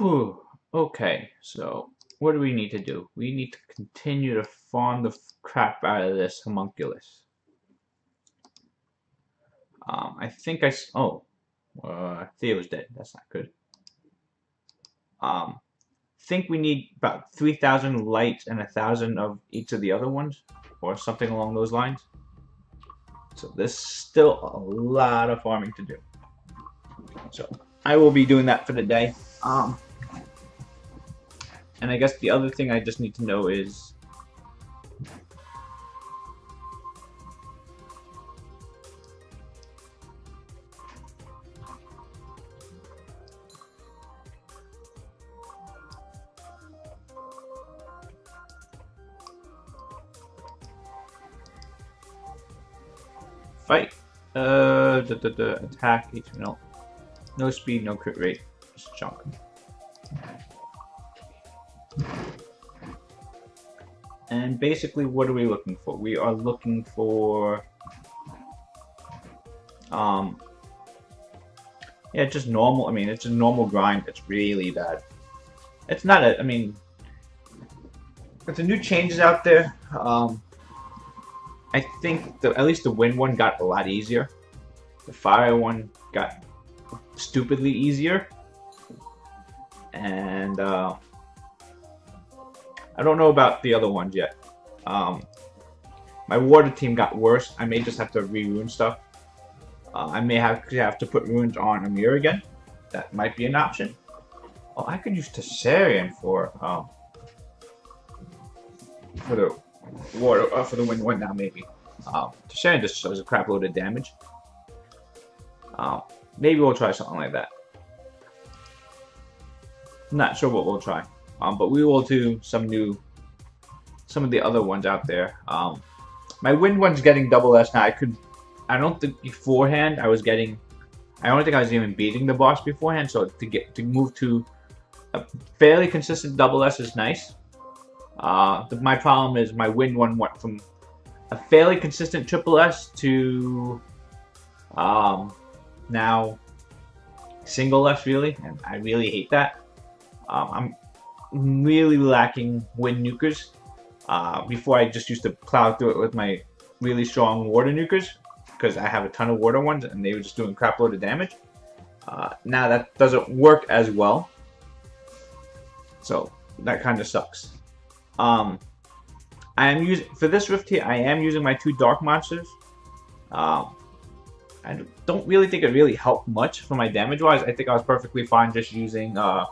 Whew. Okay, so what do we need to do? We need to continue to farm the crap out of this homunculus. I think oh, Theo's dead. That's not good. Think we need about 3,000 lights and 1,000 of each of the other ones, or something along those lines. So there's still a lot of farming to do. So I will be doing that for the day. And I guess the other thing I just need to know is fight. Attack, HP, no speed, no crit rate. Just junk. And basically, what are we looking for? We are looking for, yeah, just normal. I mean, it's a normal grind. It's really bad. It's not a, I mean, with the new changes out there, I think at least the wind one got a lot easier. The fire one got stupidly easier. And, I don't know about the other ones yet. My water team got worse. I may just have to re-rune stuff. I may have to put runes on Amir again. That might be an option. Oh, I could use Tessarian for the water, for the wind one now maybe. Tessarian just does a crap load of damage. Maybe we'll try something like that. Not sure what we'll try. But we will do some of the other ones out there. My wind one's getting double S now. I don't think beforehand I was getting, I don't think I was even beating the boss beforehand. So to move to a fairly consistent double S is nice. My problem is my wind one went from a fairly consistent triple S to now single S really, and I really hate that. I'm really lacking wind nukers. Before I just used to plow through it with my really strong water nukers because I have a ton of water ones and they were just doing crap load of damage. Now that doesn't work as well, so that kind of sucks. I am using for this rift here. I am using my 2 dark monsters. I don't really think it really helped much for my damage wise. I think I was perfectly fine just using I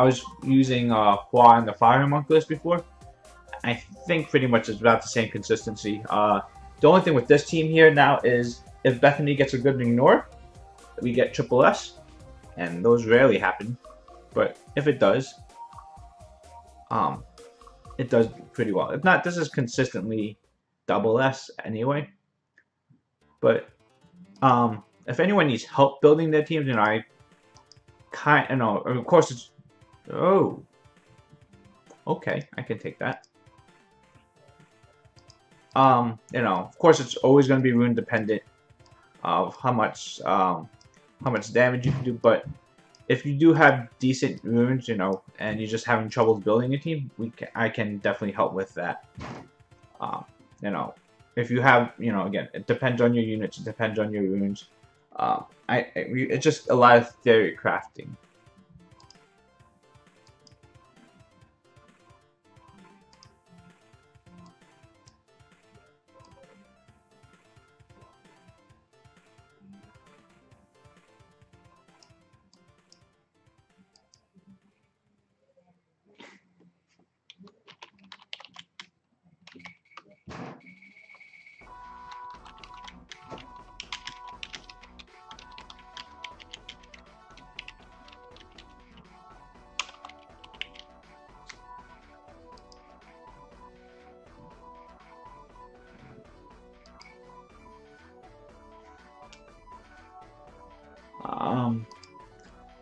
was using Hua and the Fire Homunculus before. I think pretty much it's about the same consistency. The only thing with this team here now is if Bethany gets a good ignore, we get triple S, and those rarely happen. But if it does pretty well. If not, this is consistently double S anyway. But if anyone needs help building their teams, of course it's, oh, okay, I can take that. Of course it's always going to be rune dependent of how much damage you can do, but if you do have decent runes, and you're just having troubles building a team, I can definitely help with that. If you have, again, it depends on your units, it depends on your runes. It's just a lot of theory crafting.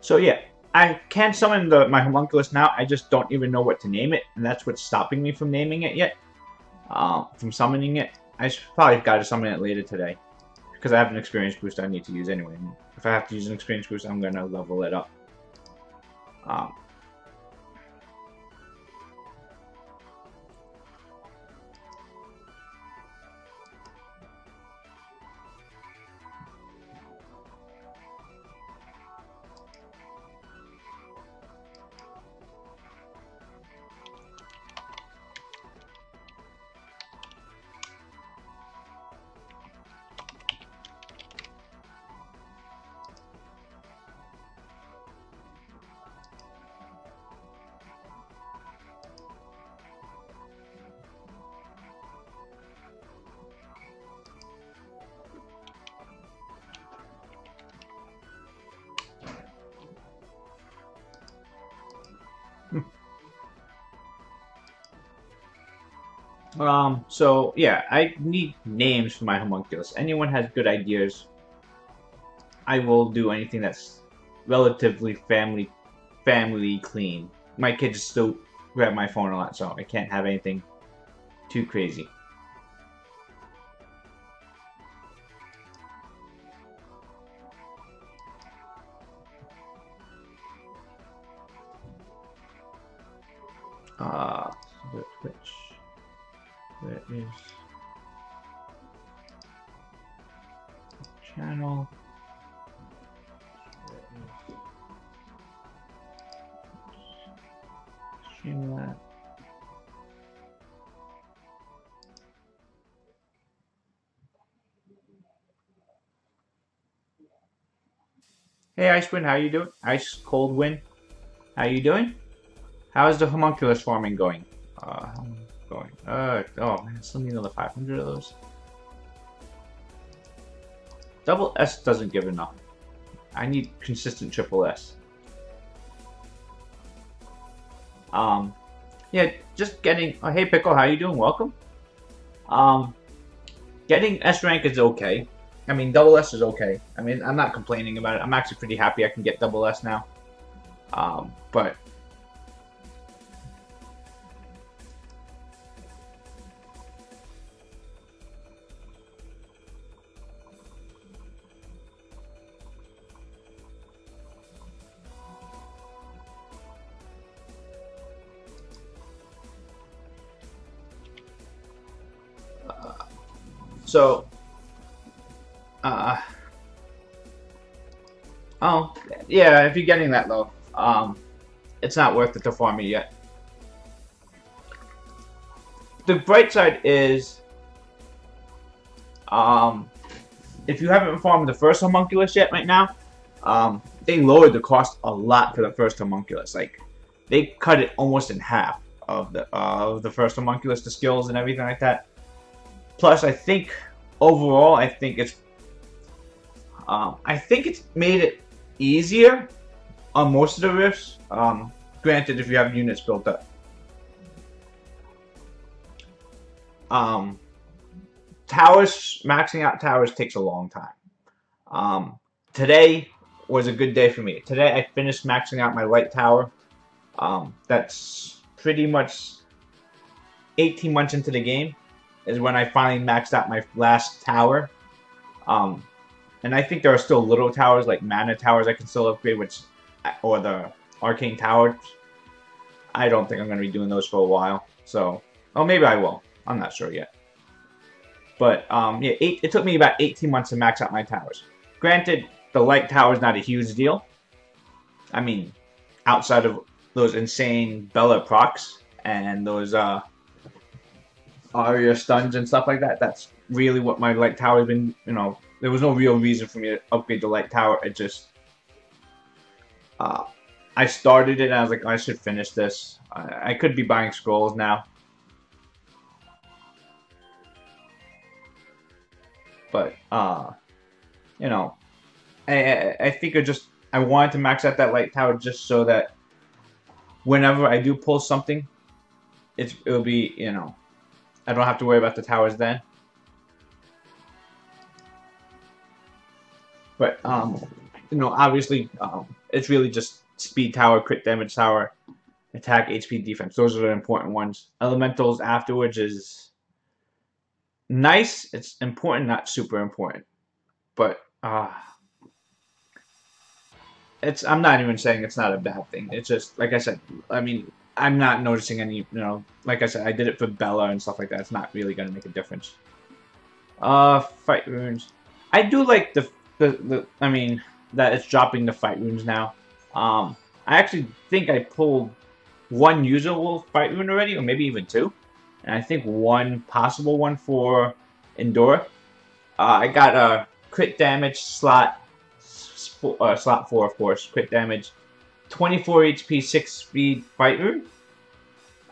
So yeah, I can summon my homunculus now. I just don't even know what to name it, and that's what's stopping me from naming it yet. From summoning it, I should probably got to summon it later today because I have an experience boost I need to use anyway. If I have to use an experience boost, I'm gonna level it up. Um, so yeah, I need names for my homunculus. Anyone has good ideas, I will do anything that's relatively family clean. My kids still grab my phone a lot, so I can't have anything too crazy. Uh, which where is channel? Streamlabs. Hey, Icewind, how you doing? Ice Cold Wind, how you doing? How's the homunculus farming going? How's it going? Oh man, still need another 500 of those. Double S doesn't give enough. I need consistent triple S. Yeah, just getting. Oh, hey Pickle, how you doing? Welcome. Um, Getting S rank is okay. I mean, double S is okay. I mean, I'm not complaining about it. I'm actually pretty happy I can get double S now. But so, uh, oh yeah, if you're getting that low, it's not worth it to farm it yet. The bright side is, um, if you haven't farmed the first homunculus yet, right now, they lowered the cost a lot for the first homunculus. Like, they cut it almost in half of the first homunculus, the skills and everything like that. Plus, I think overall, I think it's made it easier on most of the rifts. Granted, if you have units built up. Um, Towers, maxing out towers takes a long time. Today was a good day for me. Today I finished maxing out my light tower. That's pretty much 18 months into the game is when I finally maxed out my last tower. Um, and I think there are still little towers like mana towers I can still upgrade, or the arcane towers. I don't think I'm going to be doing those for a while. So, oh, maybe I will. I'm not sure yet. But yeah, it took me about 18 months to max out my towers. Granted, the light tower is not a huge deal. I mean, outside of those insane Bella procs and those Aria stuns and stuff like that, that's really what my light tower has been. You know, there was no real reason for me to upgrade the light tower. It just I started it and I was like, I should finish this. I could be buying scrolls now. But, you know, I think I wanted to max out that light tower just so that whenever I do pull something, it'll be, you know, I don't have to worry about the towers then. But, you know, obviously, it's really just speed tower, crit damage tower, attack, HP, defense. Those are the important ones. Elementals afterwards is nice. It's important, not super important. But, I'm not even saying it's not a bad thing. It's just like I said. I mean, I'm not noticing any. Like I said, I did it for Bella and stuff like that. It's not really gonna make a difference. Fight runes. I do like the. I mean, that it's dropping the fight runes now. I actually think I pulled one usable fight rune already, or maybe even two, and I think one possible one for Endora. I got a crit damage slot 4, of course, crit damage, 24 HP, 6 speed fight rune.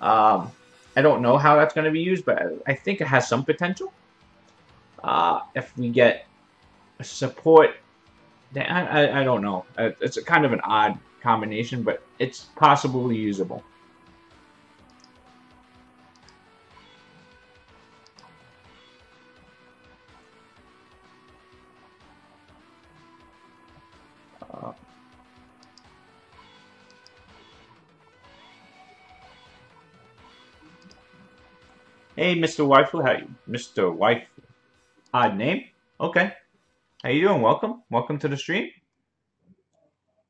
I don't know how that's going to be used, but I think it has some potential. If we get support, I don't know. It's a kind of an odd combination, but it's possibly usable. Uh, hey, Mr. Waifu, how you? Mr. Waifu, odd name. Okay, how you doing? Welcome to the stream.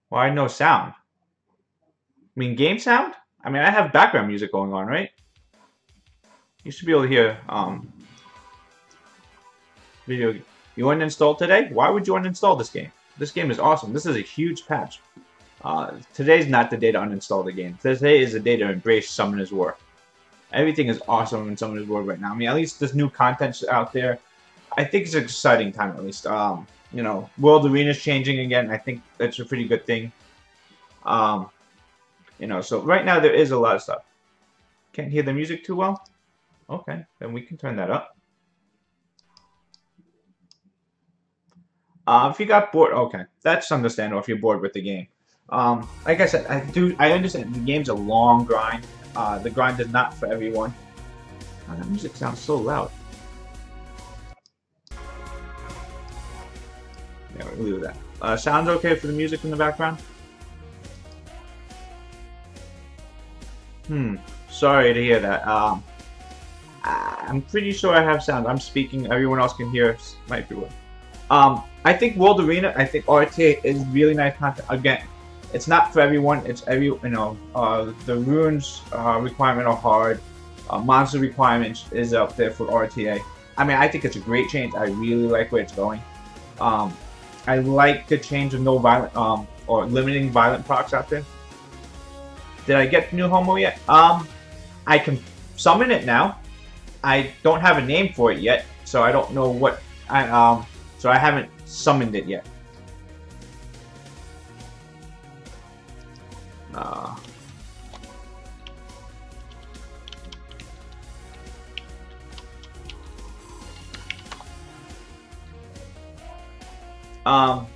Why no sound? I mean, game sound? I mean, I have background music going on, right? You should be able to hear video. You uninstalled today? Why would you uninstall this game? This game is awesome. This is a huge patch. Today's not the day to uninstall the game. Today is the day to embrace Summoner's War. Everything is awesome in Summoner's War right now. I mean, at least there's new content out there. I think it's an exciting time, at least. World Arena's changing again. I think that's a pretty good thing. So right now there is a lot of stuff. Can't hear the music too well? Okay, then we can turn that up. If you got bored, okay, that's understandable if you're bored with the game. Like I said, I understand the game's a long grind. The grind is not for everyone. Oh, that music sounds so loud. Yeah, we'll leave that. Sounds okay for the music in the background? Sorry to hear that. I'm pretty sure I have sound. I'm speaking. Everyone else can hear. Might be weird. I think World Arena. I think RTA is really nice content. Again, it's not for everyone. It's the runes requirement are hard. Monster requirements is up there for RTA. I mean, I think it's a great change. I really like where it's going. I like the change of no violent or limiting violent procs out there. Did I get the new Homo yet? I can summon it now. I don't have a name for it yet, so I don't know what so I haven't summoned it yet.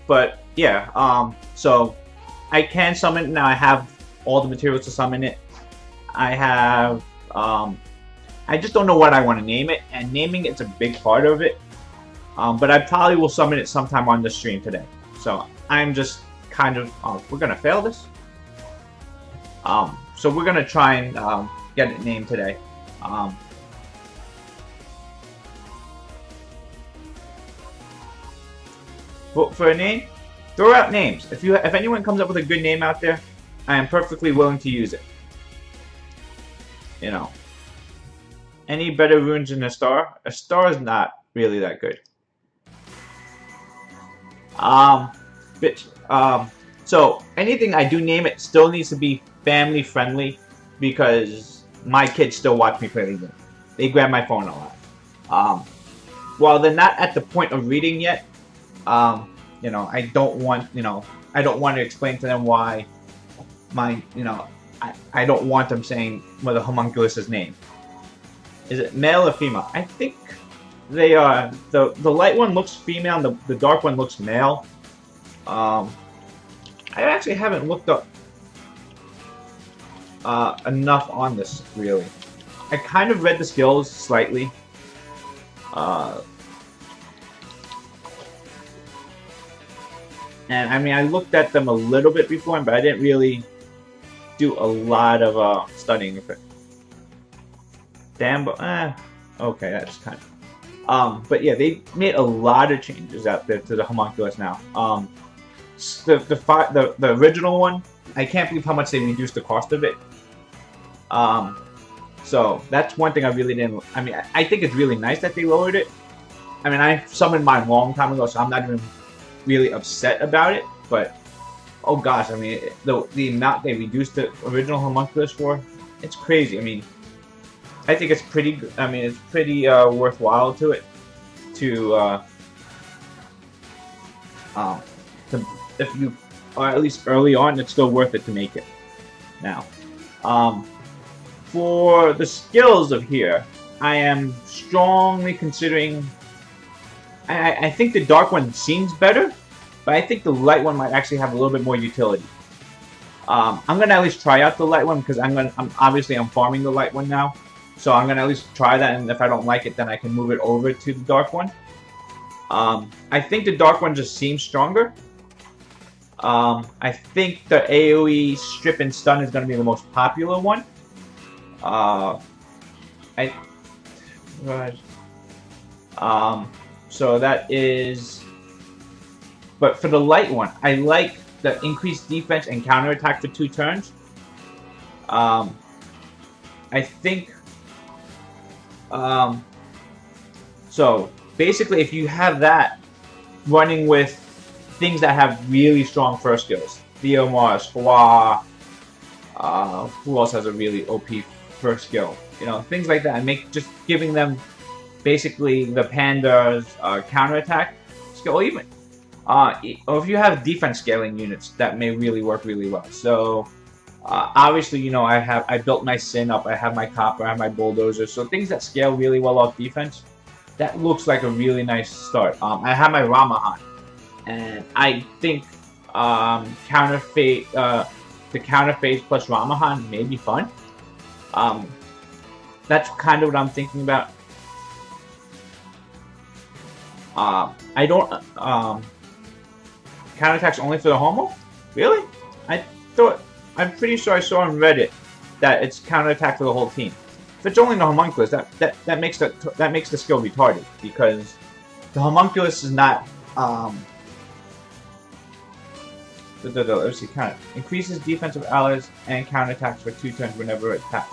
But yeah, so I can summon it now. I have all the materials to summon it. I have, I just don't know what I want to name it, and naming it's a big part of it. But I probably will summon it sometime on the stream today. So I'm just kind of, we're gonna fail this. So we're gonna try and get it named today. Vote for a name. Throw out names. If anyone comes up with a good name out there, I am perfectly willing to use it. Any better runes than a star? A star is not really that good. So anything I do name it still needs to be family friendly because my kids still watch me play the game. They grab my phone a lot. While they're not at the point of reading yet, I don't want to explain to them why I don't want them saying what the homunculus' name. Is it male or female? I think they are. The light one looks female and the dark one looks male. I actually haven't looked up enough on this, really. I kind of read the skills slightly. And I mean, I looked at them a little bit before, but I didn't really do a lot of studying of it. Damn, but okay, that's kind of. But yeah, they made a lot of changes out there to the homunculus now. the original one, I can't believe how much they reduced the cost of it. So that's one thing I really didn't. I mean, I think it's really nice that they lowered it. I mean, I summoned mine a long time ago, so I'm not even really upset about it. But oh gosh, I mean, the amount they reduced the original Homunculus for, it's crazy. I mean, I think it's pretty. I mean, it's pretty worthwhile to it to if you, or at least early on, it's still worth it to make it. Now, for the skills of here, I am strongly considering. I think the dark one seems better, but I think the light one might actually have a little bit more utility. I'm gonna at least try out the light one because I'm obviously farming the light one now, so I'm gonna at least try that, and if I don't like it, then I can move it over to the dark one. I think the dark one just seems stronger. I think the AoE strip and stun is gonna be the most popular one. So that is. But for the light one, I like the increased defense and counterattack for 2 turns. I think. So basically, if you have that running with things that have really strong first skills, Theomars, Hua, who else has a really OP first skill? You know, things like that, and just giving them basically the Panda's counterattack skill, or even. Or if you have defense scaling units, that may really work really well. So, obviously, you know, I built my Sin up, I have my Copper, I have my Bulldozer, so things that scale really well off defense, that looks like a really nice start. I have my Ramahan, and I think the counter phase plus Ramahan may be fun. That's kind of what I'm thinking about. I don't counterattacks only for the Homo? Really? I'm pretty sure I saw on Reddit that it's counterattack for the whole team. If it's only the Homunculus, that makes the skill retarded, because the Homunculus is not let's see, increases defensive allies and counterattacks for 2 turns whenever it attacks.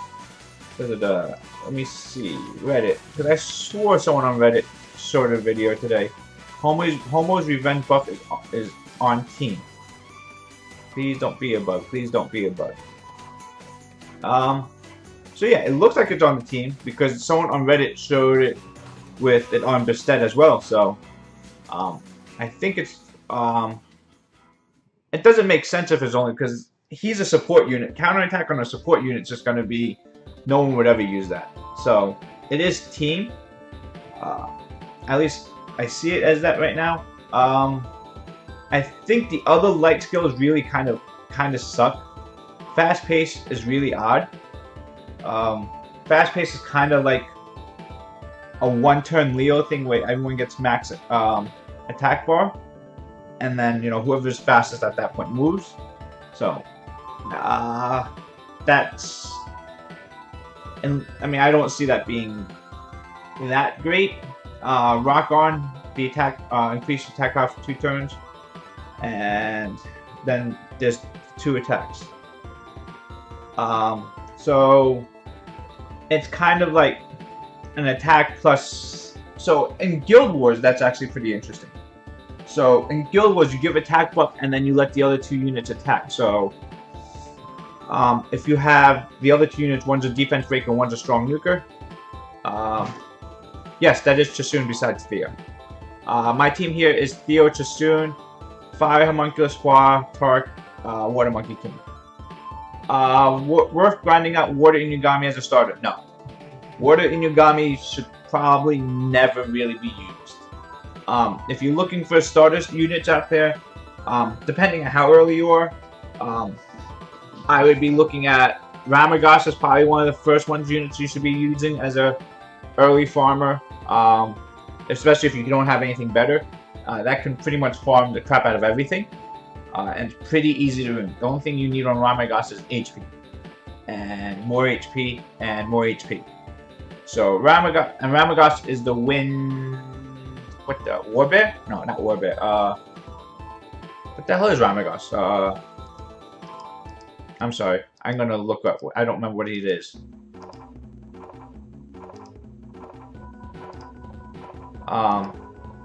Let me see Reddit, because I swore someone on Reddit showed a video today. Homo's revenge buff is on team. Please don't be a bug. Please don't be a bug. So yeah, it looks like it's on the team because someone on Reddit showed it with it on Bested as well. So I think it's it doesn't make sense if it's only because he's a support unit. Counterattack on a support unit is just going to be, no one would ever use that. So it is team. At least I see it as that right now. I think the other light skills really kind of suck. Fast pace is really odd. Fast pace is kind of like a 1-turn Leo thing where everyone gets max attack bar, and then, you know, whoever's fastest at that point moves. So that's, and I mean, I don't see that being that great. Rock on the attack, increase attack off for 2 turns, and then there's 2 attacks. So it's kind of like an attack plus. So in Guild Wars, that's actually pretty interesting. So in Guild Wars, you give attack buff and then you let the other 2 units attack. So if you have the other 2 units, one's a defense breaker, one's a strong nuker. Yes, that is Chasun besides Theo. My team here is Theo, Chasun, Fire Homunculus, Hua, Tark, Water Monkey King. Worth grinding out Water Inugami as a starter? No. Water Inugami should probably never really be used. If you're looking for starters units out there, depending on how early you are, I would be looking at Ramagas is probably one of the first units you should be using as a early farmer, especially if you don't have anything better. That can pretty much farm the crap out of everything, and it's pretty easy to win. The only thing you need on Ramagas is HP, and more HP, and more HP. So Ramagas is the win. What the Warbear? No, not Warbear. What the hell is Ramagos? I'm sorry. I'm gonna look up. I don't remember what it is.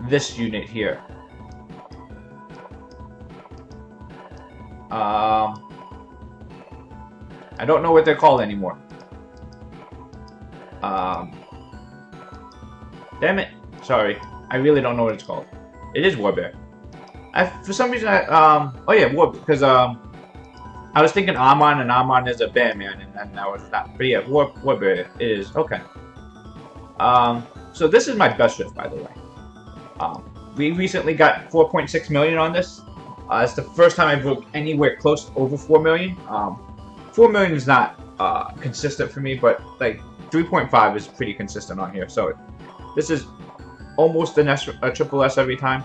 This unit here. I don't know what they're called anymore. Damn it. Sorry. I really don't know what it's called. It is Warbear. For some reason, oh yeah, because, I was thinking Amon, and Amon is a bear man, and that was not. But yeah, Warbear is, okay. So this is my best rift, by the way. We recently got 4.6 million on this. It's the first time I broke anywhere close to over 4 million. 4 million is not, consistent for me, but, like, 3.5 is pretty consistent on here, so this is almost a triple S every time.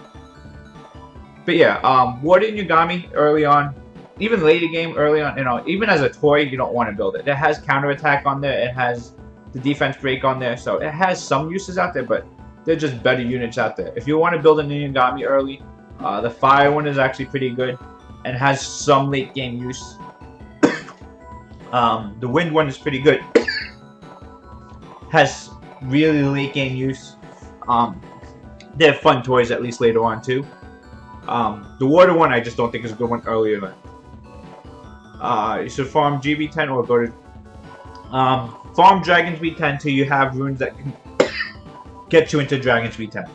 But yeah, Warden Yagami early on, even later game early on, you know, even as a toy, you don't want to build it. It has counterattack on there, it has the defense break on there, so it has some uses out there, but they're just better units out there. If you want to build a Yagami early, the fire one is actually pretty good and has some late game use. The wind one is pretty good. Has really late game use. They're fun toys, at least later on too. The water one I just don't think is a good one earlier than. You should farm GB10 or go to farm Dragons B10 till you have runes that can get you into Dragons B10.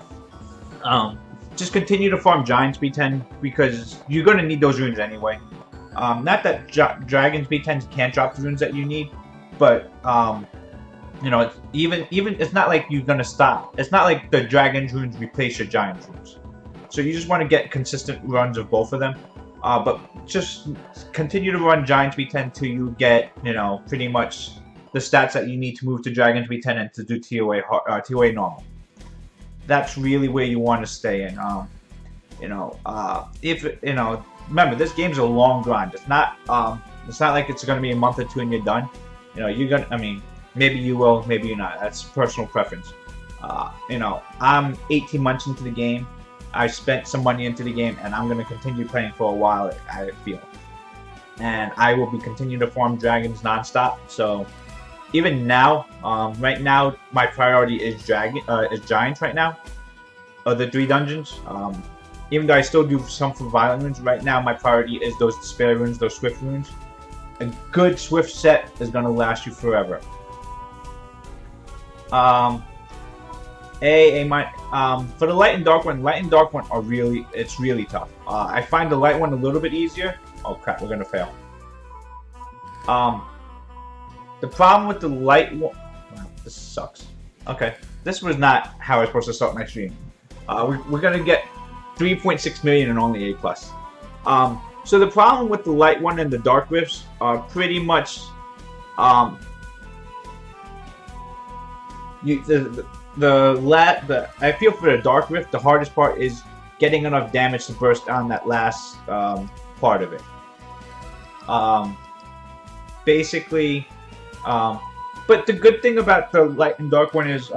Just continue to farm Giants B10 because you're going to need those runes anyway. Not that Dragons B10s can't drop the runes that you need, but you know, it's not like you're gonna stop. It's not like the Dragon's runes replace your Giant's runes. So you just want to get consistent runs of both of them. But just continue to run Giants B10 till you get, you know, pretty much the stats that you need to move to Dragons B10 and to do TOA normal. That's really where you want to stay in. You know, if you know, remember this game's a long grind. It's not like it's gonna be a month or two and you're done. You know, you're gonna. I mean, maybe you will, maybe you're not. That's personal preference. You know, I'm 18 months into the game. I spent some money into the game, and I'm going to continue playing for a while, I feel. And I will be continuing to farm dragons non-stop. So, even now, right now, my priority is giants right now. Of the 3 dungeons. Even though I still do some for violent runes, right now my priority is those despair runes, those swift runes. A good swift set is going to last you forever. For the light and dark one are really, it's really tough. I find the light one a little bit easier. Oh crap, we're gonna fail. The problem with the light one, wow, this sucks. Okay, this was not how I was supposed to start my stream. We're gonna get 3.6 million and only A+. So the problem with the light one and the dark rifts are pretty much, I feel for the dark rift, the hardest part is getting enough damage to burst down that last part of it. Basically, but the good thing about the light and dark one is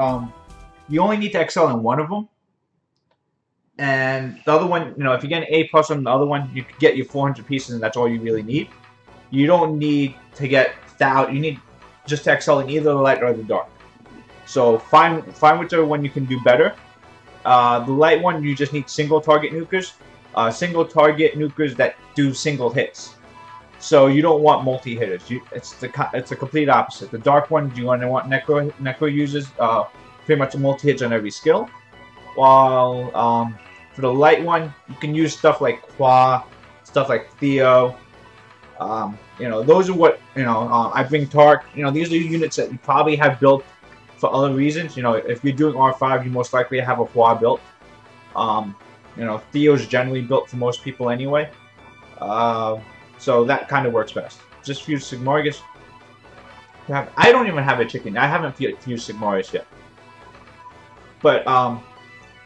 you only need to excel in one of them, and the other one, you know, if you get an A+ on the other one, you can get your 400 pieces, and that's all you really need. You don't need to get you need just to excel in either the light or the dark. So find whichever one you can do better. The light one, you just need single target nukers. Single target nukers that do single hits. So you don't want multi-hitters. It's the complete opposite. The dark one, you want necro users, pretty much multi-hits on every skill. While for the light one, you can use stuff like Qua, stuff like Theo. You know, those are what, you know, I bring Tark. You know, these are units that you probably have built for other reasons. You know, if you're doing R5, you most likely have a Qua built. You know, Theo's generally built for most people anyway. So that kind of works best. Just fuse Sigmarius. I don't even have a chicken. I haven't fused Sigmarius yet. But,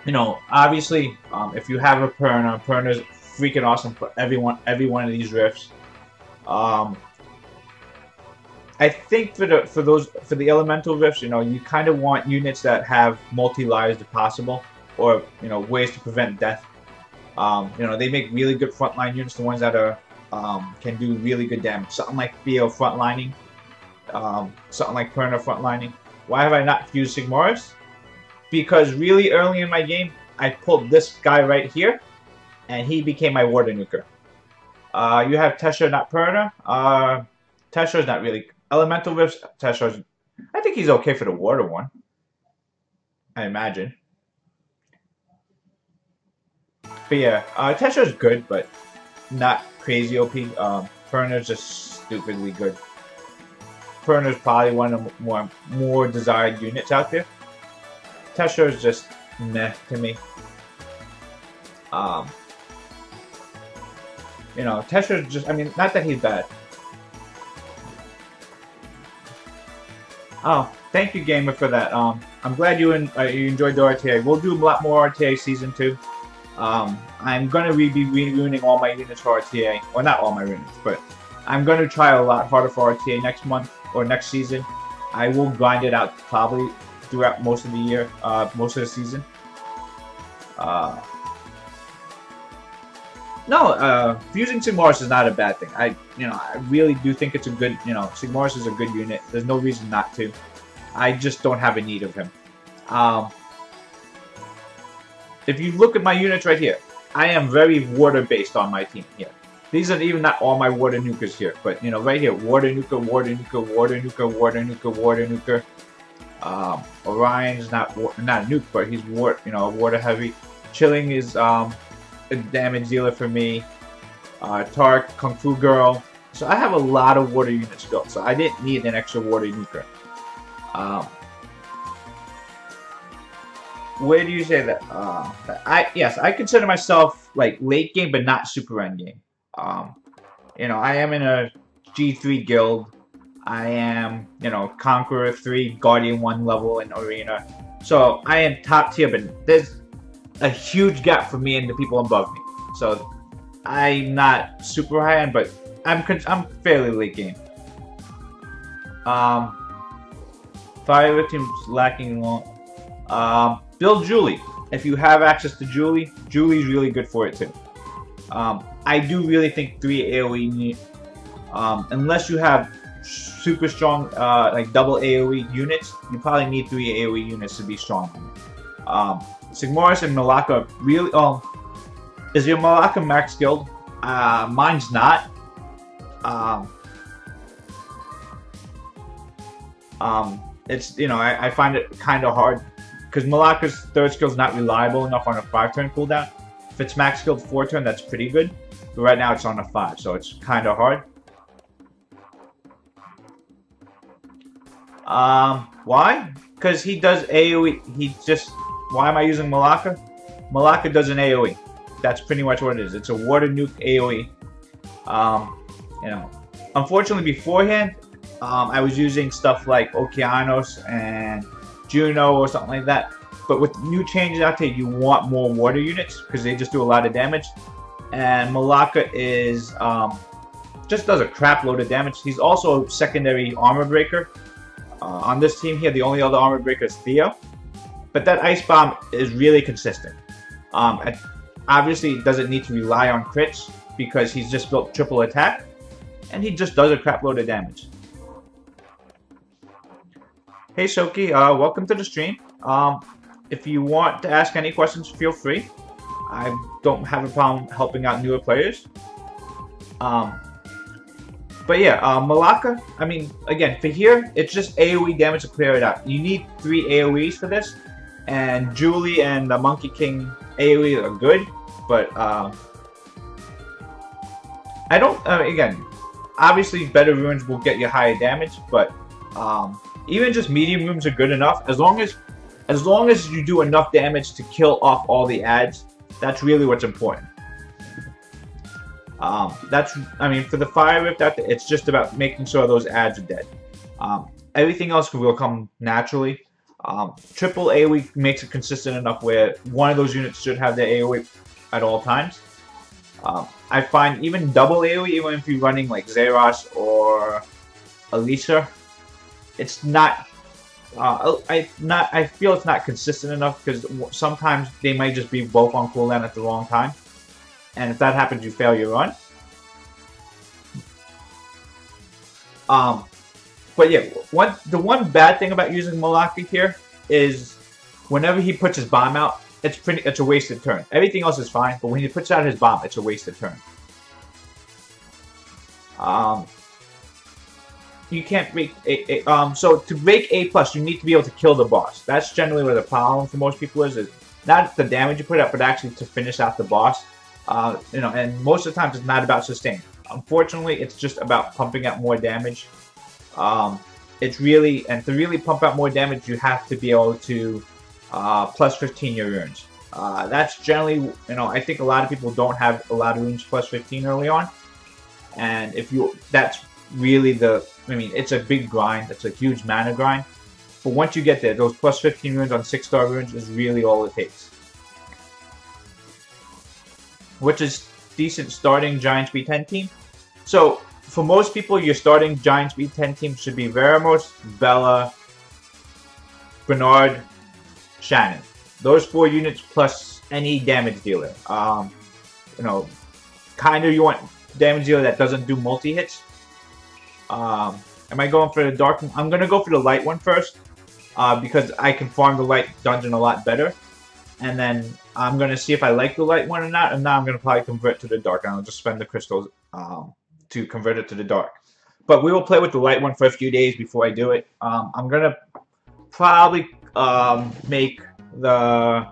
you know, obviously, if you have a Perna's freaking awesome for every one of these rifts. I think for the elemental rifts, you know, you kind of want units that have multi-lives if possible, or, you know, ways to prevent death. They make really good frontline units, the ones that are can do really good damage. Something like Theo frontlining, something like Perna frontlining. Why have I not used Sigmarus? Because really early in my game, I pulled this guy right here, and he became my Water Nuker. You have Tesha, not Perna. Tesha's not really... Elemental Rifts, Tesha's... I think he's okay for the Water one. I imagine. But yeah, Tesha's good, but not crazy OP. Perna's just stupidly good. Perna's probably one of the more desired units out there. Tesha is just meh to me. Tesha's just, I mean, not that he's bad. Oh, thank you, Gamer, for that. I'm glad you enjoyed the RTA. We'll do a lot more RTA Season 2. I'm going to be reuniting all my units for RTA. Well, not all my units, but I'm going to try a lot harder for RTA next month or next season. I will grind it out probably throughout most of the year, most of the season. Fusing Sigmarus is not a bad thing. I really do think it's a good, Sigmarus is a good unit. There's no reason not to. I just don't have a need of him. If you look at my units right here, I am very water-based on my team here. These are even not all my water nukers here, but right here, water nuker, water nuker, water nuker, water nuker, water nuker. Orion's not a nuke, but he's water heavy. Chilling is a damage dealer for me. Tark, Kung Fu Girl. So I have a lot of water units built, so I didn't need an extra water nuker. Where do you say that? Yes, I consider myself like late game, but not super end game. I am in a G3 guild. I am, Conqueror 3, Guardian 1 level in Arena. So I am top tier, but there's a huge gap for me and the people above me. So I'm not super high end, but I'm fairly late game. Fire team's lacking long. Build Julie. If you have access to Julie, Julie's really good for it too. I do really think 3 AoE, unless you have super strong, like double AoE units, you probably need 3 AoE units to be strong. Sigmarus and Malaka really, is your Malaka max skilled? Mine's not. It's, I find it kind of hard because Malaka's 3rd skill is not reliable enough on a 5-turn cooldown. If it's max skilled 4-turn, that's pretty good. But right now it's on a 5, so it's kind of hard. Why? Because he does AoE. Why am I using Malaka? Malaka does an AoE. That's pretty much what it is. It's a water nuke AoE. Unfortunately beforehand, I was using stuff like Okeanos and Juno or something like that. But with new changes out there, you want more water units because they just do a lot of damage. And Malaka is just does a crap load of damage. He's also a secondary armor breaker. On this team here, the only other armor breaker is Theo. But that Ice Bomb is really consistent. Obviously, doesn't need to rely on crits because he's just built triple attack. And he just does a crap load of damage. Hey Shoki, welcome to the stream. If you want to ask any questions, feel free. I don't have a problem helping out newer players. But yeah, Malaka, I mean, again, for here, it's just AoE damage to clear it out. You need 3 AoEs for this. And Julie and the Monkey King AoE are good, but I don't, again, obviously better runes will get you higher damage, but even just medium runes are good enough. As long as you do enough damage to kill off all the ads, that's really what's important. I mean, for the Fire Rift, it's just about making sure those ads are dead. Everything else will come naturally. Triple AoE makes it consistent enough where one of those units should have the AoE at all times. I find even double AoE, even if you're running like Zeros or Elisa, it's not. I feel it's not consistent enough because sometimes they might just be both on cooldown at the wrong time. and if that happens, you fail your run. But yeah, the one bad thing about using Malaki here is whenever he puts his bomb out, it's a wasted turn. Everything else is fine, but when he puts out his bomb, it's a wasted turn. You can't make so to break A+, you need to be able to kill the boss. That's generally where the problem for most people is not the damage you put up, but actually to finish out the boss. You know, and most of the time it's not about sustain. Unfortunately, it's just about pumping out more damage. It's really, and to really pump out more damage, you have to be able to plus 15 your runes. That's generally, you know, I think a lot of people don't have a lot of runes plus 15 early on, and if you, that's really the, I mean, it's a big grind. It's a huge mana grind. But once you get there, those plus 15 runes on 6-star runes is really all it takes. Which is decent starting Giant Speed 10 team. So, for most people, your starting Giant Speed 10 team should be Veramos, Bella, Bernard, Shannon. Those 4 units plus any damage dealer. You know, kind of you want damage dealer that doesn't do multi-hits. Am I going for the dark one? I'm going to go for the light one first, because I can farm the light dungeon a lot better. And then I'm going to see if I like the light one or not, and now I'm going to probably convert to the dark, and I'll just spend the crystals to convert it to the dark. But we will play with the light one for a few days before I do it. I'm going to probably make the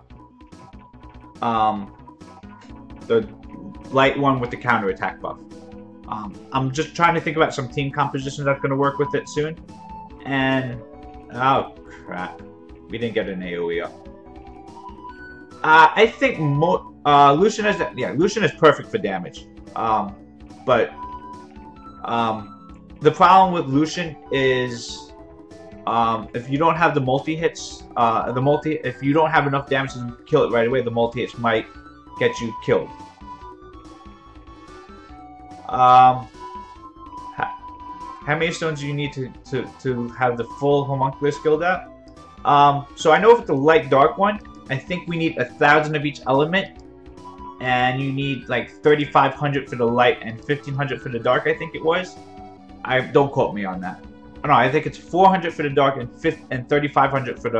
light one with the counter attack buff. I'm just trying to think about some team compositions that's going to work with it soon. And, oh crap, we didn't get an AoE up. I think Lucian is, yeah, Lucian is perfect for damage. But the problem with Lucian is if you don't have the multi-hits, if you don't have enough damage to kill it right away, the multi-hits might get you killed. How many stones do you need to have the full homunculus skilled out? So I know with the light dark one, I think we need 1,000 of each element, and you need like 3,500 for the light and 1,500 for the dark. I think it was. Don't quote me on that. Oh, no, I think it's 400 for the dark and 3,500 for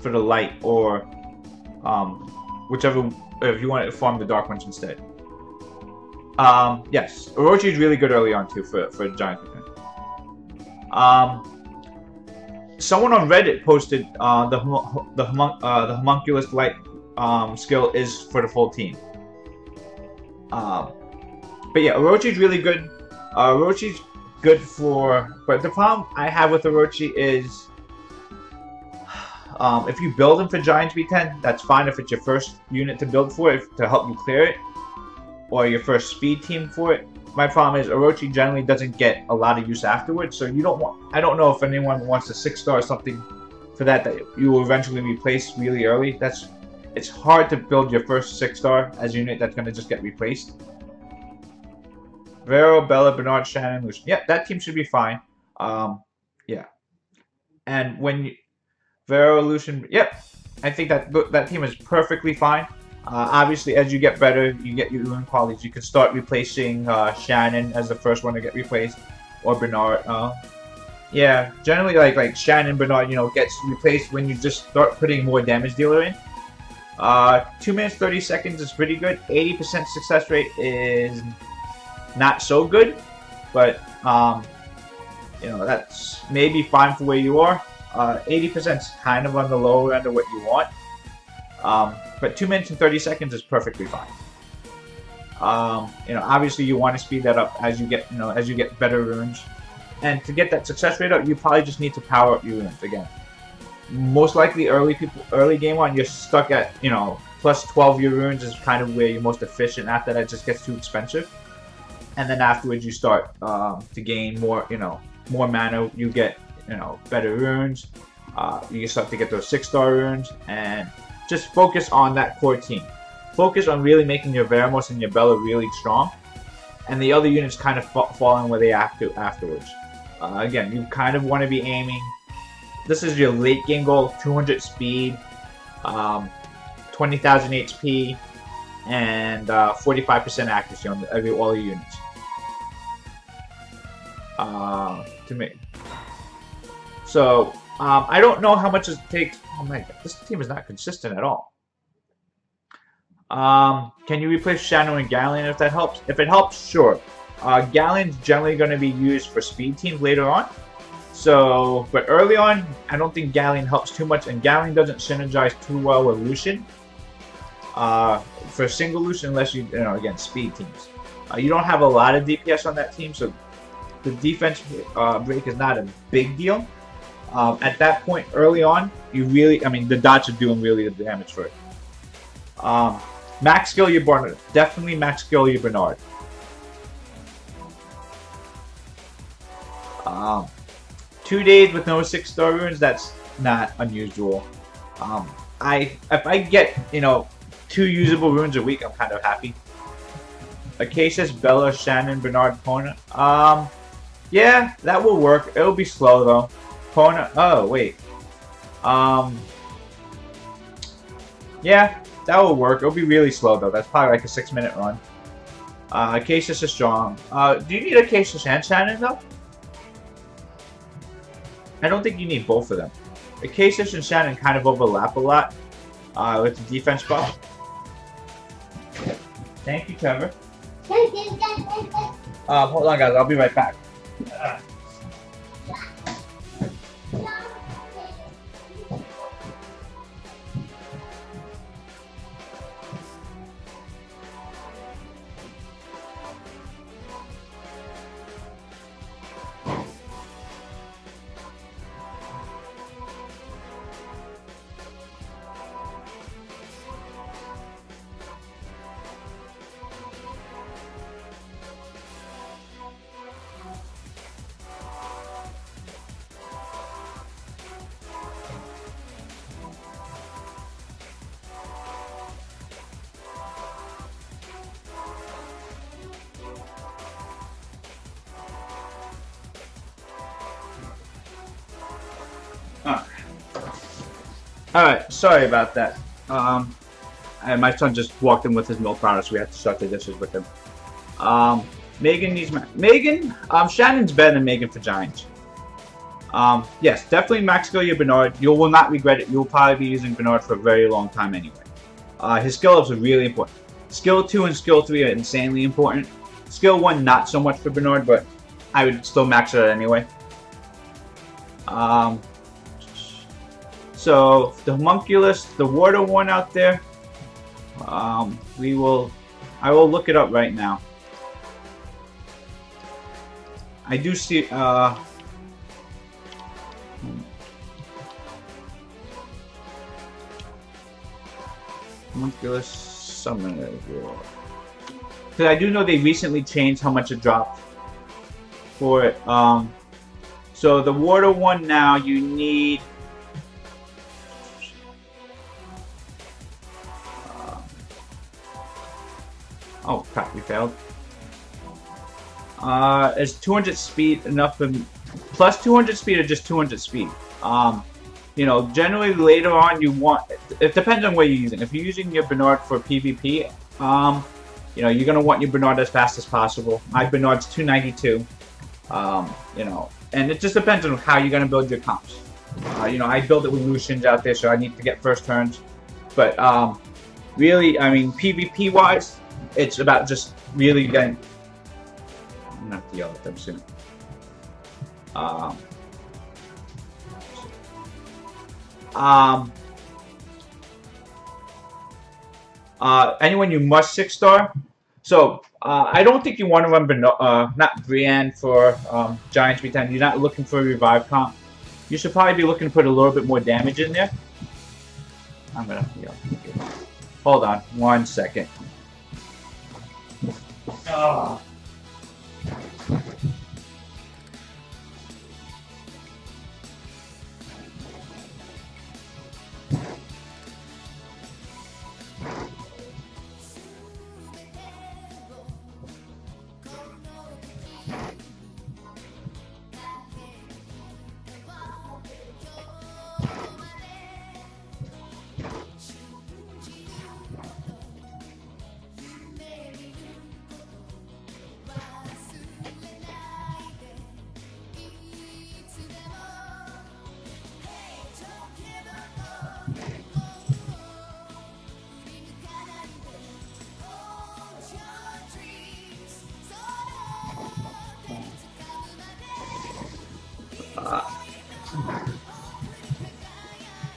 the light, or whichever, if you want to farm the dark ones instead. Yes, Orochi is really good early on too for Giant Speed. Someone on Reddit posted the homunculus light skill is for the full team. But yeah, Orochi is really good. Orochi's good for, but the problem I have with Orochi is if you build him for Giant Speed 10, that's fine if it's your first unit to build for it to help you clear it, or your first speed team for it. My problem is Orochi generally doesn't get a lot of use afterwards, so you don't want, I don't know if anyone wants a 6-star or something for that you will eventually replace really early. It's hard to build your first 6-star as a unit that's going to just get replaced. Vero, Bella, Bernard, Shannon, Lucian. Yep, that team should be fine. Yeah. And when you, Vero, Lucian, yep, I think that team is perfectly fine. Obviously, as you get better, you get your rune qualities. You can start replacing Shannon as the first one to get replaced, or Bernard. Yeah, generally, like Shannon, Bernard, you know, gets replaced when you just start putting more damage dealer in. 2 minutes 30 seconds is pretty good. 80% success rate is not so good, but you know, that's maybe fine for where you are. 80% is kind of on the lower end of what you want. But 2 minutes and 30 seconds is perfectly fine. You know, obviously you want to speed that up as you get, you know, as you get better runes. And to get that success rate up, you probably just need to power up your runes again. Most likely, early game on, you're stuck at, you know, plus 12 your runes is kind of where you're most efficient. After that, it just gets too expensive. And then afterwards, you start to gain more, you know, more mana. You get, you know, better runes. You start to get those 6-star runes, and just focus on that core team. Focus on really making your Veramos and your Bella really strong, and the other units kind of falling where they have to afterwards. Again, you kind of want to be aiming. This is your late game goal: 200 speed, 20,000 HP, and 45% accuracy on all your units. To make so I don't know how much it takes. Oh my god, this team is not consistent at all. Can you replace Shadow and Galleon if that helps? If it helps, sure. Galleon's generally going to be used for speed teams later on. So, but early on, I don't think Galleon helps too much, and Galleon doesn't synergize too well with Lucian. For single Lucian, unless you know, again, speed teams. You don't have a lot of DPS on that team, so the defense break is not a big deal. At that point, early on, you really, I mean, the dots are doing really the damage for it. Max skill your Bernard. Definitely max skill your Bernard. 2 days with no 6-star runes, that's not unusual. If I get, you know, 2 usable runes a week, I'm kind of happy. Acacius, Bella, Shannon, Bernard, Pona. Yeah, that will work. It'll be slow though. Pona. Oh wait. Yeah, that will work. It'll be really slow though. That's probably like a 6-minute run. Acacius is strong. Do you need Acacius and Shannon though? I don't think you need both of them. Acacius and Shannon kind of overlap a lot with the defense buff. Thank you, Trevor. Hold on, guys. I'll be right back. Alright, sorry about that. And my son just walked in with his milk powder, so we had to start the dishes with him. Megan needs Shannon's better than Megan for Giants. Yes, definitely max skill your Bernard. You will not regret it. You'll probably be using Bernard for a very long time anyway. His skill ups are really important. Skill 2 and Skill 3 are insanely important. Skill 1 not so much for Bernard, but I would still max it anyway. So the Homunculus, the water one out there, I will look it up right now. I do see, Homunculus Summoner. Because I do know they recently changed how much it dropped for it. So the water one now, you need... oh crap, we failed. Is 200 speed enough for... plus 200 speed or just 200 speed? You know, generally later on you want... it depends on what you're using. If you're using your Bernard for PvP, you know, you're going to want your Bernard as fast as possible. My Bernard's 292. You know, and it just depends on how you're going to build your comps. You know, I build it with Lucians out there, so I need to get first turns. But really, I mean, PvP-wise, it's about just really getting... I'm going to have to yell at them soon. Anyone you must 6-star. So I don't think you want to run not Brienne for Giants V10. You're not looking for a revive comp. You should probably be looking to put a little bit more damage in there. I'm gonna hold on 1 second. Oh.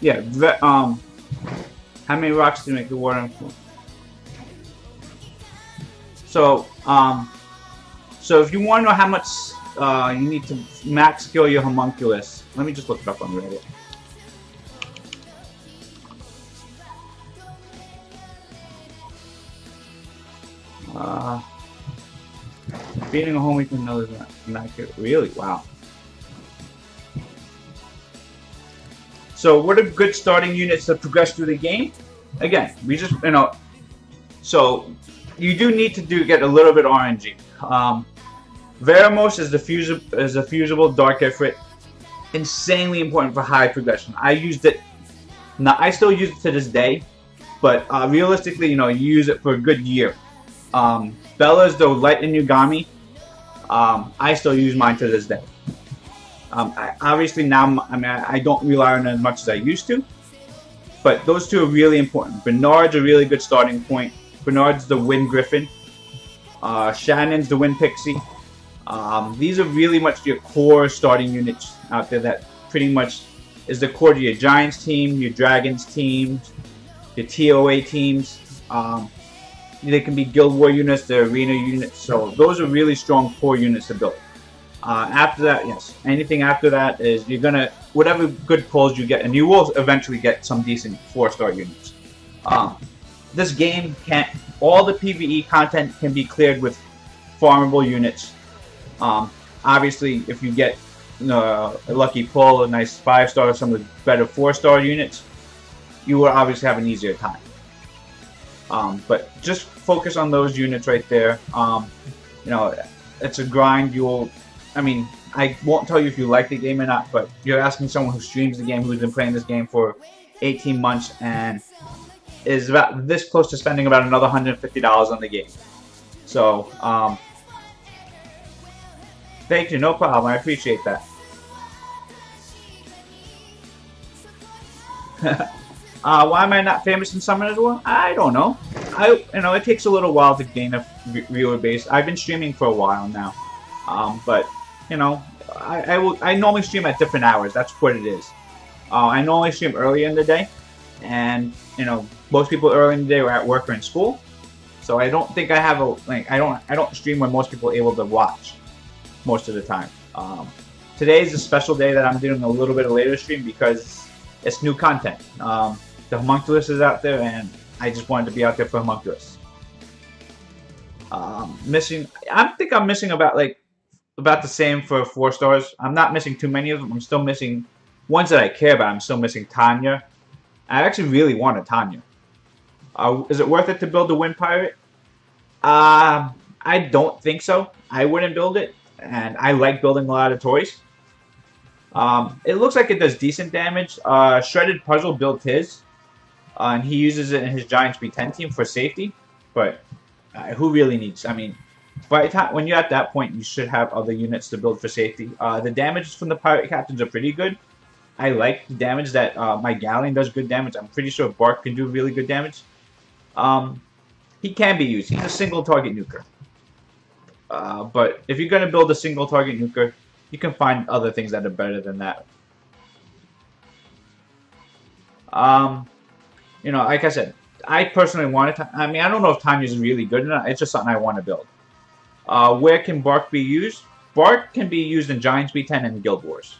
Yeah. How many rocks do you make the water? So so if you want to know how much you need to max skill your homunculus, let me just look it up on Reddit. Uh, Beating a homie can know is not good. Really? Wow. So what are good starting units to progress through the game? Again, we just, so you do need to get a little bit RNG. Veramos is the fusible dark Ifrit. Insanely important for high progression. I used it. Now I still use it to this day, but realistically, you use it for a good year. Bella's the light Inugami. I still use mine to this day. Obviously now, I don't rely on it as much as I used to, but those two are really important. Bernard's a really good starting point. Bernard's the Wind Griffin. Shannon's the Wind Pixie. These are really much your core starting units out there that pretty much is the core to your Giants team, your Dragons teams, your TOA teams. They can be Guild War units, the Arena units, so those are really strong core units to build. After that, yes, anything after that is you're gonna, whatever good pulls you get, and you will eventually get some decent 4-star units. This game can't, all the PvE content can be cleared with farmable units. Obviously, if you get a lucky pull, a nice 5-star, some of the better 4-star units, you will obviously have an easier time. But just focus on those units right there. It's a grind. I won't tell you if you like the game or not, but you're asking someone who streams the game, who's been playing this game for 18 months, and is about this close to spending about another $150 on the game. So, thank you, no problem. I appreciate that. Why am I not famous in Summon as well? I don't know. It takes a little while to gain a viewer base. I've been streaming for a while now, but I normally stream at different hours. That's what it is. I normally stream early in the day, and most people early in the day are at work or in school, so I don't think I have I don't stream when most people are able to watch most of the time. Today is a special day that I'm doing a little bit of later stream because it's new content. The Homunculus is out there, and I just wanted to be out there for Homunculus. I think I'm missing about the same for 4-stars. I'm not missing too many of them. I'm still missing ones that I care about. I'm still missing Tanya. I actually really want a Tanya. Is it worth it to build the Wind Pirate? I don't think so. I wouldn't build it, and I like building a lot of toys. It looks like it does decent damage. Shredded Puzzle built his, and he uses it in his Giants B10 team for safety. But who really needs? By the time when you're at that point, you should have other units to build for safety. The damages from the pirate captains are pretty good. I like the damage that my Galleon does good damage. I'm pretty sure Bark can do really good damage. He can be used. He's a single target nuker. But if you're going to build a single target nuker, you can find other things that are better than that. Like I said, I personally want it. I don't know if Tanya is really good or not. It's just something I want to build. Where can Bark be used? Bark can be used in Giants B10 and Guild Wars.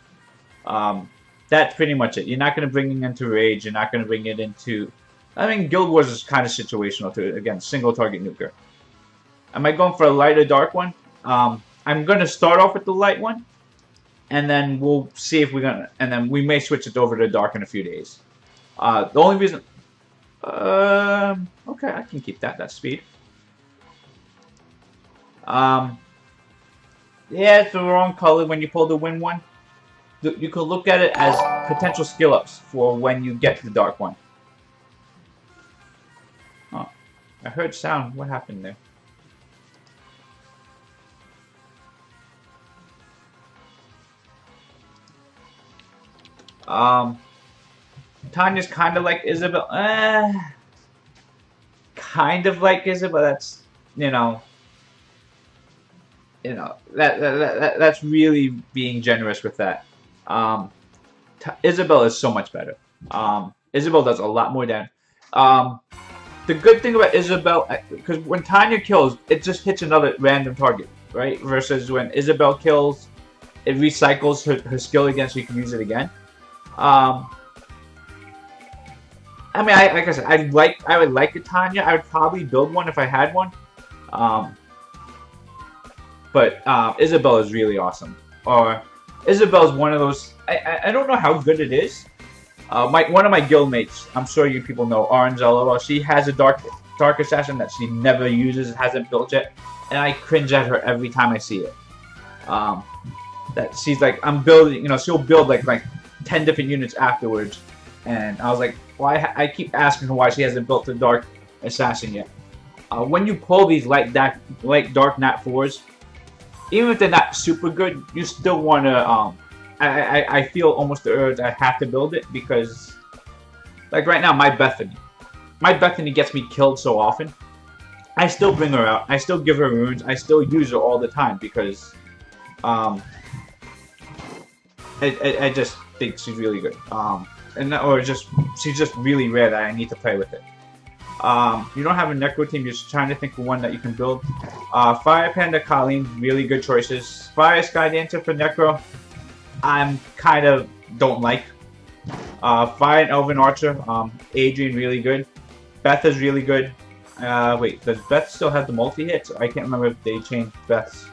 That's pretty much it. You're not going to bring it into Rage. You're not going to bring it into... Guild Wars is kind of situational too. Again, single target nuker. Am I going for a light or dark one? I'm going to start off with the light one, and then we'll see if we're going to... And then we may switch it over to dark in a few days. The only reason... okay, I can keep that speed. Yeah, it's the wrong color when you pull the Wind one. You could look at it as potential skill ups for when you get to the dark one. Oh, I heard sound. What happened there? Tanya's kind of like Isabel. Kind of like Isabel. That's that's really being generous with that. Isabel is so much better. Isabel does a lot more damage. Um, the good thing about Isabel, because when Tanya kills, it just hits another random target, right? Versus when Isabel kills, it recycles her skill again so you can use it again. Um, I mean, like I said, I would like a Tanya. I would probably build one if I had one. Um, but Isabel is really awesome. Or Isabel is one of those. I don't know how good it is. One of my guildmates, I'm sure you people know, Orange LOL. She has a dark assassin that she never uses, hasn't built yet, and I cringe at her every time I see it. Um, that she's like, I'm building, she'll build like 10 different units afterwards, and I was like, why? I keep asking her why she hasn't built the dark assassin yet. When you pull these light dark nat 4s, even if they're not super good, you still want to. I feel almost the urge I have to build it because, like right now, my Bethany gets me killed so often. I still bring her out. I still give her runes. I still use her all the time because, I just think she's really good. She's just really rare that I need to play with it. You don't have a Necro team, you're just trying to think of one that you can build. Fire Panda, Colleen, really good choices. Fire Sky Dancer for Necro, I'm kind of don't like. Fire and Elven Archer, Adrian, really good. Beth is really good. Wait, does Beth still have the multi-hits? I can't remember if they changed Beth's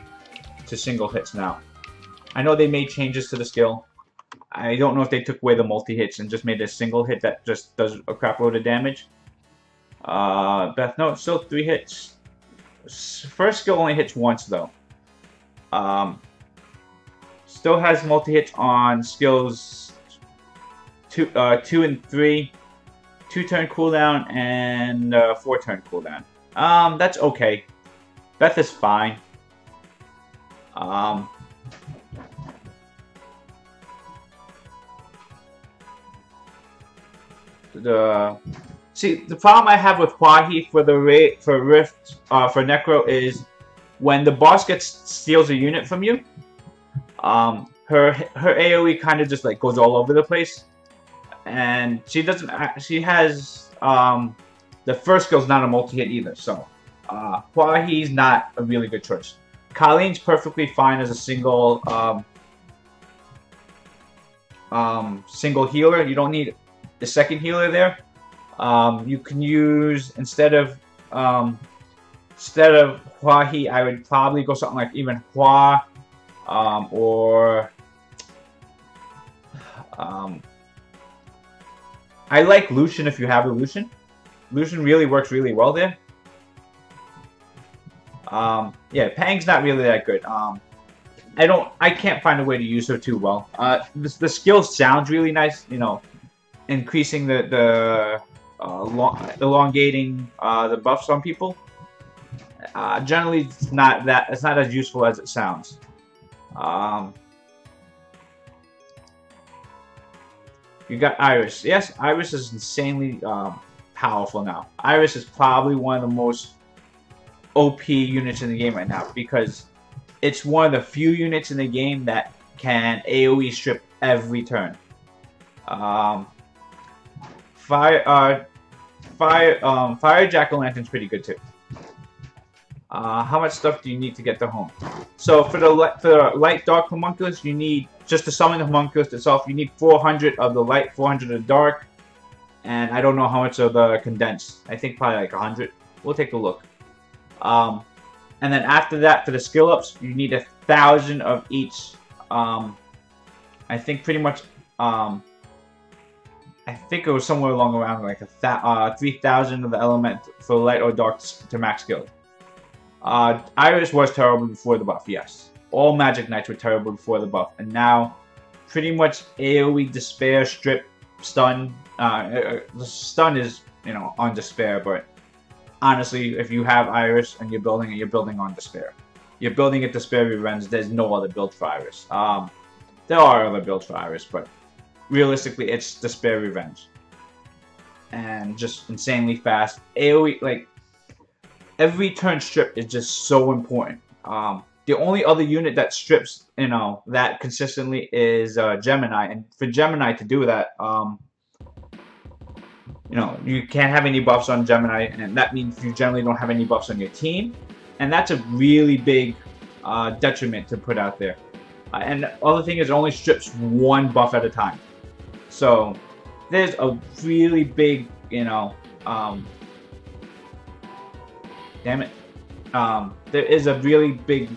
to single hits now. I know they made changes to the skill. I don't know if they took away the multi-hits and just made a single hit that just does a crap load of damage. Beth, no, it's still 3 hits. First skill only hits once, though. Still has multi-hits on skills 2 and 3, 2-turn cooldown, and 4-turn cooldown. That's okay. Beth is fine. See, the problem I have with Kwahi for Rift for Necro is when the boss steals a unit from you, her AOE kind of just like goes all over the place, and she doesn't. She has the first skill's not a multi-hit either, so Kwahi's not a really good choice. Colleen's perfectly fine as a single single healer. You don't need the second healer there. You can use instead of Hua-He, I would probably go something like even Hua, or I like Lucian if you have a Lucian. Lucian really works really well there. Yeah, Pang's not really that good. I can't find a way to use her too well. The skill sounds really nice, increasing the elongating the buffs on people. Generally, it's not as useful as it sounds. You got Iris. Yes, Iris is insanely powerful now. Iris is probably one of the most OP units in the game right now because it's one of the few units in the game that can AoE strip every turn. Fire Jack-o'-lantern's pretty good too. How much stuff do you need to get to home? So for the light dark homunculus, you need just to summon the homunculus itself. You need 400 of the light, 400 of the dark, and I don't know how much of the condensed. I think probably like 100. We'll take a look. And then after that, for the skill ups, you need 1,000 of each. I think pretty much. I think it was somewhere along around like 3,000 of the element for light or dark to max skill. Iris was terrible before the buff, yes. All Magic Knights were terrible before the buff, and now pretty much AoE Despair, Strip, Stun. The Stun is, on Despair, but honestly, if you have Iris and you're building it, you're building on Despair. You're building it Despair Revenge, there's no other build for Iris. There are other builds for Iris, but realistically, it's Despair Revenge. And just insanely fast. AoE, like, every turn strip is just so important. The only other unit that strips, that consistently is Gemini. And for Gemini to do that, you can't have any buffs on Gemini, and that means you generally don't have any buffs on your team, and that's a really big detriment to put out there. And the other thing is, it only strips one buff at a time. So there's a really big, damn it, there is a really big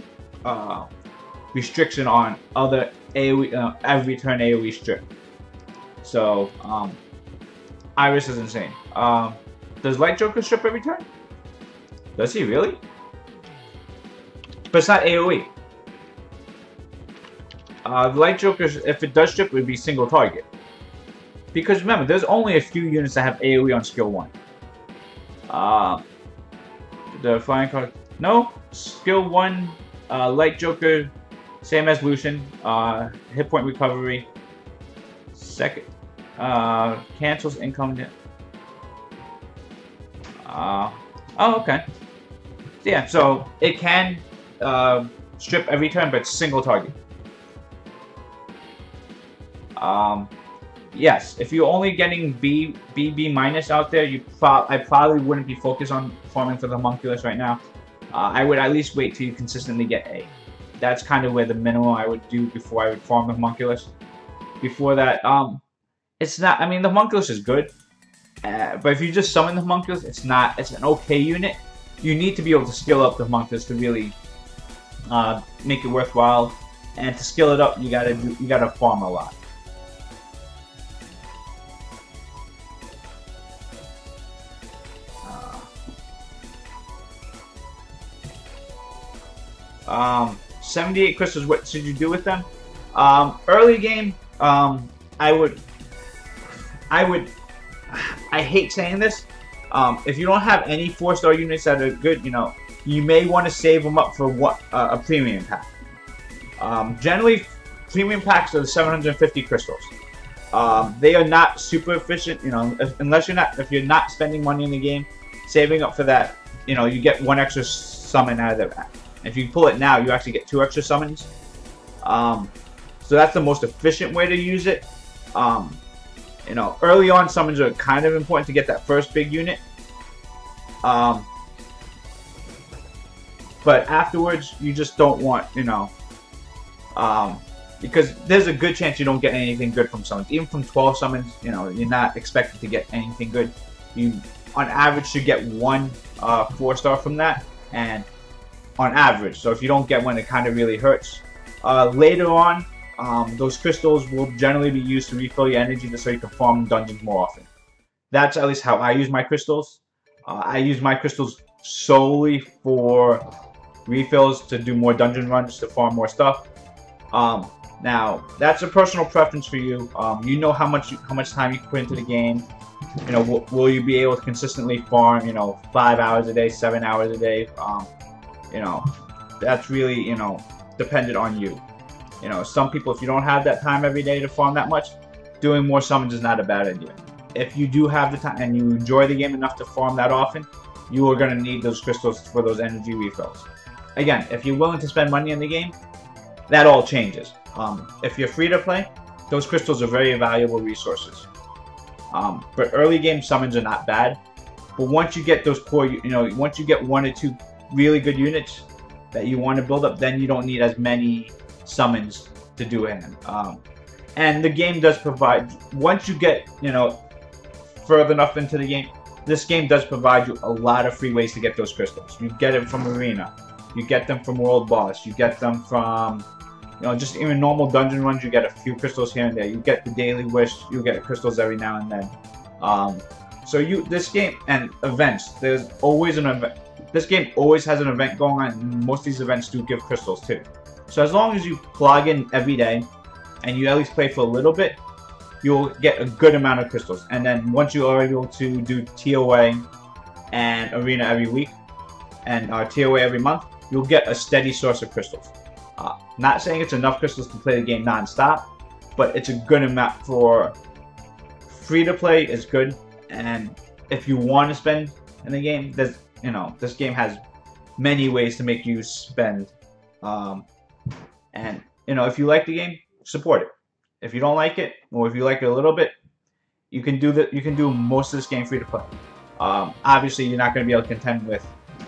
restriction on other AoE, every turn AoE strip. So Iris is insane. Does Light Joker strip every turn? Does he really? But it's not AoE. The Light Joker, if it does strip, it would be single target. Because remember, there's only a few units that have AoE on skill 1. The flying card. No, skill 1, Light Joker, same as Lucian. Hit point recovery. Second, cancels income. Oh, okay. Yeah, so it can strip every turn, but single target. Yes, if you're only getting B minus out there, I probably wouldn't be focused on farming for the Homunculus right now. I would at least wait till you consistently get A. That's kind of where the minimum I would do before I would farm the Homunculus. Before that, it's not. I mean, the Homunculus is good, but if you just summon the Homunculus, it's not. It's an okay unit. You need to be able to skill up the Homunculus to really make it worthwhile, and to skill it up, you gotta farm a lot. Uh, 78 crystals. What should you do with them? Early game, I hate saying this. If you don't have any 4-star units that are good, you may want to save them up for a premium pack. Generally, premium packs are 750 crystals. They are not super efficient, if you're not spending money in the game, saving up for that, you get 1 extra summon out of the pack. If you pull it now, you actually get 2 extra summons. So that's the most efficient way to use it. Early on summons are kind of important to get that first big unit. But afterwards, you just don't want, because there's a good chance you don't get anything good from summons. Even from 12 summons, you're not expected to get anything good. You, on average, should get 1 4-star from that, and on average. So if you don't get one, it kind of really hurts. Later on, those crystals will generally be used to refill your energy so you can farm dungeons more often. That's at least how I use my crystals. I use my crystals solely for refills to do more dungeon runs, to farm more stuff. Now, that's a personal preference for you. You know how much time you can put into the game. Will you be able to consistently farm, 5 hours a day, 7 hours a day? That's really, dependent on you. Some people, if you don't have that time every day to farm that much, doing more summons is not a bad idea. If you do have the time and you enjoy the game enough to farm that often, you are going to need those crystals for those energy refills. Again, if you're willing to spend money in the game, that all changes. If you're free to play, those crystals are very valuable resources. But early game summons are not bad. But once you get those core, once you get 1 or 2 really good units that you want to build up, then you don't need as many summons to do it. And the game does provide, once you get, further enough into the game, this game does provide you a lot of free ways to get those crystals. You get it from Arena, you get them from World Boss, you get them from, just even normal dungeon runs, you get a few crystals here and there. You get the Daily Wish, you get crystals every now and then. So this game, and events, there's always an event. This game always has an event going on, and most of these events do give crystals too. So as long as you plug in every day, and you at least play for a little bit, you'll get a good amount of crystals. And then once you are able to do TOA and Arena every week, and TOA every month, you'll get a steady source of crystals. Not saying it's enough crystals to play the game non-stop, but it's a good amount for free to play is good. And if you want to spend in the game, there's this game has many ways to make you spend. And if you like the game, support it. If you don't like it, or if you like it a little bit, You can do that. You can do most of this game free to play. Obviously, you're not going to be able to contend with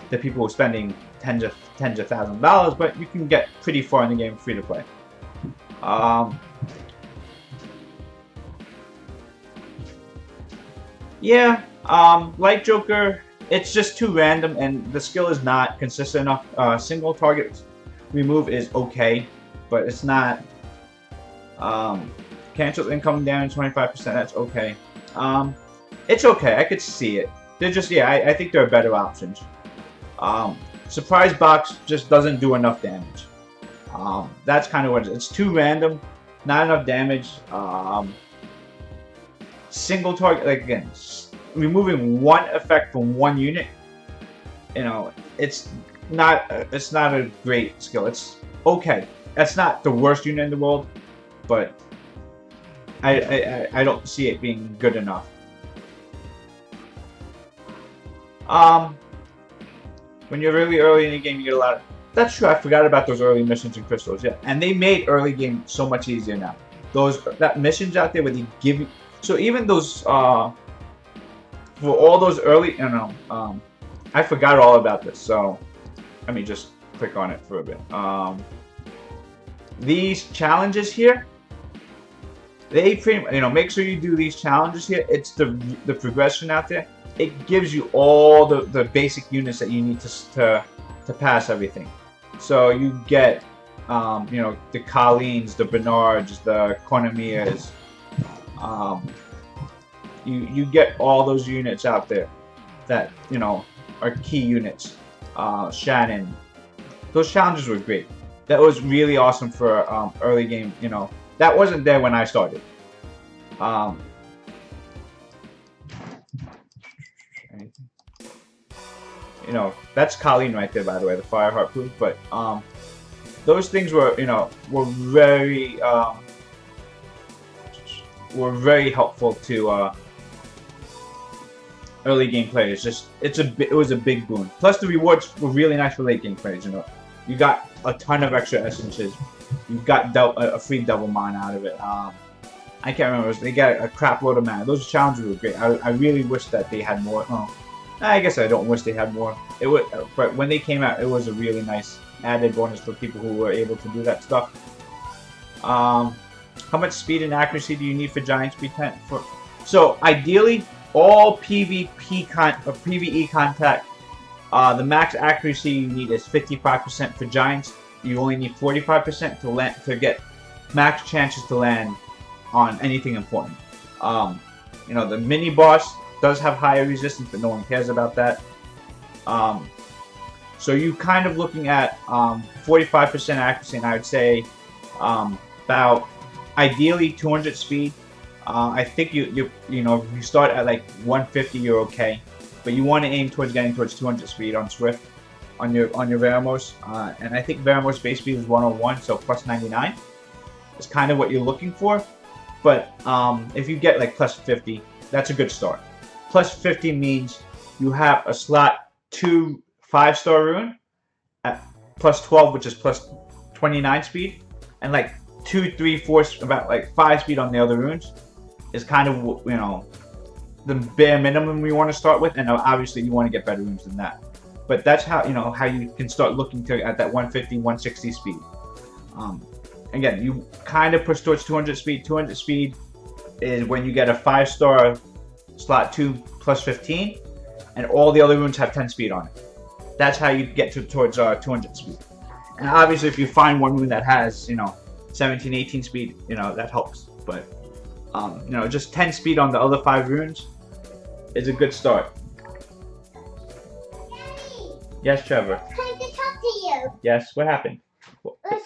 the people who are spending tens of thousands of dollars, but you can get pretty far in the game free to play. Yeah, like Joker, it's just too random, and the skill is not consistent enough. Single target remove is okay, but it's not. Cancels incoming damage 25%. That's okay. It's okay. I could see it. They're just, yeah, I think there are better options. Surprise box just doesn't do enough damage. That's kind of what it is. It's too random, not enough damage. Single target, like again, removing one effect from one unit. You know, it's not a great skill. It's okay. That's not the worst unit in the world, but I don't see it being good enough. When you're really early in the game, you get a lot of... That's true, I forgot about those early missions and crystals, yeah. And they made early game so much easier now. That missions out there where they give you... So even those, for all those early, I forgot all about this, so let me just click on it for a bit. These challenges here, they pretty, make sure you do these challenges here. It's the progression out there. It gives you all the basic units that you need to pass everything. So you get, the Colleens, the Bernards, the Cornemiers. You get all those units out there that are key units. Shannon. Those challenges were great. That was really awesome for early game. That wasn't there when I started. That's Colleen right there, by the way, the Fire Heart Proof. But those things were, were very helpful to early game players. It was a big boon. Plus, the rewards were really nice for late game players. You got a ton of extra essences. You got a free double mine out of it. I can't remember. They got a crap load of mana. Those challenges were great. I really wish that they had more. Oh, I guess I don't wish they had more. But when they came out, it was a really nice added bonus for people who were able to do that stuff. How much speed and accuracy do you need for Giant Speed 10? So ideally, all PvE contact, the max accuracy you need is 55% for Giants. You only need 45% to get max chances to land on anything important. The mini boss does have higher resistance, but no one cares about that. So you kind of looking at 45% accuracy, and I would say about ideally 200 speed. I think you start at like 150, you're okay, but you want to aim towards getting towards 200 speed on Swift on your Veramos, and I think Veramos base speed is 101, so plus 99 is kind of what you're looking for. But if you get like plus 50, that's a good start. Plus 50 means you have a slot 2 5-star rune at plus 12, which is plus 29 speed, and like 2, 3, 4, about like 5 speed on the other runes is kind of the bare minimum we want to start with, and obviously you want to get better runes than that. But that's how how you can start looking at that 150, 160 speed. Again, you kind of push towards 200 speed. 200 speed is when you get a 5-star slot 2 plus 15, and all the other runes have 10 speed on it. That's how you get towards 200 speed. And obviously, if you find one rune that has 17, 18 speed, that helps. But just 10 speed on the other 5 runes is a good start. Daddy, Yes, Trevor. time to talk to you. Yes, what happened? Luciano,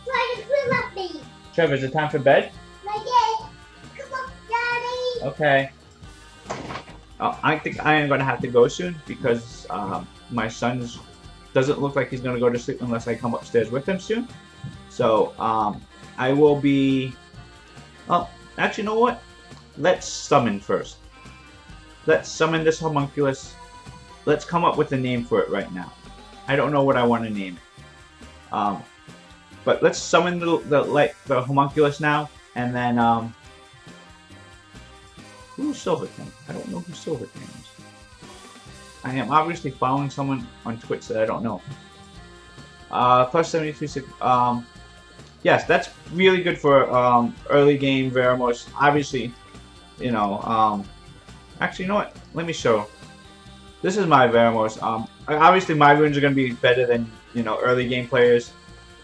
try to pull up me. Trevor, is it time for bed? Not yet. Come on, Daddy. Okay. I think I am going to have to go soon because my son doesn't look like he's going to go to sleep unless I come upstairs with him soon. So I will be... Oh, actually, you know what? Let's summon first. Let's summon this homunculus. Let's come up with a name for it right now. I don't know what I want to name it. But let's summon the homunculus now, and then Who's Silver King? I don't know who Silver King is. I am obviously following someone on Twitch that I don't know. Plus 72. Yes, that's really good for early game Veramos. Obviously, you know. Actually, you know what? Let me show. This is my Veramos. Obviously, my runes are gonna be better than early game players,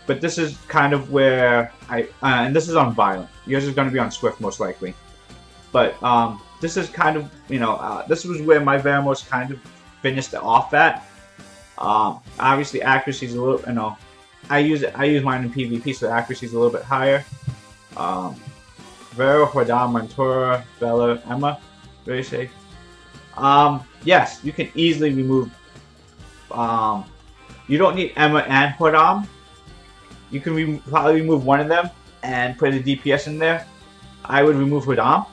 but this is kind of where and this is on Violent. Yours is gonna be on Swift most likely. But this is kind of this was where my Veramos kind of finished off at. Obviously, accuracy is a little I use mine in PvP, so accuracy is a little bit higher. Vero, Hodam, Montura, Bella, Emma, very safe. Yes, you can easily remove. You don't need Emma and Hodam. You can probably remove one of them and put a DPS in there. I would remove Hodam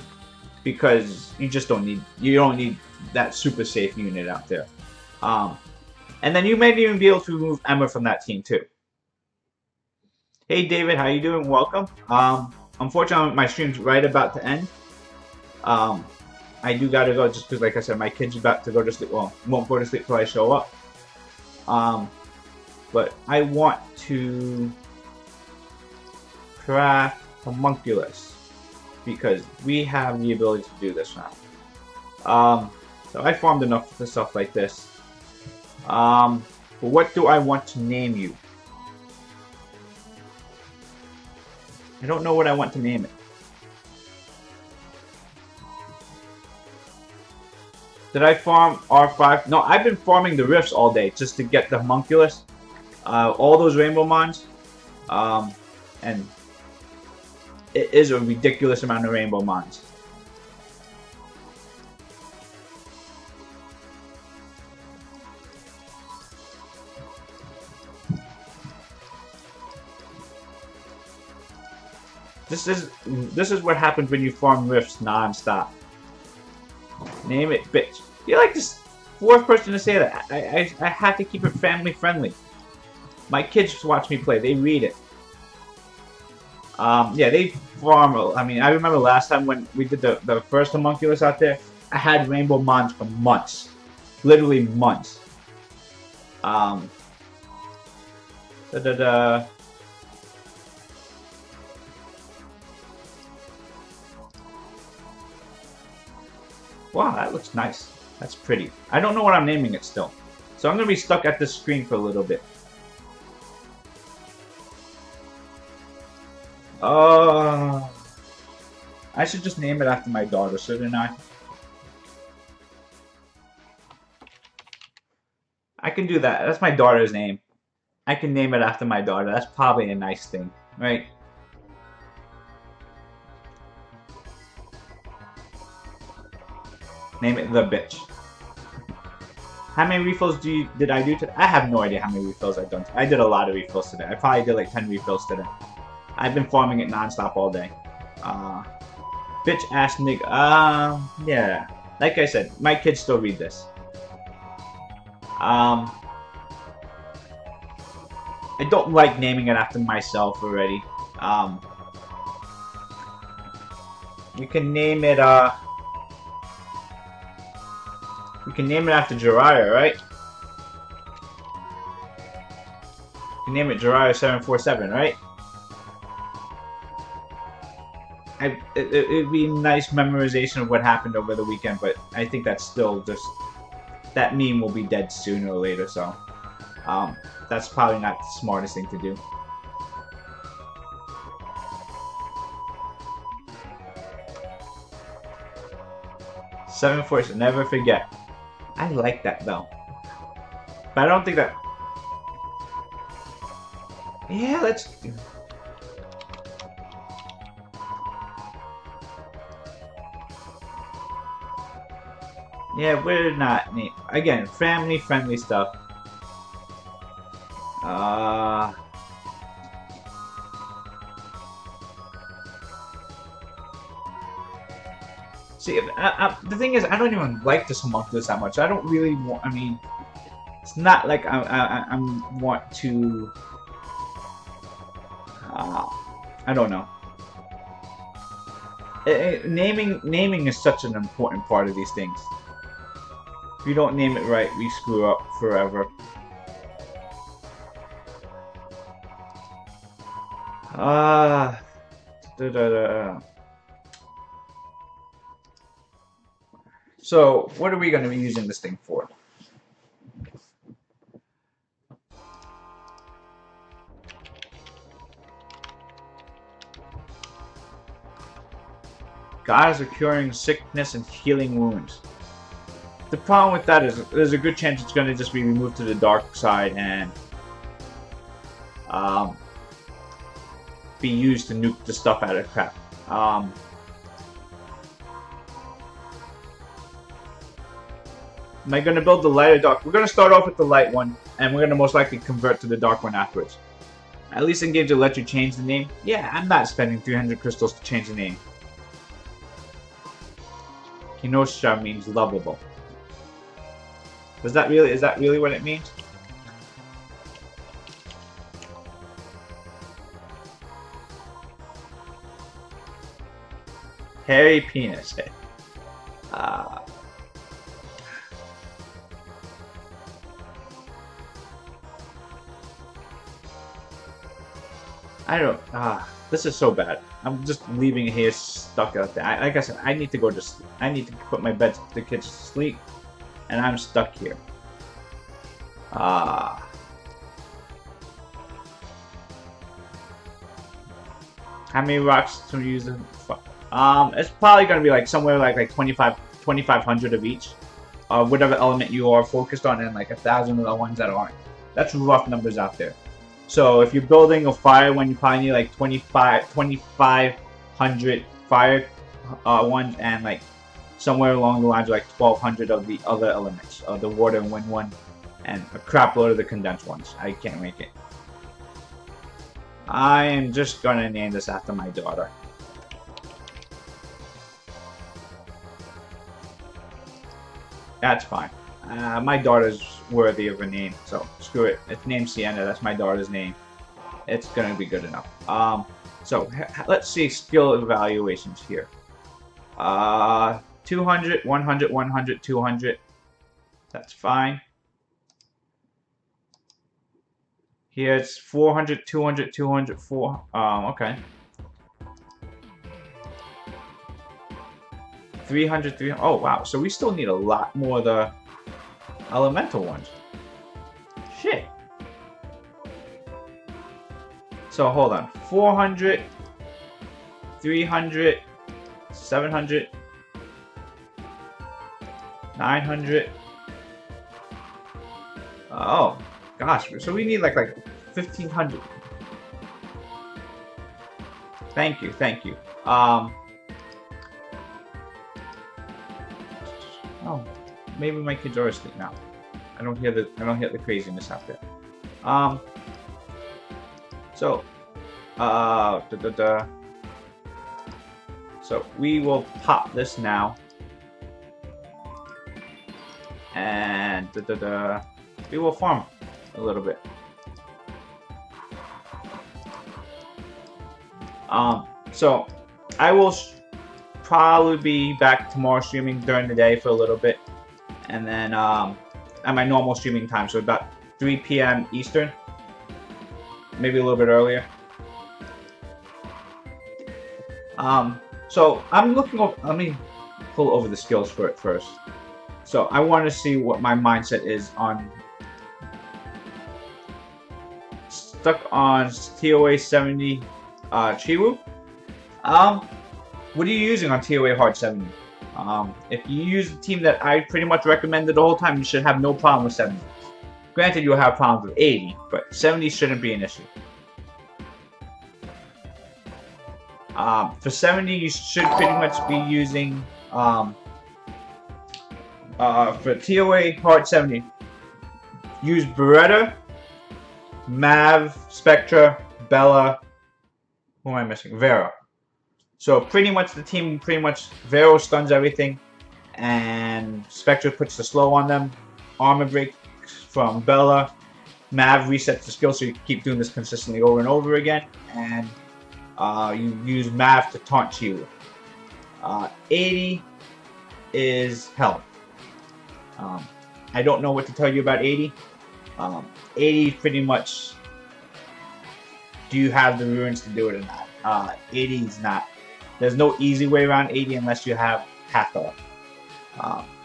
because you just don't need that super safe unit out there. And then you may even be able to remove Emma from that team too. Hey David, how you doing? Welcome. Unfortunately, my stream's right about to end. I do gotta go just because, like I said, my kid's about to go to sleep. Well, won't go to sleep till I show up. But I want to craft Homunculus because we have the ability to do this now. So I farmed enough for stuff like this. But what do I want to name you? I don't know what I want to name it. Did I farm R5? No, I've been farming the rifts all day just to get the Homunculus. All those rainbow mons. And it is a ridiculous amount of rainbow mons. This is what happens when you farm rifts non-stop. Name it, bitch. You're like this fourth person to say that. I had to keep it family friendly. My kids watch me play. They read it. Yeah, they farm. I mean, I remember last time when we did the first Homunculus out there, I had rainbow mons for months. Literally months. Wow, that looks nice. That's pretty. I don't know what I'm naming it still. So I'm going to be stuck at this screen for a little bit. I should just name it after my daughter, shouldn't I? I can do that. That's my daughter's name. I can name it after my daughter. That's probably a nice thing, right? Name it the bitch. How many refills did I do today? I have no idea how many refills I've done. I did a lot of refills today. I probably did like 10 refills today. I've been farming it non-stop all day. Bitch ass nigga. Yeah. Like I said, my kids still read this. I don't like naming it after myself already. You can name it, we can name it after Jiraiya, right? You can name it Jiraiya 747, right? It'd be a nice memorization of what happened over the weekend, but I think that's still just... That meme will be dead sooner or later, so... that's probably not the smartest thing to do. Seven Force, never forget. I like that though. But I don't think that... Yeah, let's... Yeah, we're not... Again, family-friendly stuff. See, the thing is, I don't even like this Homunculus that much. I don't really want... I mean, it's not like I want to... I don't know. Naming is such an important part of these things. If you don't name it right, we screw up forever. Ah, da, da, da. So, what are we going to be using this thing for? Gods are curing sickness and healing wounds. The problem with that is there's a good chance it's going to just be removed to the dark side and be used to nuke the stuff out of crap. Am I going to build the light or dark? We're going to start off with the light one, and we're going to most likely convert to the dark one afterwards. At least in games that let you change the name. Yeah, I'm not spending 300 crystals to change the name. Kinosha means lovable. Is that really what it means? Hairy penis. I don't. This is so bad. I'm just leaving it here stuck out there. Like I said, I need to go to sleep. I need to put the kids to sleep, and I'm stuck here. How many rocks to use? It's probably gonna be like somewhere like 2,500 of each. Whatever element you are focused on, and like 1,000 of the ones that aren't. That's rough numbers out there. So if you're building a fire one, you probably need like 2,500 fire ones, and like somewhere along the lines of like 1,200 of the other elements, the water and wind one, and a crap load of the condensed ones. I can't make it. I am just gonna name this after my daughter. That's fine. My daughter's worthy of a name, so screw it. It's named Sienna. That's my daughter's name. It's gonna be good enough. So let's see skill evaluations here. 200, 100, 100, 200. That's fine. Here it's 400, 200, 200, 4. Okay. 300, 300. Oh, wow. So we still need a lot more of the elemental ones. Shit. So hold on. 400, 300, 700, 900. Oh, gosh. So we need like 1,500. Thank you, thank you. Oh, maybe my kids are asleep now. I don't hear the craziness out there. So so we will pop this now, and we will farm a little bit. So I will probably be back tomorrow streaming during the day for a little bit, and then at my normal streaming time, so about 3 p.m. Eastern, maybe a little bit earlier. So I'm looking over. Let me pull over the skills for it first. So I want to see what my mindset is on. Stuck on TOA 70 Chiwu. What are you using on TOA Hard 70? If you use the team that I pretty much recommended the whole time, you should have no problem with 70. Granted, you'll have problems with 80, but 70 shouldn't be an issue. For 70, you should pretty much be using, for TOA Hard 70, use Beretta, Mav, Spectra, Bella, who am I missing? Vera. So pretty much the team, Vero stuns everything, and Spectra puts the slow on them. Armor breaks from Bella. Mav resets the skill so you can keep doing this consistently over and over again. And you use Mav to taunt Chiwu. 80 is health. Um, I don't know what to tell you about 80. 80 pretty much, do you have the runes to do it or not? 80 is not. There's no easy way around 80 unless you have Hathor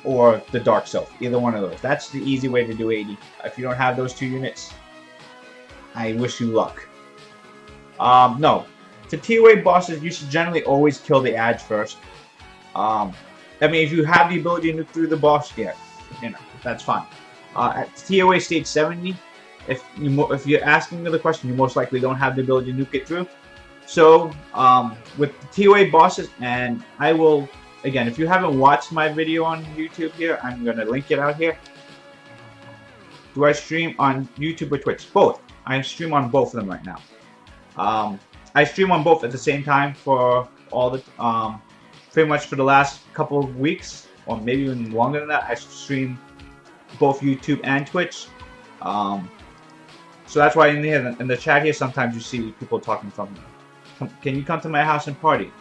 or the Dark Sylph. Either one of those. That's the easy way to do 80. If you don't have those 2 units, I wish you luck. No. To TOA bosses, you should generally always kill the Adge first. I mean, if you have the ability to nuke through the boss, yeah, you know, that's fine. At TOA stage 70, if you're asking me the question, you most likely don't have the ability to nuke it through. So, with the TOA bosses, and I will, again, if you haven't watched my video on YouTube here, I'm going to link it out here. Do I stream on YouTube or Twitch? Both. I stream on both of them right now. I stream on both at the same time for all the, pretty much for the last couple of weeks, or maybe even longer than that. I stream both YouTube and Twitch. So that's why in the chat here, sometimes you see people talking from me. Can you come to my house and party?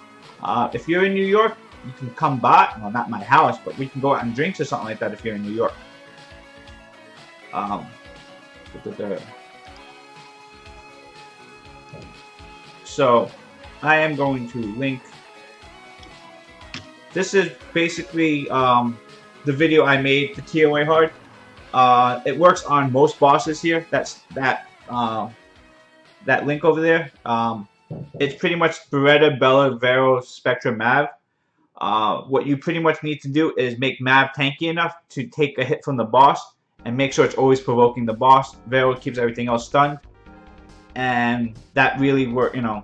If you're in New York, you can come by. Well, not my house, but we can go out and drink or something like that if you're in New York. So, I am going to link. This is basically the video I made for TOA hard. It works on most bosses here. That's that link over there. It's pretty much Beretta, Bella, Vero, Spectra, Mav. What you pretty much need to do is make Mav tanky enough to take a hit from the boss and make sure it's always provoking the boss. Vero keeps everything else stunned, and that really works. You know,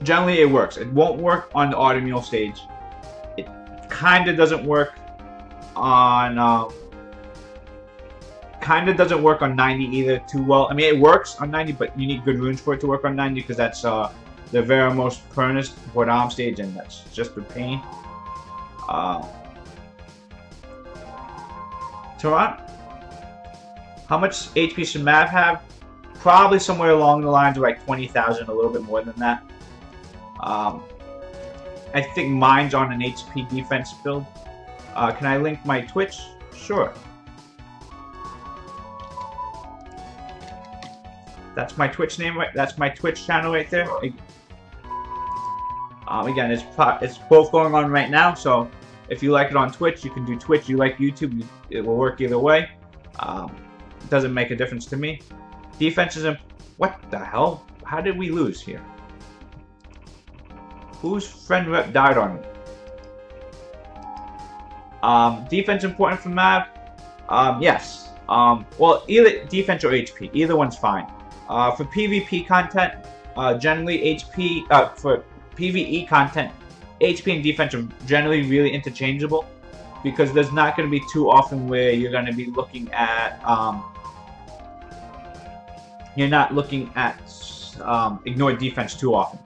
generally it works. It won't work on the Automule stage. It kind of doesn't work on 90 either too well. I mean, it works on 90, but you need good runes for it to work on 90 because that's the very most Pernus Bodam stage, and that's just a pain. Tarant, how much HP should Mav have? Probably somewhere along the lines of like 20,000, a little bit more than that. I think mine's on an HP defense build. Can I link my Twitch? Sure. That's my Twitch name, right? That's my Twitch channel right there. Again, it's both going on right now. So if you like it on Twitch, you can do Twitch. You like YouTube, it will work either way. It doesn't make a difference to me. Defense is what the hell? How did we lose here? Whose friend rep died on me? Defense important for Mav? Yes. Well, either defense or HP. Either one's fine. For PvP content, generally HP, for PvE content, HP and defense are generally really interchangeable because there's not going to be too often where you're going to be looking at, ignore defense too often.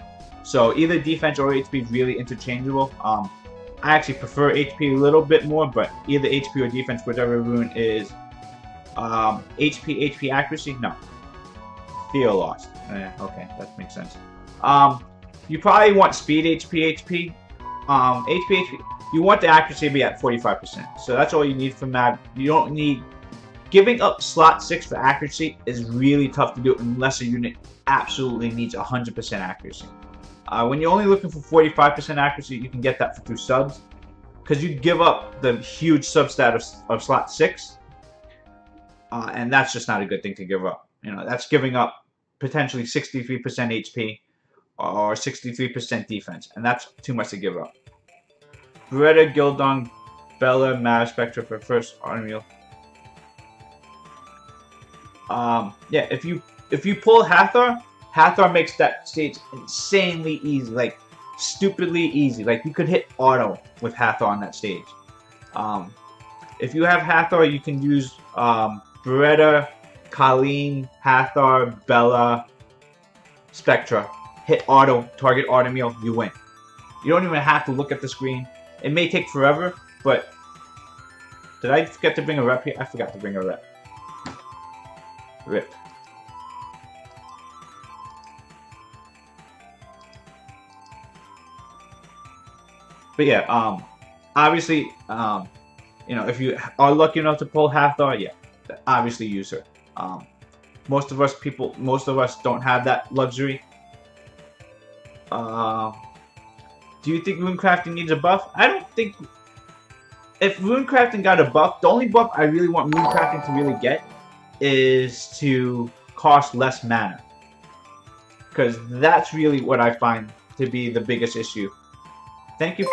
So either defense or HP is really interchangeable. I actually prefer HP a little bit more, but either HP or defense, whichever rune is HP accuracy, no. Theo lost. Okay, that makes sense. You probably want speed HP. You want the accuracy to be at 45%. So that's all you need from that. You don't need... Giving up slot 6 for accuracy is really tough to do unless a unit absolutely needs 100% accuracy. When you're only looking for 45% accuracy, you can get that through subs. Because you give up the huge substat of slot 6. And that's just not a good thing to give up. You know, that's giving up potentially 63% HP or 63% defense. And that's too much to give up. Beretta, Gildong, Bella, Mav, Spectra for first Automule. Yeah, if you pull Hathor makes that stage insanely easy, like stupidly easy. Like you could hit auto with Hathor on that stage. If you have Hathor, you can use Beretta, Colleen, Hathor, Bella, Spectra. Hit auto, target Automule, you win. You don't even have to look at the screen. It may take forever, but did I forget to bring a rep here? I forgot to bring a rep. Rip. But yeah, obviously, if you are lucky enough to pull Hathor, yeah, obviously use her. Most of us don't have that luxury. Do you think runecrafting needs a buff? I don't think. If runecrafting got a buff, the only buff I really want runecrafting to really get is to cost less mana, because that's really what I find to be the biggest issue. Thank you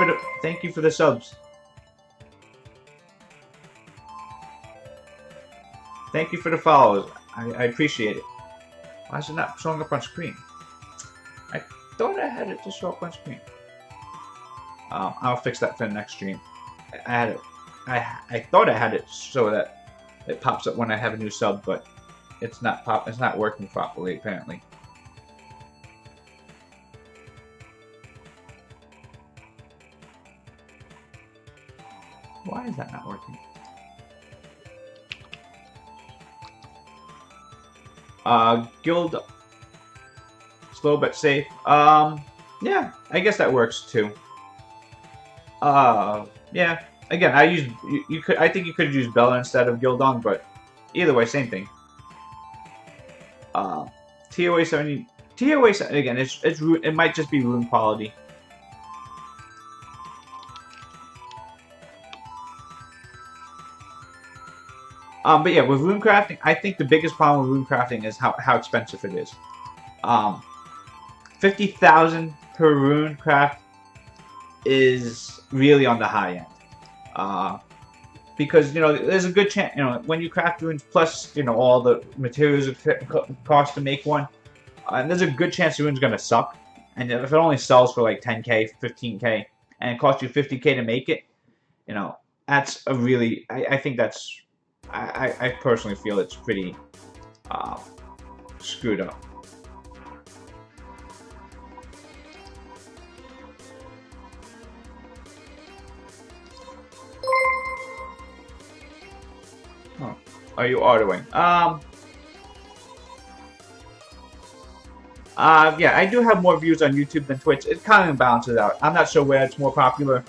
for the subs. Thank you for the follows. I appreciate it. Why is it not showing up on screen? I thought I had it to show up on screen. I'll fix that for the next stream. I thought I had it so that it pops up when I have a new sub, but it's not working properly apparently. Why is that not working? Guild slow but safe. Yeah, I guess that works too. Yeah. Again, I think you could use Bella instead of Gildong, but either way, same thing. TOA 70. TOA again. It might just be rune quality. But yeah, with runecrafting, I think the biggest problem with runecrafting is how expensive it is. 50,000 per runecraft is really on the high end. Because there's a good chance when you craft runes plus all the materials it costs to make one, and there's a good chance the rune's gonna suck. And if it only sells for like 10k, 15k, and it costs you 50k to make it, that's a really I think that's I personally feel it's pretty screwed up. Huh. Are you autoing? Yeah, I do have more views on YouTube than Twitch. It kind of balances out. I'm not sure where it's more popular,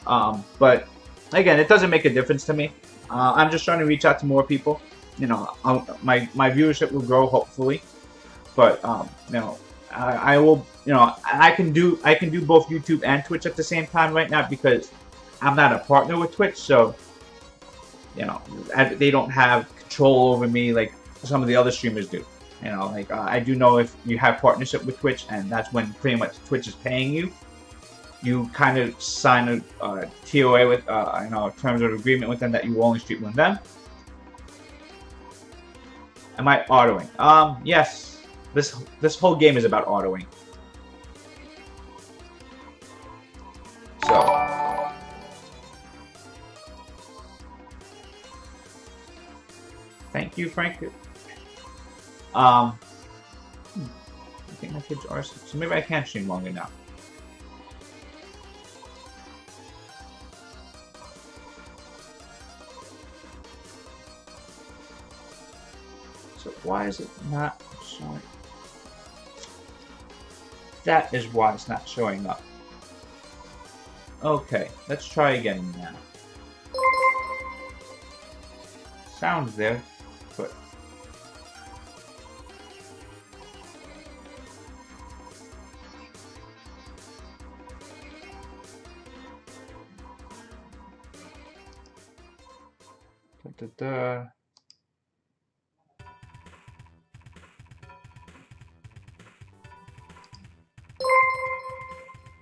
but again, it doesn't make a difference to me. I'm just trying to reach out to more people. My viewership will grow hopefully, but I will. I can do both YouTube and Twitch at the same time right now because I'm not a partner with Twitch, so they don't have control over me like some of the other streamers do. I do know if you have partnership with Twitch, and that's when pretty much Twitch is paying you. You kind of sign a TOA with, terms of agreement with them that you will only stream with them. Am I autoing? Yes. This whole game is about autoing. So. Thank you, Frank. I think my kids are, so maybe I can't stream longer now. So why is it not showing? That is why it's not showing up. Okay, let's try again now. Sounds there, but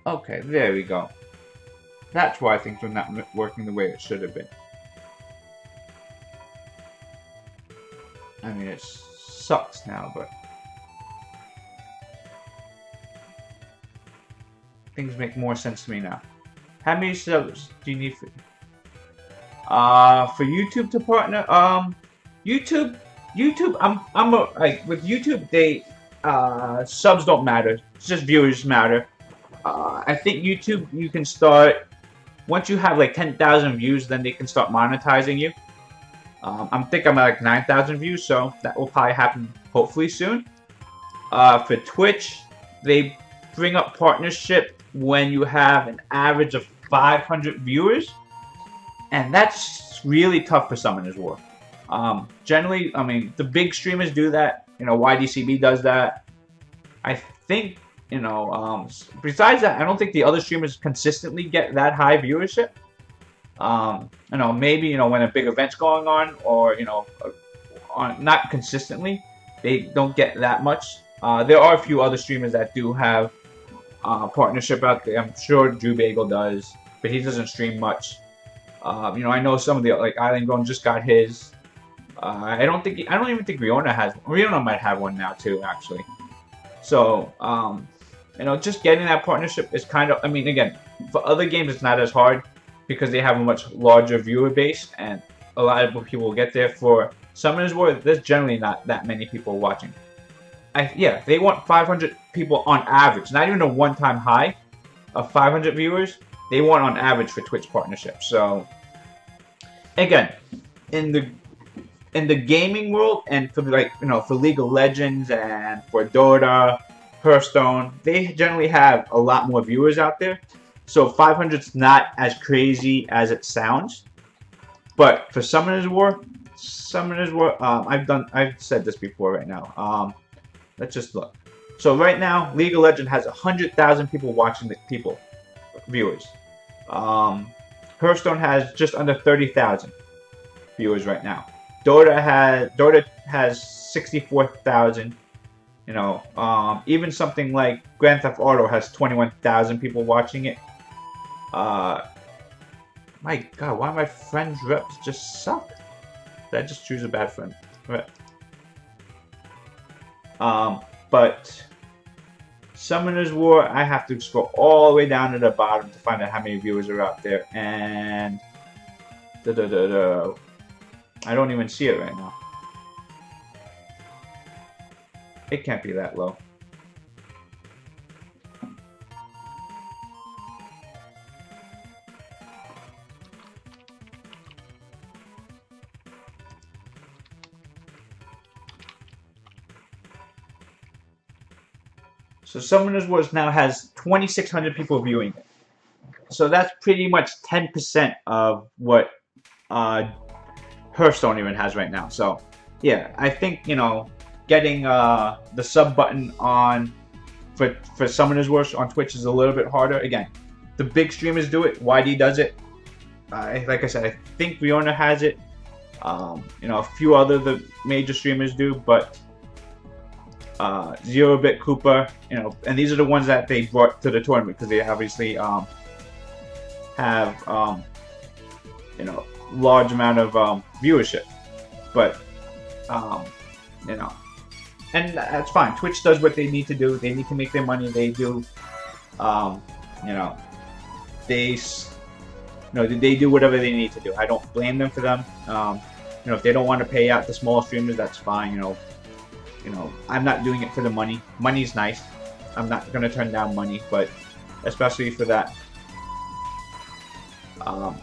okay, there we go. That's why things are not working the way it should have been. I mean, it sucks now, but things make more sense to me now. How many subs do you need for YouTube to partner? YouTube, with YouTube, they subs don't matter. It's just viewers matter. I think YouTube, you can start once you have like 10,000 views, then they can start monetizing you. I'm at like 9,000 views, so that will probably happen hopefully soon. For Twitch, they bring up partnership when you have an average of 500 viewers, and that's really tough for Summoners War. Generally, I mean, the big streamers do that. You know, YDCB does that. I think, you know, besides that, I don't think the other streamers consistently get that high viewership. You know, maybe, you know, when a big event's going on, or, you know, not consistently, they don't get that much. There are a few other streamers that do have partnership out there. I'm sure Drew Bagel does, but he doesn't stream much. You know, I know some of the, like, Island Grown just got his. I don't even think Riona has. Riona might have one now too, actually. So, you know, just getting that partnership is kind of. I mean, again, for other games, it's not as hard because they have a much larger viewer base, and a lot of people will get there. For Summoners War, there's generally not that many people watching. Yeah, they want 500 people on average, not even a one-time high of 500 viewers. They want on average for Twitch partnerships. So, again, in the gaming world, and for, like, you know, for League of Legends and for Dota, Hearthstone, they generally have a lot more viewers out there. So 500's not as crazy as it sounds. But for Summoners War, I've said this before right now. Let's just look. So right now, League of Legends has 100,000 people watching, viewers. Hearthstone has just under 30,000 viewers right now. Dota has 64,000. You know, even something like Grand Theft Auto has 21,000 people watching it. My God, why my friends' reps just suck? Did I just choose a bad friend? Right. But Summoners War, I have to scroll all the way down to the bottom to find out how many viewers are out there, and I don't even see it right now. It can't be that low. So Summoners Wars now has 2,600 people viewing it. So that's pretty much 10% of what Hearthstone even has right now. So yeah, I think, you know, getting the sub button on for Summoners Wars on Twitch is a little bit harder. Again, the big streamers do it. YD does it. Like I said, I think Riona has it. You know, a few other the major streamers do, but Zero Bit Cooper, you know, and these are the ones that they brought to the tournament because they obviously have you know, large amount of viewership, but you know, and that's fine. Twitch does what they need to do. They need to make their money. They do, you know, they do whatever they need to do. I don't blame them for them. You know, if they don't want to pay out the small streamers, that's fine. You know, I'm not doing it for the money. Money's nice. I'm not gonna turn down money, but especially for that. But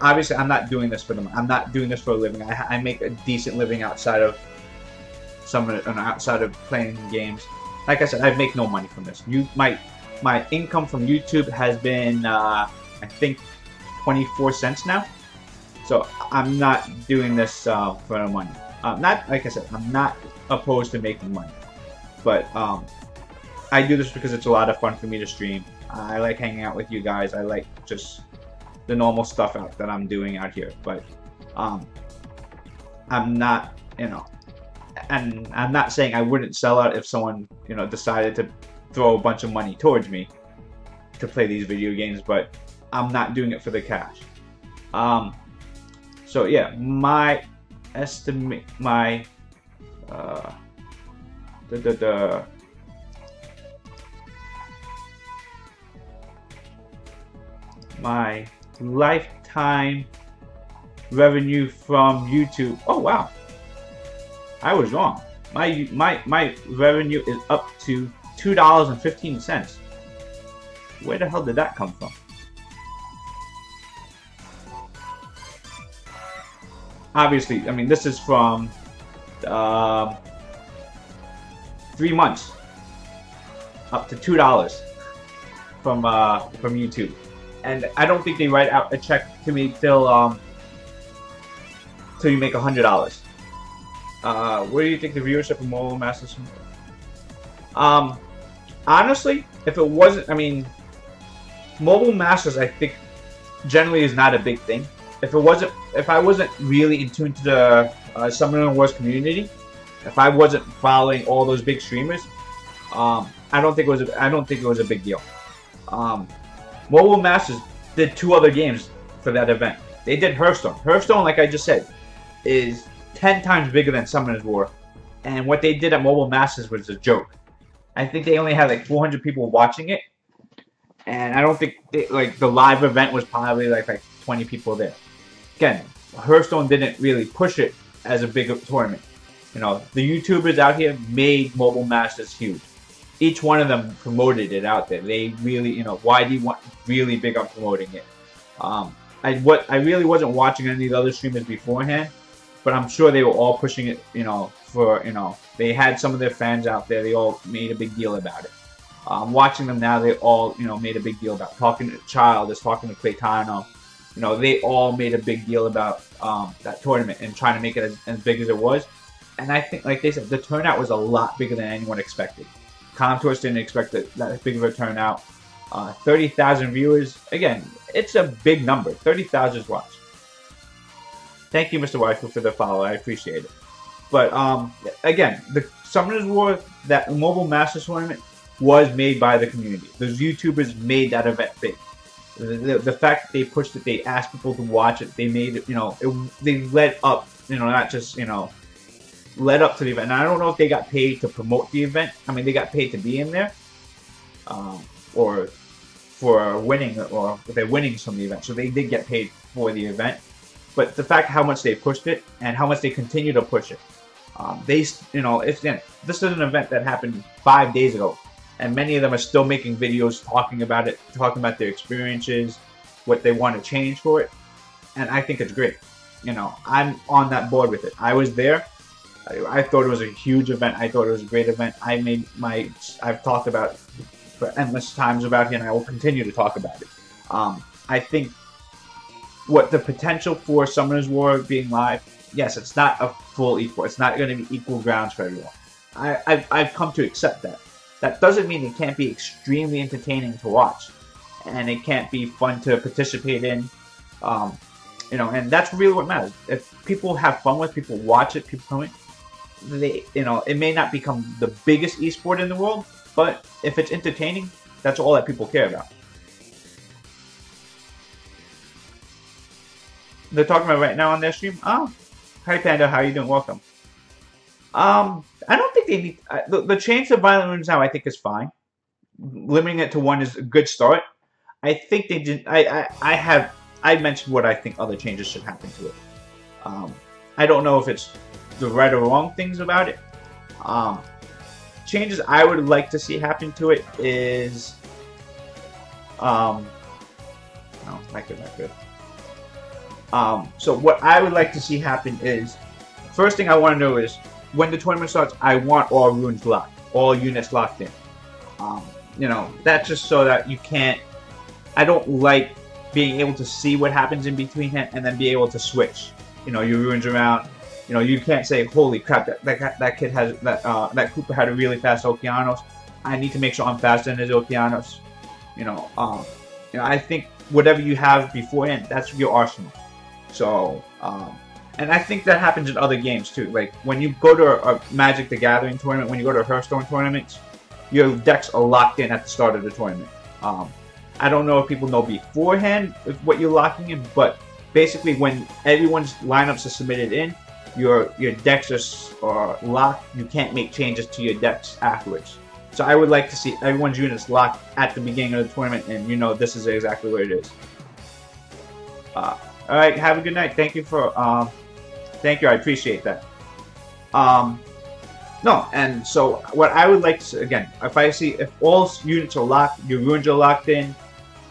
obviously, I'm not doing this for them. I'm not doing this for a living. I make a decent living outside of outside of playing games. Like I said, I make no money from this. My income from YouTube has been, I think, 24 cents now. So I'm not doing this for the money. Not like I said, I'm not opposed to making money, but I do this because it's a lot of fun for me to stream. I like hanging out with you guys. I like just the normal stuff that I'm doing out here. But I'm not, you know, and I'm not saying I wouldn't sell out if someone, you know, decided to throw a bunch of money towards me to play these video games. But I'm not doing it for the cash. So yeah, my estimate, my my lifetime revenue from YouTube. Oh wow, I was wrong. My revenue is up to $2.15. Where the hell did that come from? Obviously, I mean, this is from 3 months, up to $2 for from YouTube, and I don't think they write out a check to me till you make $100. What do you think the viewership of Mobile Masters? Um, Honestly, if it wasn't, I mean, Mobile Masters, I think generally is not a big thing. If I wasn't really in tune to the Summoner Wars community, if I wasn't following all those big streamers, I don't think it was a big deal. Um, Mobile Masters did 2 other games for that event. They did Hearthstone. Hearthstone, like I just said, is 10 times bigger than Summoners War, and what they did at Mobile Masters was a joke. I think they only had like 400 people watching it, and I don't think like the live event was probably like 20 people there. Again, Hearthstone didn't really push it as a big tournament. You know, the YouTubers out here made Mobile Masters huge. Each one of them promoted it out there. They really, you know, YD went really big on promoting it. I really wasn't watching any of the other streamers beforehand, but I'm sure they were all pushing it, you know, they had some of their fans out there. They all made a big deal about it. Watching them now, they all, you know, made a big deal about talking to Childish, talking to Claytano. You know, they all made a big deal about that tournament and trying to make it as big as it was. And I think, like they said, the turnout was a lot bigger than anyone expected. Contours didn't expect that big of a turnout. 30,000 viewers. Again, it's a big number. 30,000 watched. Thank you, Mr. Waifu, for the follow. I appreciate it. But again, the Summoners War, that Mobile Masters tournament, was made by the community. Those YouTubers made that event big. The fact that they pushed it, they asked people to watch it, they made it, you know, they led up, you know, not just, you know, led up to the event. And I don't know if they got paid to promote the event. I mean, they got paid to be in there, or for winning, or if they're winning some of the event. So they did get paid for the event. But the fact how much they pushed it and how much they continue to push it, you know, this is an event that happened 5 days ago, and many of them are still making videos talking about it, talking about their experiences, what they want to change for it, and I think it's great. You know, I'm on that board with it. I was there. I thought it was a huge event. I thought it was a great event. I've talked about it for endless times about it, and I will continue to talk about it. I think what the potential for Summoners War being live, yes, it's not a full equal. It's not going to be equal grounds for everyone. I've come to accept that. That doesn't mean it can't be extremely entertaining to watch, and it can't be fun to participate in. You know, and that's really what matters. If people have fun with, people watch it, people come in, you know, it may not become the biggest esport in the world, but if it's entertaining, that's all that people care about. They're talking about right now on their stream. Oh, hi Panda, how you doing? Welcome. I don't think they need the change to violent rooms now. I think is fine. Limiting it to 1 is a good start. I think they did. I mentioned what I think other changes should happen to it. I don't know if it's the right or wrong things about it. Changes I would like to see happen to it is, no, not good. So what I would like to see happen is, first thing I want to know is, when the tournament starts, I want all runes locked, all units locked in. You know, that's just so that you can't, I don't like being able to see what happens in between and then be able to switch, you know, your runes around. You know, you can't say, holy crap, that kid has, that Cooper had a really fast Okeanos. I need to make sure I'm faster than his Okeanos. You know, I think whatever you have beforehand, that's your arsenal. So, and I think that happens in other games too. Like when you go to a Magic the Gathering tournament, when you go to a Hearthstone tournament, your decks are locked in at the start of the tournament. I don't know if people know beforehand what you're locking in, but basically when everyone's lineups are submitted in, your decks are locked. You can't make changes to your decks afterwards. So I would like to see everyone's units locked at the beginning of the tournament, and you know this is exactly where it is. All right, have a good night. Thank you for thank you. I appreciate that. No, and so what I would like to, again, if all units are locked, your runes are locked in,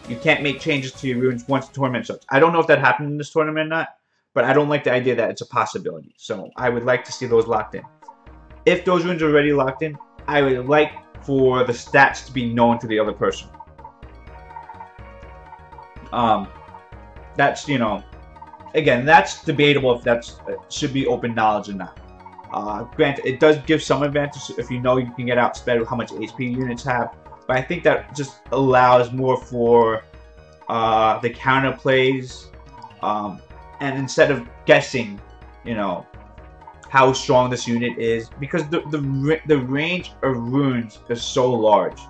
you can't make changes to your runes once the tournament starts. I don't know if that happened in this tournament or not, but I don't like the idea that it's a possibility. So I would like to see those locked in. If those runes are already locked in, I would like for the stats to be known to the other person. Um, that's, again, that's debatable if that's should be open knowledge or not. Granted, it does give some advantage if you know you can get outsped with how much HP units have, but I think that just allows more for the counter plays, and instead of guessing, how strong this unit is, because the range of runes is so large.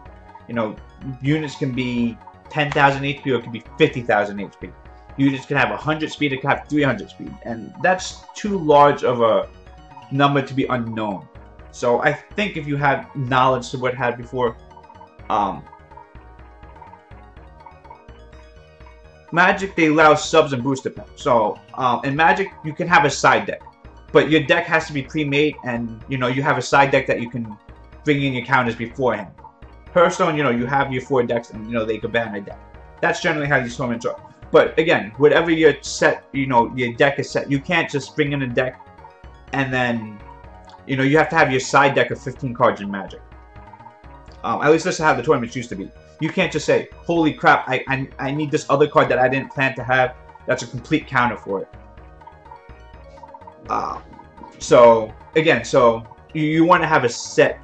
Units can be 10,000 HP or it can be 50,000 HP. Units can have 100 speed, it can have 300 speed, and that's too large of a number to be unknown. So I think if you have knowledge to what it had before, Magic, they allow subs and booster packs. So in Magic, you can have a side deck, but your deck has to be pre-made, and you have a side deck that you can bring in your counters beforehand. Hearthstone, you have your 4 decks, and they can ban a deck. That's generally how these tournaments are. But again, whatever your set, your deck is set, you can't just bring in a deck and then, you have to have your side deck of 15 cards in Magic. At least this is how the tournaments used to be. You can't just say, holy crap, I need this other card that I didn't plan to have. That's a complete counter for it. So, again, you want to have a set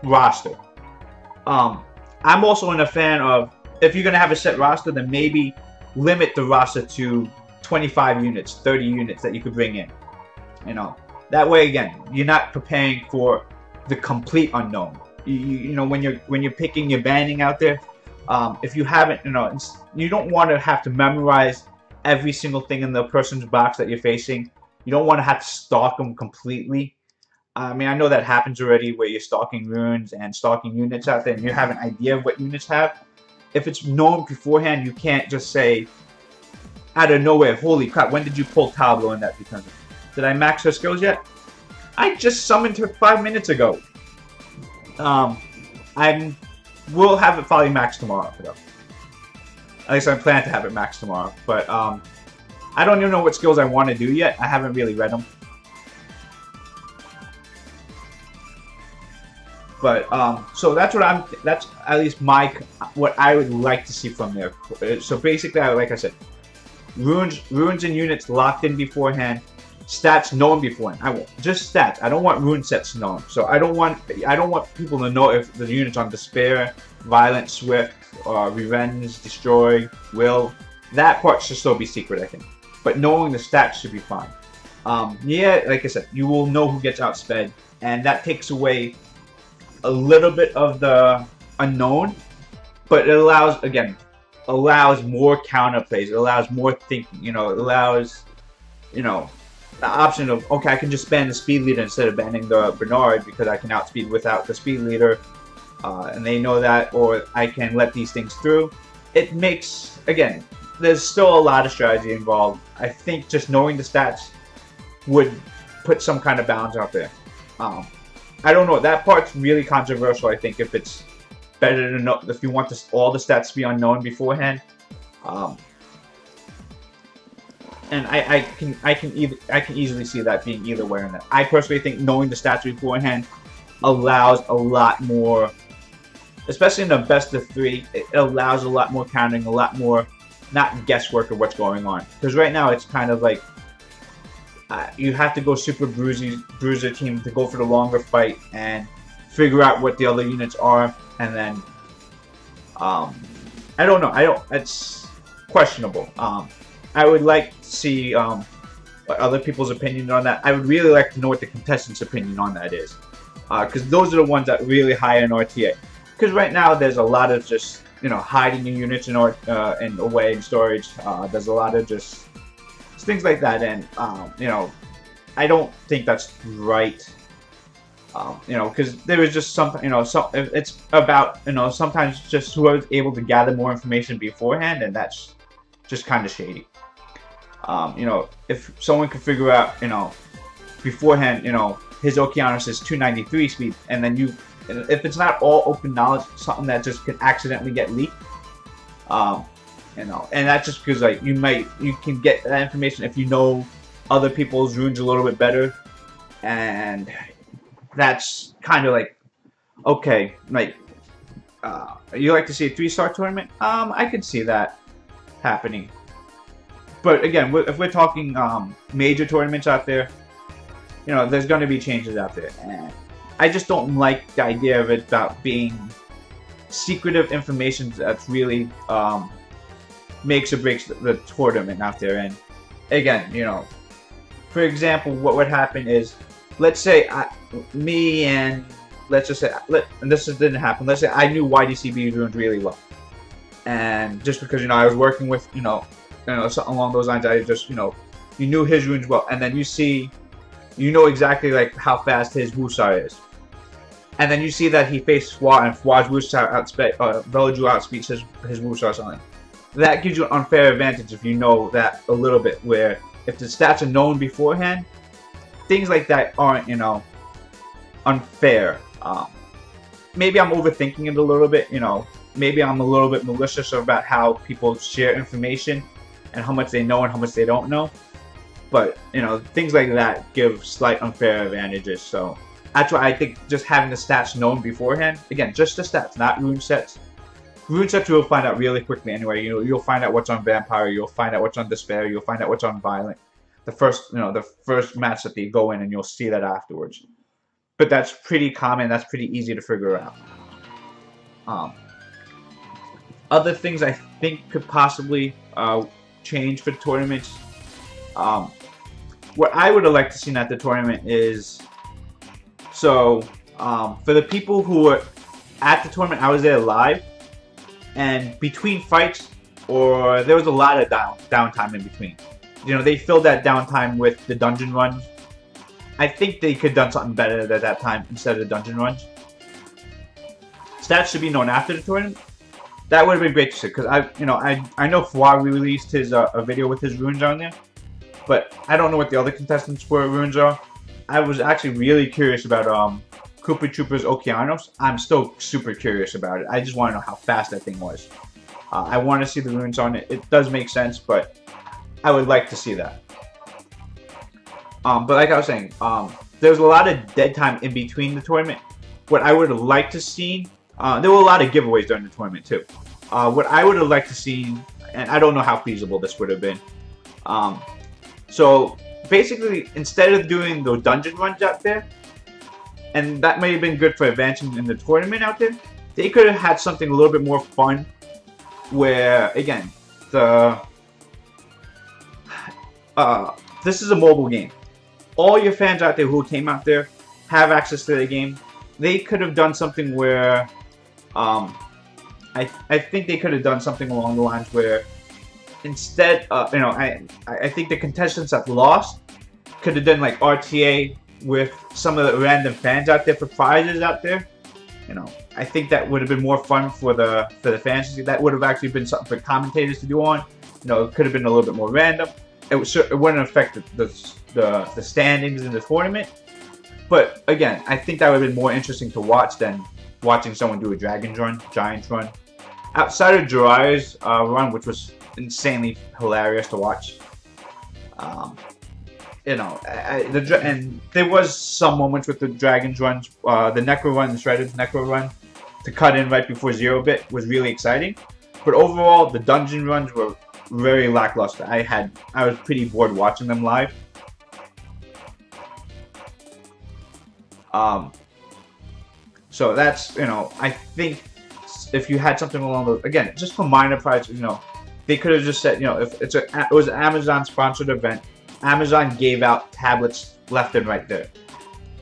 roster. I'm also a fan of, if you're going to have a set roster, then maybe limit the roster to 25 units, 30 units that you could bring in. That way, again, you're not preparing for the complete unknown. When you're picking your banning out there, if you haven't, you don't want to have to memorize every single thing in the person's box that you're facing. You don't want to have to stalk them completely. I mean, I know that happens already, where you're stalking runes and stalking units out there, and you have an idea of what units have. If it's known beforehand, you can't just say, out of nowhere, holy crap, when did you pull Tableau in that defense? Did I max her skills yet? I just summoned her 5 minutes ago. I will have it probably maxed tomorrow, though. At least I plan to have it maxed tomorrow. But I don't even know what skills I want to do yet. I haven't really read them. But so that's at least what I would like to see from there. So basically, like I said, runes and units locked in beforehand, stats known beforehand. I want just stats. I don't want rune sets known. So I don't want people to know if the units on Despair, Violent, Swift, Revenge, Destroy, Will. That part should still be secret, I think. But knowing the stats should be fine. Yeah, like I said, you will know who gets outsped, and that takes away a little bit of the unknown, but it allows more counter plays. It allows more thinking. It allows, the option of, okay, I can just ban the speed leader instead of banning the Bernard because I can outspeed without the speed leader, and they know that, or I can let these things through. It makes, again, there's still a lot of strategy involved. I think just knowing the stats would put some kind of balance out there. I don't know. That part's really controversial. I think if it's better to know, if you want all the stats to be unknown beforehand, and I can easily see that being either way. In that, I personally think knowing the stats beforehand allows a lot more, especially in the best of 3. It allows a lot more counting, a lot more not guesswork of what's going on. Because right now it's kind of like, you have to go super bruiser team to go for the longer fight and figure out what the other units are, and then I don't know. It's questionable. I would like to see what other people's opinion on that. I would really like to know what the contestants' opinion on that is, because those are the ones that really high in RTA. Because right now there's a lot of just hiding your units in away in storage. There's a lot of just things like that, and I don't think that's right. Because there is just something, it's about, sometimes just whoever's able to gather more information beforehand, and that's just kind of shady. If someone could figure out, beforehand, his Okeanos is 293 speed, and then if it's not all open knowledge, something that just can accidentally get leaked, and that's just because you can get that information if you know other people's runes a little bit better, and that's kind of like, okay, You like to see a 3-star tournament? I could see that happening. But again, if we're talking major tournaments out there, you know, there's going to be changes out there. And I just don't like the idea of it about being secretive information that's really makes or breaks the tournament out there. And again, you know, for example, what would happen is, let's say me and let's just say, and this didn't happen. Let's say I knew YDCB runes really well, and just because, you know, I was working with, you know, something along those lines, I just, you know, you knew his runes well, and then you see, you know exactly like how fast his Wusar is, and then you see that he faced Fwa and Fwa's Wusar Velaju outspeeds his Wusar or something. That gives you an unfair advantage if you know that a little bit. Where if the stats are known beforehand, things like that aren't, you know, unfair. Maybe I'm overthinking it a little bit, you know. Maybe I'm a little bit malicious about how people share information and how much they know and how much they don't know. But, you know, things like that give slight unfair advantages. So that's why I think just having the stats known beforehand, again, just the stats, not rune sets. Rune sets you'll find out really quickly anyway. You'll find out what's on Vampire, you'll find out what's on Despair, you'll find out what's on Violent. The first match that they go in, and you'll see that afterwards. But that's pretty common. That's pretty easy to figure out. Other things I think could possibly change for tournaments. What I would have liked to see at the tournament is, so for the people who were at the tournament, I was there live, and between fights, or there was a lot of downtime in between. You know, they filled that downtime with the dungeon runs. I think they could have done something better at that time instead of the dungeon runs. Stats should be known after the tournament. That would have been great to see, because I know Fwa released his a video with his runes on there, but I don't know what the other contestants' runes are. I was actually really curious about Koopa Troopa's Okeanos. I'm still super curious about it. I just want to know how fast that thing was. I want to see the runes on it. It does make sense, but I would like to see that. But like I was saying, there's a lot of dead time in between the tournament. What I would have liked to see, there were a lot of giveaways during the tournament too. What I would have liked to see, and I don't know how feasible this would have been. So basically, instead of doing those dungeon runs out there, and that may have been good for advancing in the tournament out there, they could have had something a little bit more fun, where again, this is a mobile game. All your fans out there who came out there have access to the game. They could have done something where, I think they could have done something along the lines where, instead, you know, I think the contestants that lost could have done like RTA with some of the random fans out there for prizes out there. You know, I think that would have been more fun for the fans. That would have actually been something for commentators to do on. You know, it could have been a little bit more random. It wouldn't affect the standings in the tournament. But again, I think that would have been more interesting to watch than watching someone do a Dragon's run, Giant's run. Outside of Jiraiya's run, which was insanely hilarious to watch. You know, and there was some moments with the Dragon's runs, the Necro run, the Shredded Necro run, to cut in right before 0-bit was really exciting. But overall, the dungeon runs were very lackluster. I was pretty bored watching them live. So that's, you know, I think if you had something along those, again, just for minor prizes, you know, they could have just said, you know, if it was an Amazon sponsored event, Amazon gave out tablets left and right there.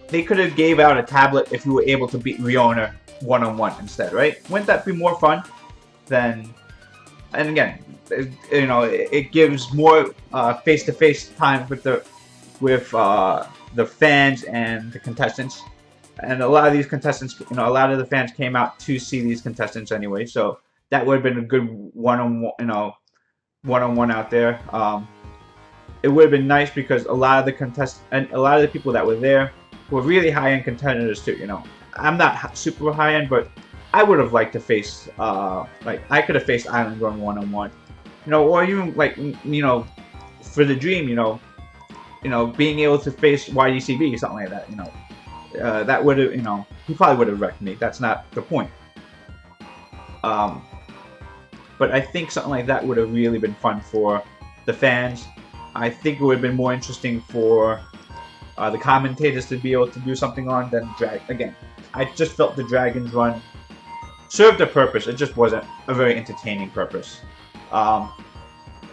They could have gave out a tablet if you were able to beat Riona one-on-one instead, right? Wouldn't that be more fun than? And again, you know, it gives more face-to-face time with the fans and the contestants. And a lot of these contestants, you know, a lot of the fans came out to see these contestants anyway. So that would have been a good one-on-one, you know, one-on-one out there. It would have been nice because a lot of the contestants and a lot of the people that were there were really high-end contenders too. You know, I'm not super high-end, but I would have liked to face, like I could have faced Island going one-on-one, you know, or even like, you know, for the dream, you know, being able to face YDCB or something like that, you know. That would have, you know, he probably would have wrecked me. That's not the point. Um, but I think something like that would have really been fun for the fans. I think it would have been more interesting for the commentators to be able to do something on than drag. Again, I just felt the Dragons Run served a purpose. It just wasn't a very entertaining purpose. Um,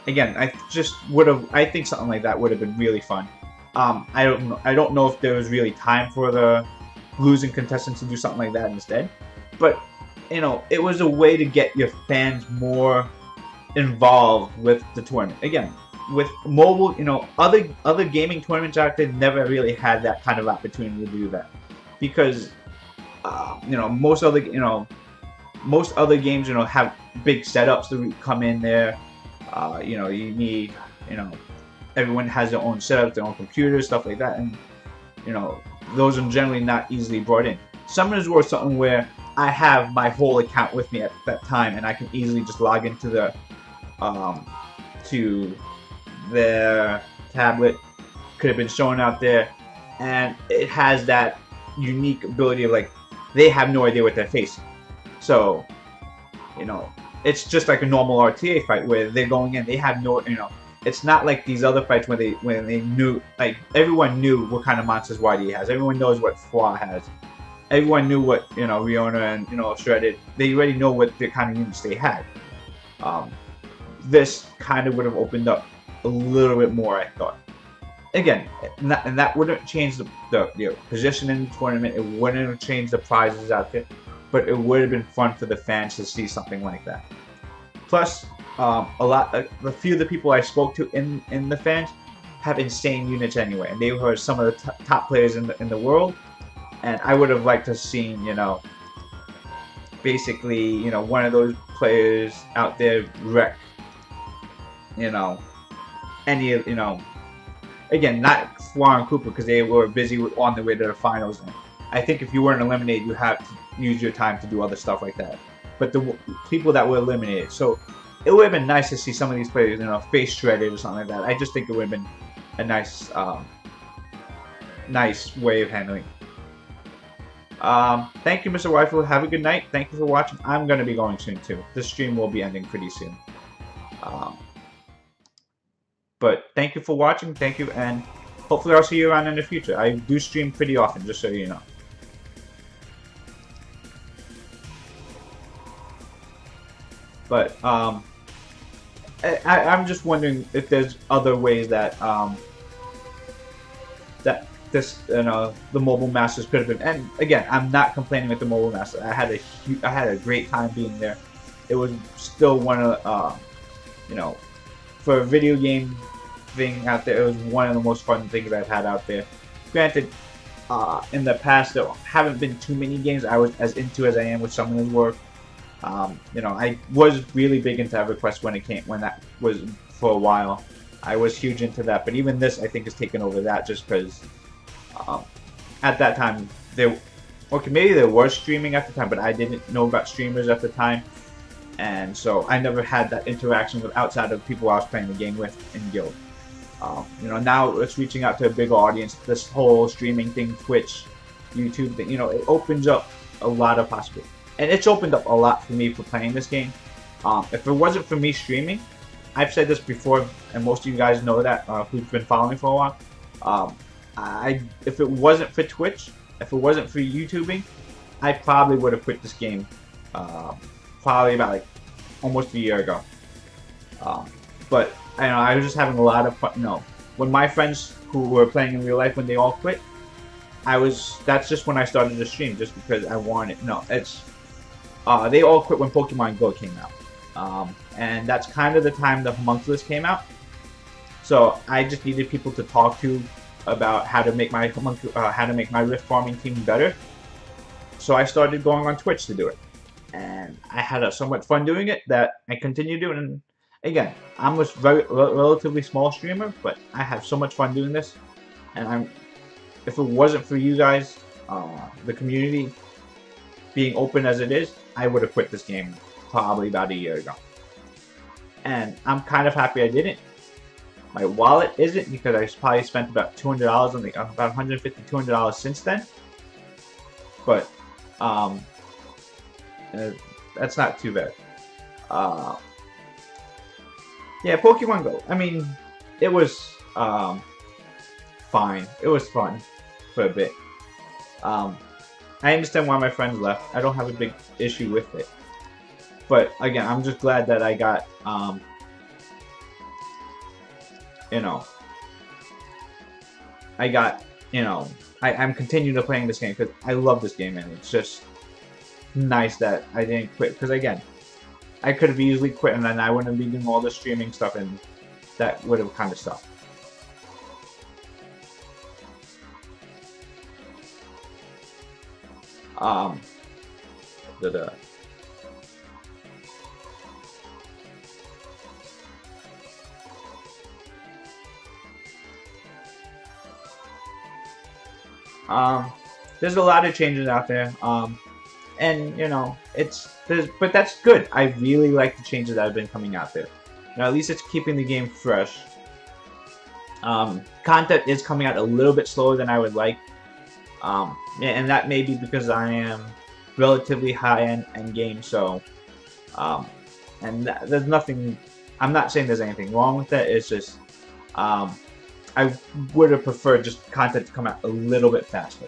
again, I just would have. I think something like that would have been really fun. I don't know. I don't know if there was really time for the losing contestants to do something like that instead. But you know, it was a way to get your fans more involved with the tournament. Again, with mobile, you know, other gaming tournaments out there never really had that kind of opportunity to do that because you know most other games you know have big setups to come in there. You know, you need you know everyone has their own setups, their own computers, stuff like that, and you know those are generally not easily brought in. Summoners War is something where I have my whole account with me at that time, and I can easily just log into the um, to their tablet. Could have been shown out there, and it has that unique ability of like they have no idea what they're facing. So, you know, it's just like a normal RTA fight where they're going in. They have no, you know, it's not like these other fights when they knew like everyone knew what kind of monsters YD has. Everyone knows what Fwa has. Everyone knew what you know Riona and you know Shredded. They already know what the kind of units they had. Um, this kind of would have opened up a little bit more, I thought. Again, and that wouldn't change the position in the tournament. It wouldn't have changed the prizes out there, but it would have been fun for the fans to see something like that. Plus, a few of the people I spoke to in the fans have insane units anyway, and they were some of the top players in the world. And I would have liked to have seen, you know, basically, you know, one of those players out there wreck, you know, any of, you know, again, not Fwa and Cooper because they were busy on the way to the finals. And I think if you weren't eliminated, you have to use your time to do other stuff like that. But the people that were eliminated, so it would have been nice to see some of these players, you know, face shredded or something like that. I just think it would have been a nice, nice way of handling. Thank you, Mr. Waifu. Have a good night. Thank you for watching. I'm going to be going soon, too. This stream will be ending pretty soon. But thank you for watching. Thank you, and hopefully I'll see you around in the future. I do stream pretty often, just so you know. But, I'm just wondering if there's other ways that, that this, you know, the Mobile Masters could have been. And again, I'm not complaining with the Mobile Masters. I had a great time being there. It was still one of, you know, for a video game thing out there, it was one of the most fun things I've had out there. Granted, in the past there haven't been too many games I was as into as I am with Summoners War. You know, I was really big into EverQuest when that was for a while. I was huge into that, but even this I think has taken over that just because at that time maybe there was streaming at the time, but I didn't know about streamers at the time, and so I never had that interaction with outside of people I was playing the game with in Guild. You know, now it's reaching out to a bigger audience. This whole streaming thing, Twitch, YouTube thing, you know, it opens up a lot of possibilities. And it's opened up a lot for me for playing this game. If it wasn't for me streaming, I've said this before, and most of you guys know that who've been following for a while. If it wasn't for Twitch, if it wasn't for YouTubing, I probably would have quit this game probably about like almost a year ago. But I know I was just having a lot of fun. No, when my friends who were playing in real life, when they all quit, that's just when I started to stream, just because I wanted. No, it's they all quit when Pokemon Go came out, and that's kind of the time the Homunculus came out. So I just needed people to talk to about how to make my Rift farming team better. So I started going on Twitch to do it, and I had so much fun doing it that I continue doing. And again, I'm a relatively small streamer, but I have so much fun doing this, and if it wasn't for you guys, the community being open as it is, I would have quit this game probably about a year ago. And I'm kind of happy I didn't. My wallet isn't, because I probably spent about $200 on about $150, $200 since then. But that's not too bad. Uh, yeah, Pokemon Go. I mean, it was fine. It was fun for a bit. Um, I understand why my friends left. I don't have a big issue with it. But again, I'm just glad that I got, you know, I got, I'm continuing to playing this game because I love this game, and it's just nice that I didn't quit. Because again, I could have easily quit, and then I wouldn't be doing all the streaming stuff, and that would have kind of sucked. Um, da-da. There's a lot of changes out there. And but that's good. I really like the changes that have been coming out there. At least it's keeping the game fresh. Content is coming out a little bit slower than I would like. Yeah, and that may be because I am relatively high-end endgame, so, there's nothing, I'm not saying there's anything wrong with that, it's just, I would have preferred just content to come out a little bit faster.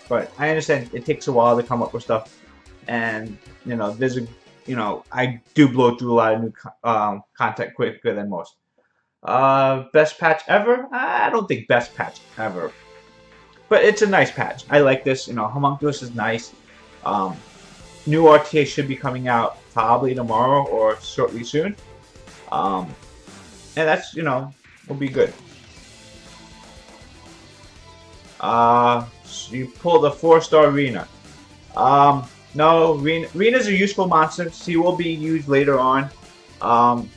But I understand it takes a while to come up with stuff, and, I do blow through a lot of new content quicker than most. Best patch ever? I don't think best patch ever. But it's a nice patch. I like this. Homunculus is nice. New RTA should be coming out probably tomorrow or shortly soon. And that's, will be good. You pulled a 4-star Rena. No, Rena's a useful monster. She will be used later on.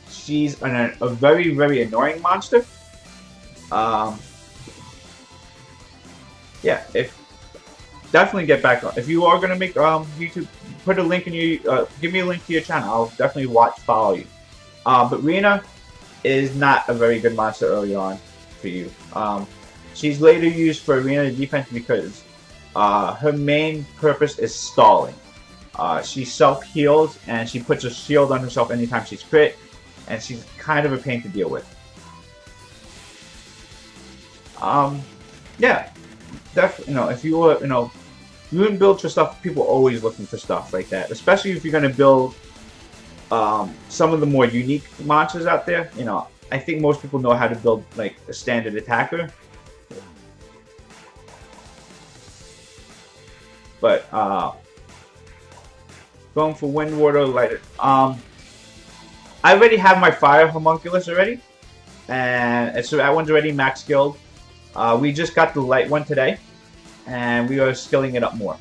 She's a very, very annoying monster. Yeah, definitely get back on. If you are gonna make YouTube, put a link in your give me a link to your channel. I'll definitely follow you. But Rena is not a very good monster early on for you. She's later used for arena defense because her main purpose is stalling. She self-heals, and she puts a shield on herself anytime she's crit, and she's kind of a pain to deal with. Yeah, definitely. If you were, you wouldn't build for stuff. People are always looking for stuff like that, especially if you're gonna build some of the more unique monsters out there. I think most people know how to build like a standard attacker. But going for wind, water, lighter. I already have my fire homunculus already, and so that one's already max skilled. We just got the light one today, and we are skilling it up more.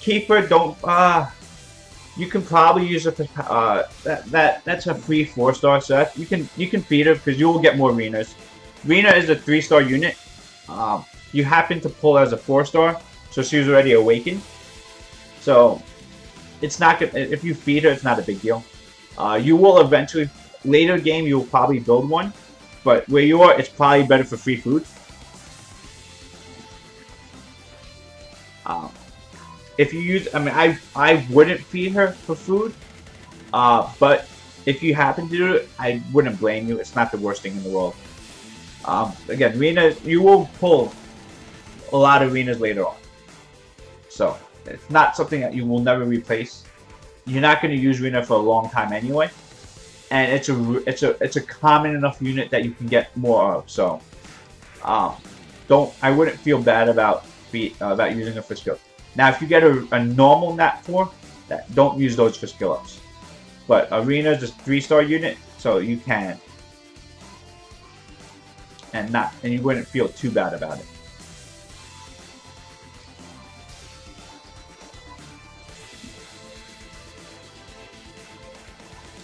Keeper, don't. You can probably use it for that's a free 4-star, so you can feed her because you will get more Renas. Rena is a 3-star unit. You happen to pull as a 4-star, so she was already awakened. So it's not good. If you feed her, it's not a big deal. You will eventually, later game, you will probably build one, but where you are, it's probably better for free food. If you use, I wouldn't feed her for food, but if you happen to do it, I wouldn't blame you. It's not the worst thing in the world. Again, Rena, you will pull a lot of Renas later on. So, it's not something that you will never replace. You're not going to use Rena for a long time anyway. And it's a common enough unit that you can get more of. So, I wouldn't feel bad about using her for skill. Now, if you get a normal Nat 4, don't use those for skill ups. But Arena is a 3-star unit, so you can. And you wouldn't feel too bad about it.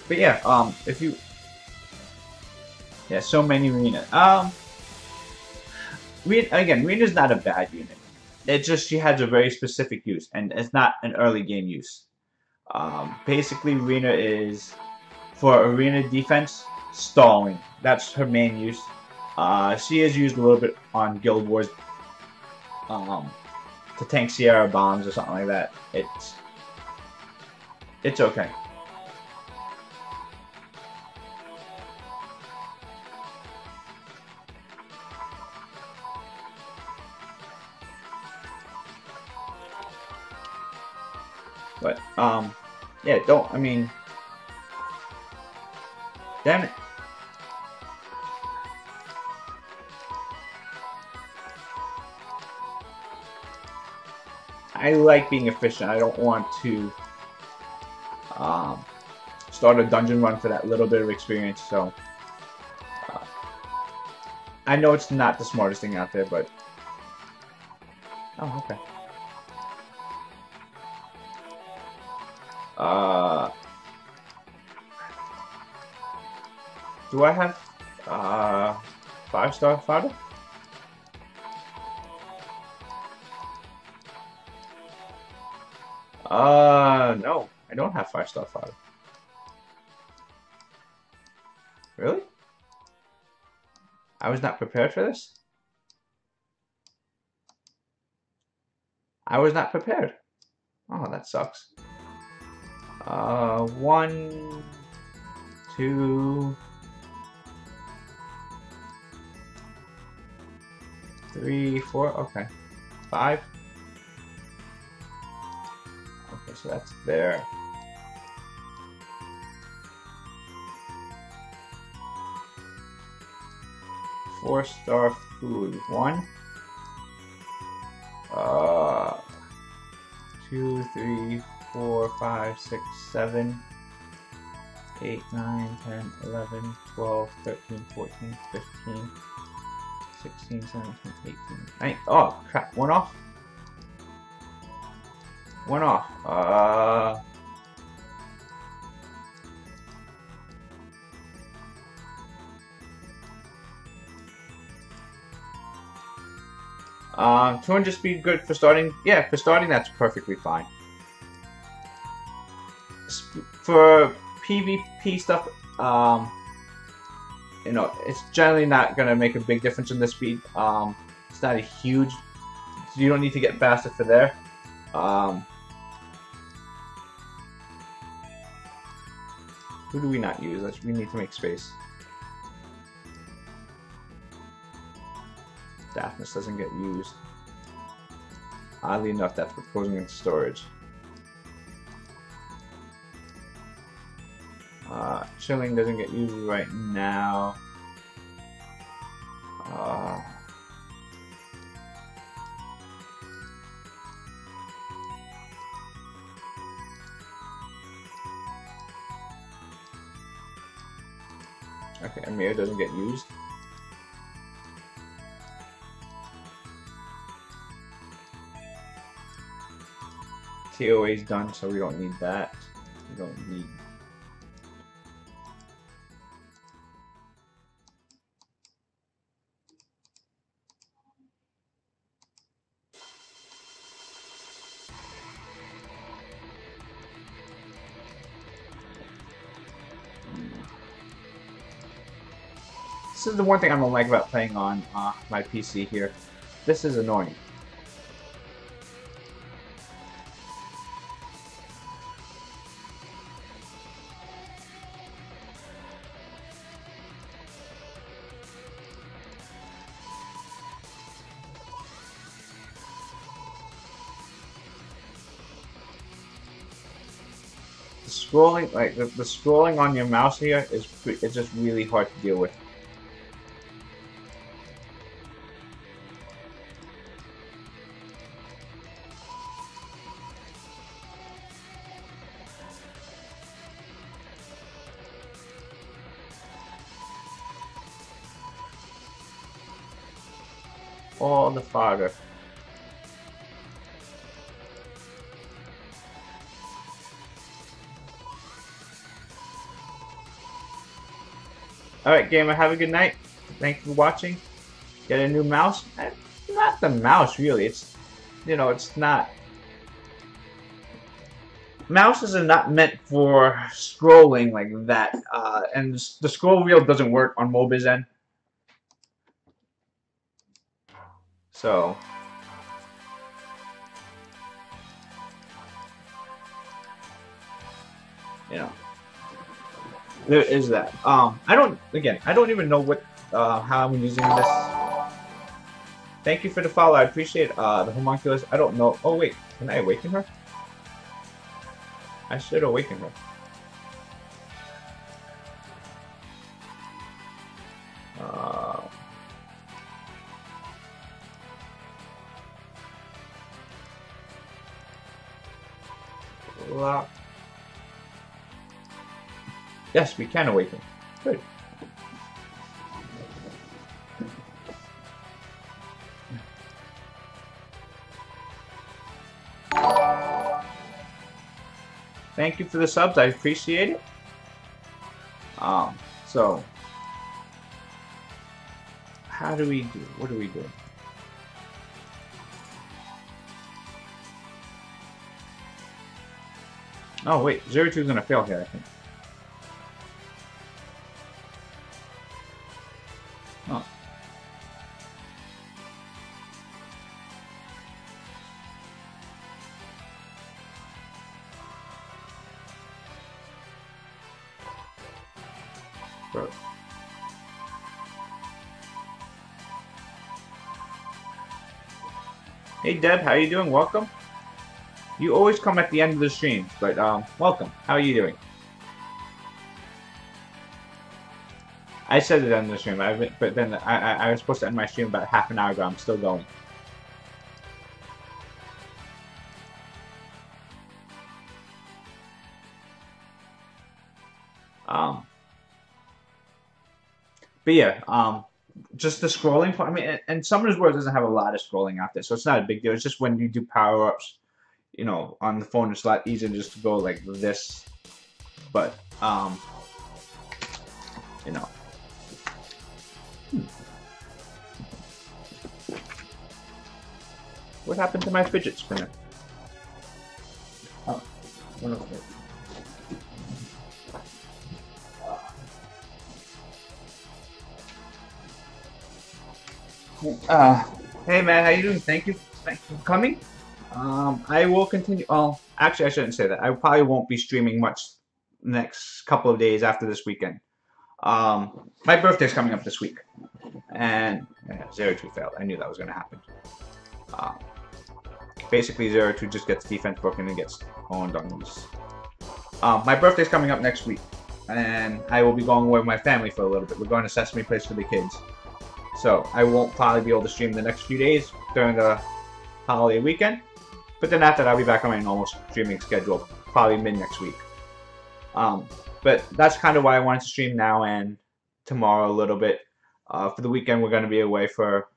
But yeah, so many Rena. Again, Rena's not a bad unit. It's just she has a very specific use, and it's not an early game use. Basically, Rena is for arena defense, stalling. That's her main use. She is used a little bit on Guild Wars. um, to tank Sierra bombs or something like that, it's okay. But yeah, don't. I mean, damn it. I like being efficient. I don't want to um, start a dungeon run for that little bit of experience. So uh, I know it's not the smartest thing out there, but oh, okay. Uh, do I have 5-star fodder? No, I don't have 5-star fodder. Really? I was not prepared for this? I was not prepared. Oh, that sucks. 1, 2, 3, 4. Okay, 5. Okay, so that's there. Four-star food. 1. 2, 3, 4, 5, 6, 7, 8, 9, 10, 11, 12, 13, 14, 15, 16, 17, 18, 19. Oh, crap. One off? One off. Uh, 200 speed good for starting? Yeah, for starting that's perfectly fine. For PvP stuff, you know, it's generally not going to make a big difference in the speed. It's not a huge, you don't need to get faster for there. Who do we not use? We need to make space. Daphnis doesn't get used. Oddly enough, that's proposing into storage. Chilling doesn't get used right now. Okay, Amir doesn't get used. TOA is done, so we don't need that. We don't need. This is the one thing I don't like about playing on my PC here. This is annoying. The scrolling, like the scrolling on your mouse here it's just really hard to deal with. All the fodder. Alright, gamer, have a good night. Thanks for watching. Get a new mouse? Not the mouse, really. It's, you know, it's not. Mouses are not meant for scrolling like that. And the scroll wheel doesn't work on Mobizen. So, You know, there is that. I don't. Again, I don't even know what how I'm using this. Thank you for the follow. I appreciate the homunculus. I don't know. Oh wait, can I awaken her? I should awaken her. Lock. Yes, we can awaken. Good. Thank you for the subs. I appreciate it. So how do we do? What do we do? Oh wait, 02 is gonna fail here, I think. Oh. Bro. Hey Deb, how you doing? Welcome. You always come at the end of the stream, but welcome. How are you doing? I said it on the stream, but then I was supposed to end my stream about half an hour ago. I'm still going. But yeah, just the scrolling part. I mean, and Summoner's World doesn't have a lot of scrolling out there, so it's not a big deal. It's just when you do power ups, you know, on the phone, it's a lot easier just to go like this. But you know. What happened to my fidget spinner? Oh, wonderful. Hey man, how you doing? Thank you for coming. I will continue. Well, actually, I shouldn't say that. I probably won't be streaming much next couple of days after this weekend. My birthday's coming up this week, and yeah, 02 failed. I knew that was going to happen. Basically, 02 just gets defense broken and gets owned on these. My birthday's coming up next week, and I will be going away with my family for a little bit. We're going to Sesame Place for the kids. So I won't probably be able to stream the next few days during the holiday weekend. But then after that, I'll be back on my normal streaming schedule, probably mid next week. But that's kind of why I wanted to stream now and tomorrow a little bit. For the weekend, we're going to be away for...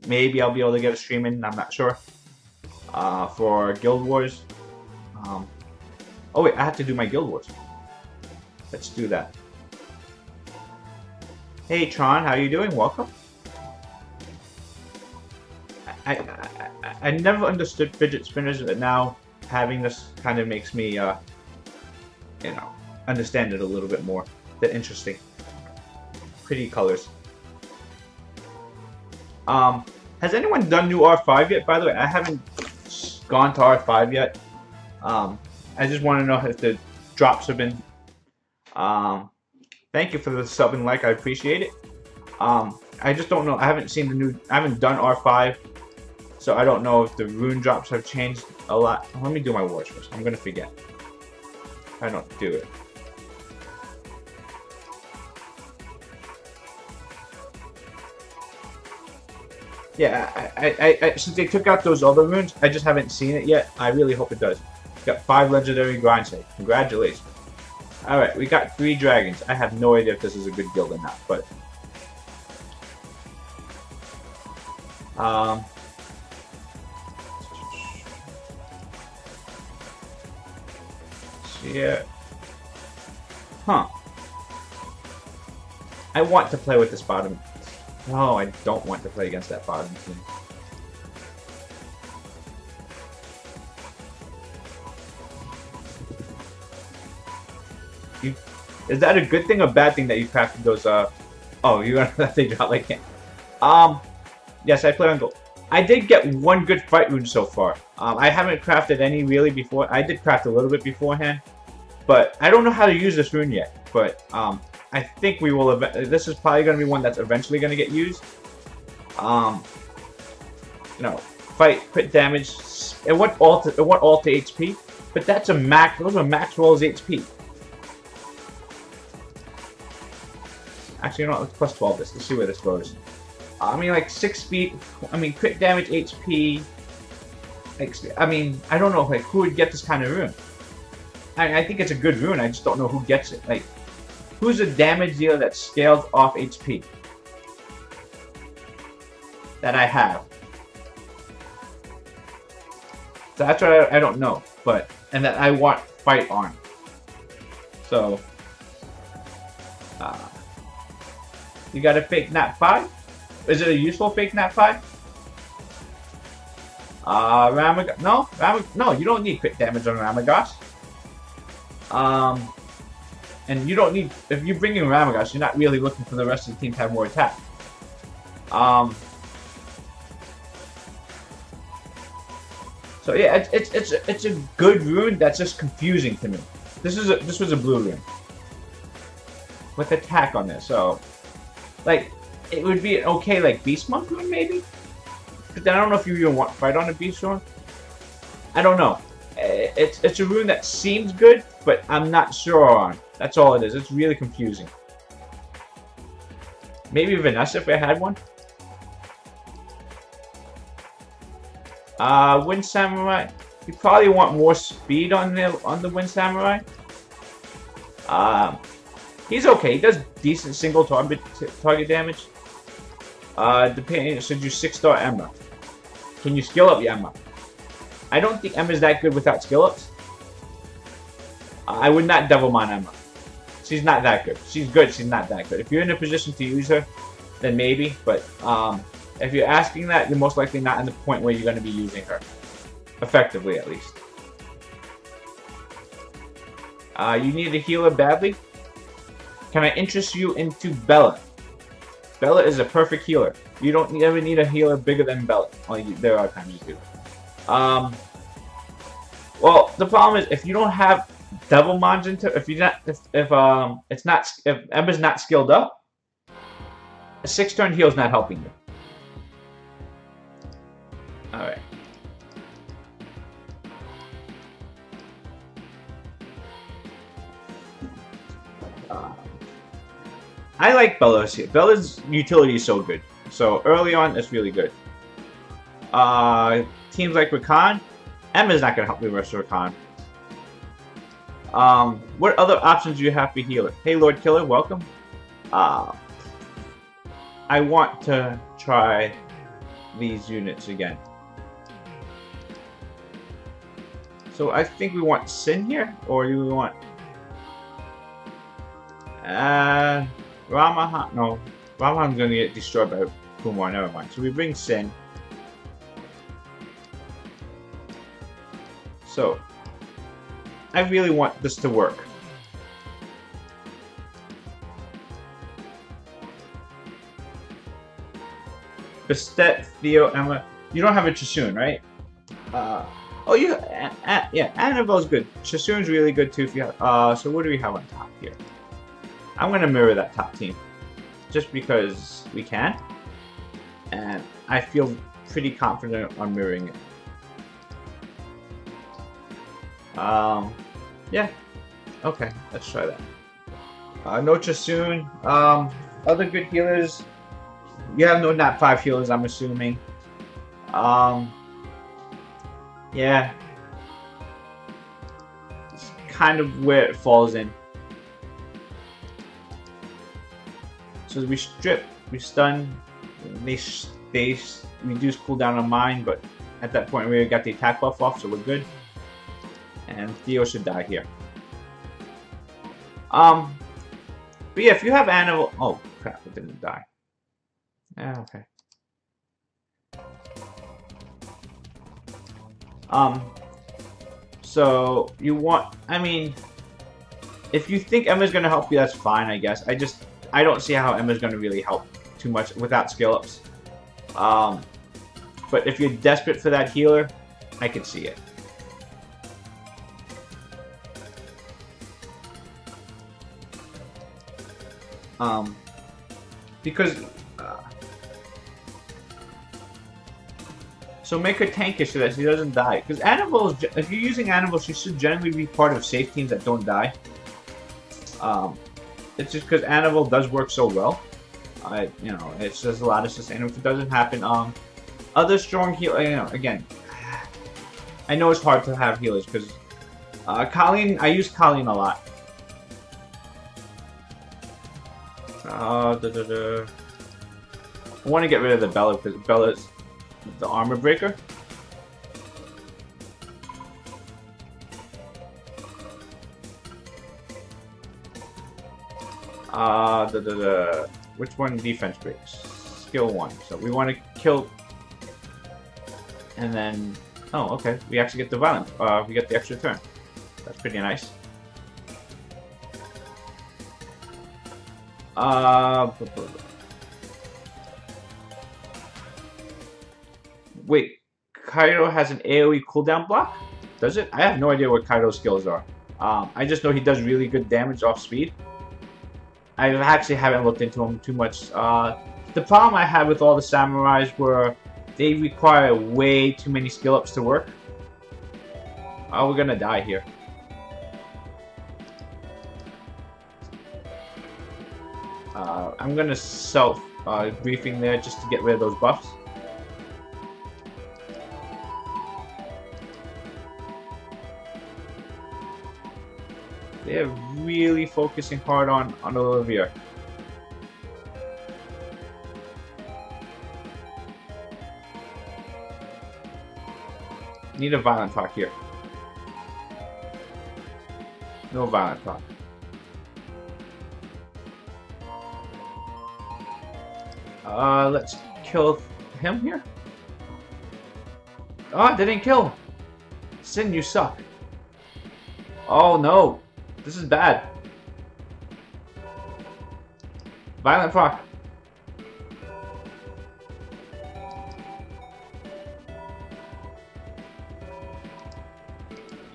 Maybe I'll be able to get a stream in, I'm not sure. For Guild Wars. Oh wait, I have to do my Guild Wars. Let's do that. Hey Tron, how you doing? Welcome. I never understood fidget spinners, but now having this kind of makes me, you know, understand it a little bit more. They're interesting. Pretty colors. Has anyone done new R5 yet? By the way, I haven't gone to R5 yet. I just want to know if the drops have been. Thank you for the sub and like. I appreciate it. I just don't know. I haven't seen the new. I haven't done R5. So I don't know if the rune drops have changed a lot. Let me do my wars first. I'm gonna forget. I don't do it. Yeah, I since they took out those other runes, I just haven't seen it yet. I really hope it does. Got 5 legendary grind save. Congratulations. Alright, we got 3 dragons. I have no idea if this is a good guild or not, but yeah. Huh. I want to play with this bottom. No, I don't want to play against that bottom team. Is that a good thing or bad thing that you crafted those, oh, you're gonna let they drop like yes, I play on gold. I did get 1 good fight rune so far. I haven't crafted any really before. I did craft a little bit beforehand. But I don't know how to use this rune yet. But I think we will. This is probably going to be one that's eventually going to get used. Fight, crit damage. It went all to HP, but that's a max. Those are max rolls HP. Actually, you know what? Let's plus 12 this. Let's see where this goes. I mean, like 6 speed. I mean, crit damage, HP. I mean, I don't know, like, who would get this kind of rune. I think it's a good rune. I just don't know who gets it. Like, who's a damage dealer that scales off HP that I have? So that's what I don't know, and that I want fight on. So, you got a fake nat 5? Is it a useful fake nat 5? No, you don't need crit damage on Ramagosh. And you don't need, if you bring in Ramagosh, you're not really looking for the rest of the team to have more attack. So yeah, it's a good rune that's just confusing to me. This was a blue rune with attack on this, so like it would be an okay like Beast Monk rune maybe, but then I don't know if you even want fight on a Beast rune. I don't know. It's a rune that seems good, but I'm not sure on. That's all it is. It's really confusing. Maybe Vanessa if I had one. Wind Samurai. You probably want more speed on the Wind Samurai. He's okay. He does decent single target damage. Depending, should you 6-star Emma. Can you skill up your Emma? I don't think Emma's that good without skill ups. I would not Devilmon Emma. She's not that good. She's good. She's not that good. If you're in a position to use her, then maybe. But if you're asking that, you're most likely not in the point where you're going to be using her. Effectively, at least. You need a healer badly? Can I interest you into Bella? Bella is a perfect healer. You don't ever need a healer bigger than Bella. Well, there are times you do. Well, the problem is if you don't have Devilmons into, if Emma's not skilled up, a 6-turn heal is not helping you. Alright. I like Bella's here. Bella's utility is so good. So early on, it's really good. Teams like Rakan, Emma's not going to help me versus Rakan. What other options do you have for healer? Hey, Lord Killer, welcome. I want to try these units again. So I think we want Sin here, or do we want Ramahan? No, Ramahan's gonna get destroyed by Kumar. Never mind. So we bring Sin. So I really want this to work. Bastet, Theo, Emma. You don't have a Chasun, right? Oh, yeah, Annabelle's good. Chasun's really good too. If you have, so what do we have on top here? I'm gonna mirror that top team, just because we can, and I feel pretty confident on mirroring it. Yeah, okay, let's try that. No Chasun. Other good healers. You have no Nat 5 healers, I'm assuming. Yeah. It's kind of where it falls in. So we strip, we stun, they reduce cooldown on mine, but at that point we got the attack buff off, so we're good. And Theo should die here. But yeah, if you have animal, oh crap, it didn't die. Yeah, okay. So you want, I mean, if you think Emma's gonna help you, that's fine, I guess. I don't see how Emma's gonna really help too much without skill ups. But if you're desperate for that healer, I can see it. Um, because uh, so make her tankish so that she doesn't die. Because animals, if you're using animals, she should generally be part of safe teams that don't die. Um, it's just because animal does work so well. You know, it's just a lot of sustain. If it doesn't happen, other strong heal. You know, again, I know it's hard to have healers because Colleen. I use Colleen a lot. I want to get rid of the Bella because Bella's the armor breaker. Which one defense breaks? Skill 1. So we want to kill, and then oh, okay, we actually get the violent. We get the extra turn. That's pretty nice. Wait, Kaido has an AoE cooldown block? Does it? I have no idea what Kaido's skills are. I just know he does really good damage off speed. I actually haven't looked into him too much. The problem I had with all the samurais were they require way too many skill ups to work. Oh, we're gonna die here. I'm gonna self briefing there just to get rid of those buffs. They're really focusing hard on Olivia. Need a violent talk here. No violent talk. Let's kill him here. Oh, they didn't kill him. Sin, you suck. Oh no. This is bad. Violent proc.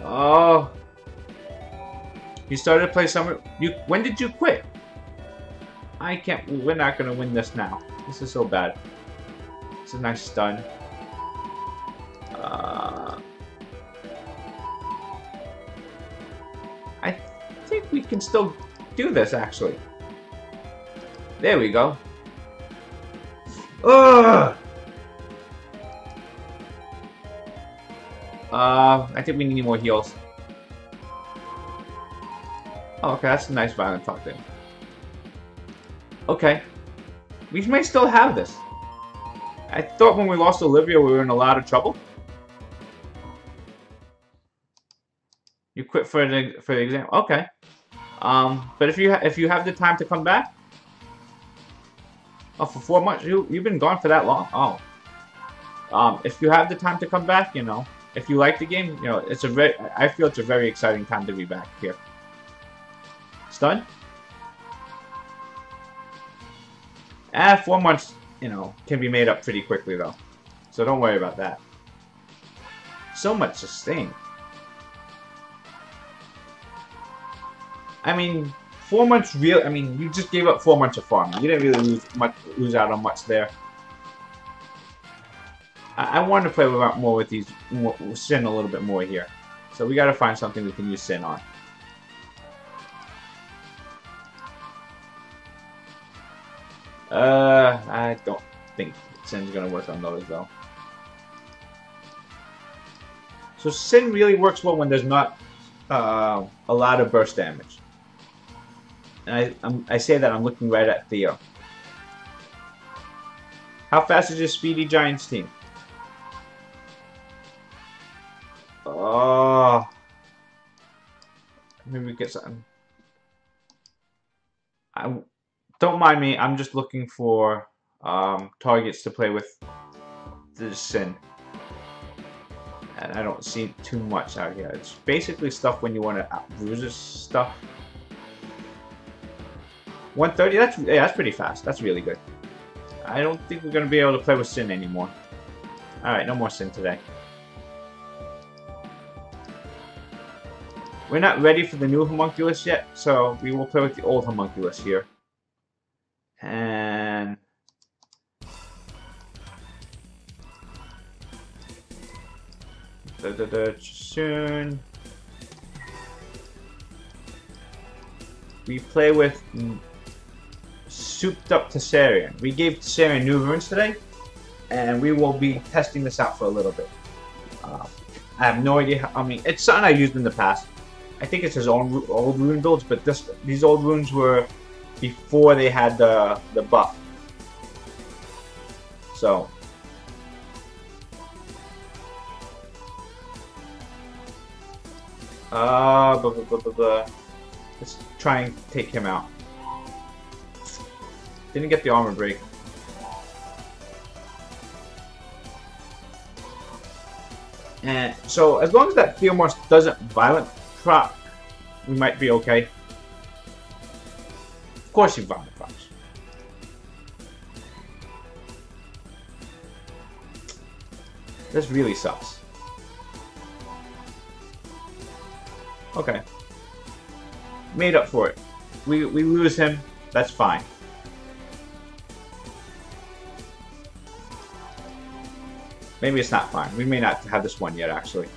Oh. You started to play summer. When did you quit? I can't. We're not gonna win this now. This is so bad. It's a nice stun. I think we can still do this, actually. There we go. Ugh! I think we need more heals. Oh, okay, that's a nice violent talk then. Okay. We may still have this. I thought when we lost Olivia we were in a lot of trouble. You quit for the exam. Okay. But if you have the time to come back. Oh, for 4 months. You've been gone for that long. Oh. If you have the time to come back, you know, if you like the game, you know, I feel it's a very exciting time to be back here. Stun? 4 months, you know, can be made up pretty quickly though. So don't worry about that. So much sustain. I mean, 4 months real. I mean, you just gave up 4 months of farming. You didn't really lose out on much there. I wanted to play more with these Sin a little bit more here. So we got to find something we can use Sin on. I don't think Sin's gonna work on those though. So Sin really works well when there's not a lot of burst damage. And I say that I'm looking right at Theo. How fast is your Speedy Giants team? Oh, maybe we get something. Don't mind me. I'm just looking for targets to play with the Sin. And I don't see too much out here. It's basically stuff when you want to bruise this stuff. 130, that's pretty fast. That's really good. I don't think we're going to be able to play with Sin anymore. Alright, no more Sin today. We're not ready for the new Homunculus yet, so we will play with the old Homunculus here. And soon we play with souped up Tessarian. We gave Tessarian new runes today, and we will be testing this out for a little bit. I have no idea how, I mean, it's something I used in the past. I think it's his own old rune builds, but these old runes were before they had the buff. So let's try and take him out. Didn't get the armor break. And so as long as that Theomorph doesn't violent proc, we might be okay. Of course he violent procs. This really sucks. Okay. Made up for it. We lose him, that's fine. Maybe it's not fine. We may not have this one yet, actually.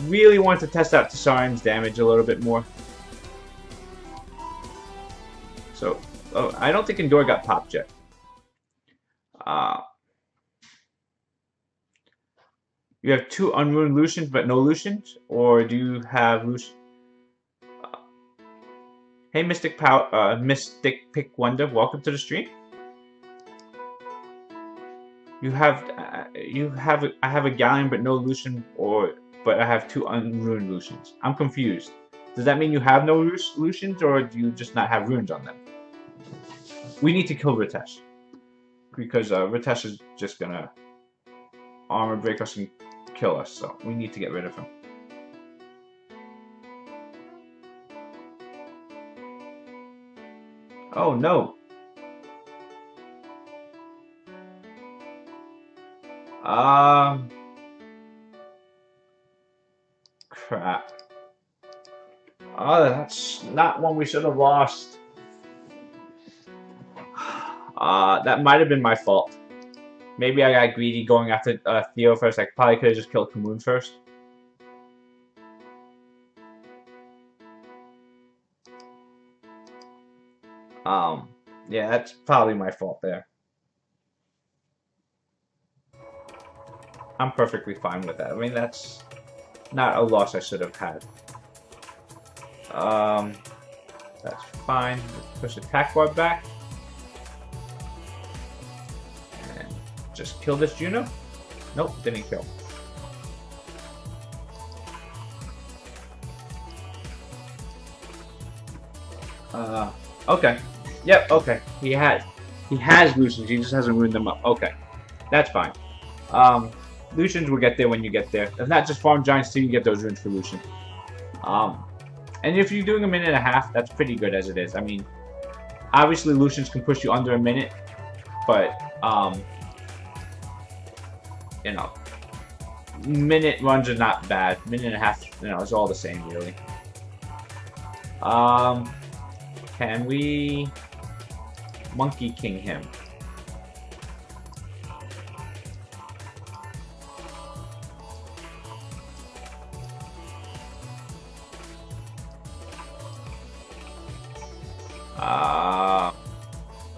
Really want to test out Tessarian's damage a little bit more. So, I don't think Endor got popped yet. You have 2 unruined Lucians, but no Lucians? Or do you have Lucian? Hey, Mystic Pick Wonder, welcome to the stream. I have a Galleon but no Lucian, but I have 2 unruined Lucians. I'm confused. Does that mean you have no Lucians, or do you just not have runes on them? We need to kill Ritesh, because Ritesh is just gonna armor break us and kill us, so we need to get rid of him. Oh no! Crap. Oh, that's not one we should have lost. That might have been my fault. Maybe I got greedy going after Theo first. I probably could have just killed Kamoon first. Yeah, that's probably my fault there. I'm perfectly fine with that. I mean, that's not a loss I should have had. That's fine. Let's push attack bar back. And just kill this Juno? Nope, didn't kill. Okay. Yep, okay. He has Lucians, he just hasn't ruined them up. Okay. That's fine. Lucians will get there when you get there. If not, just farm Giants till you get those runes for Lucian. And if you're doing a minute and a half, that's pretty good as it is. I mean, obviously Lucians can push you under a minute, but, you know, minute runs are not bad. Minute and a half, you know, is all the same, really. Can we Monkey King him?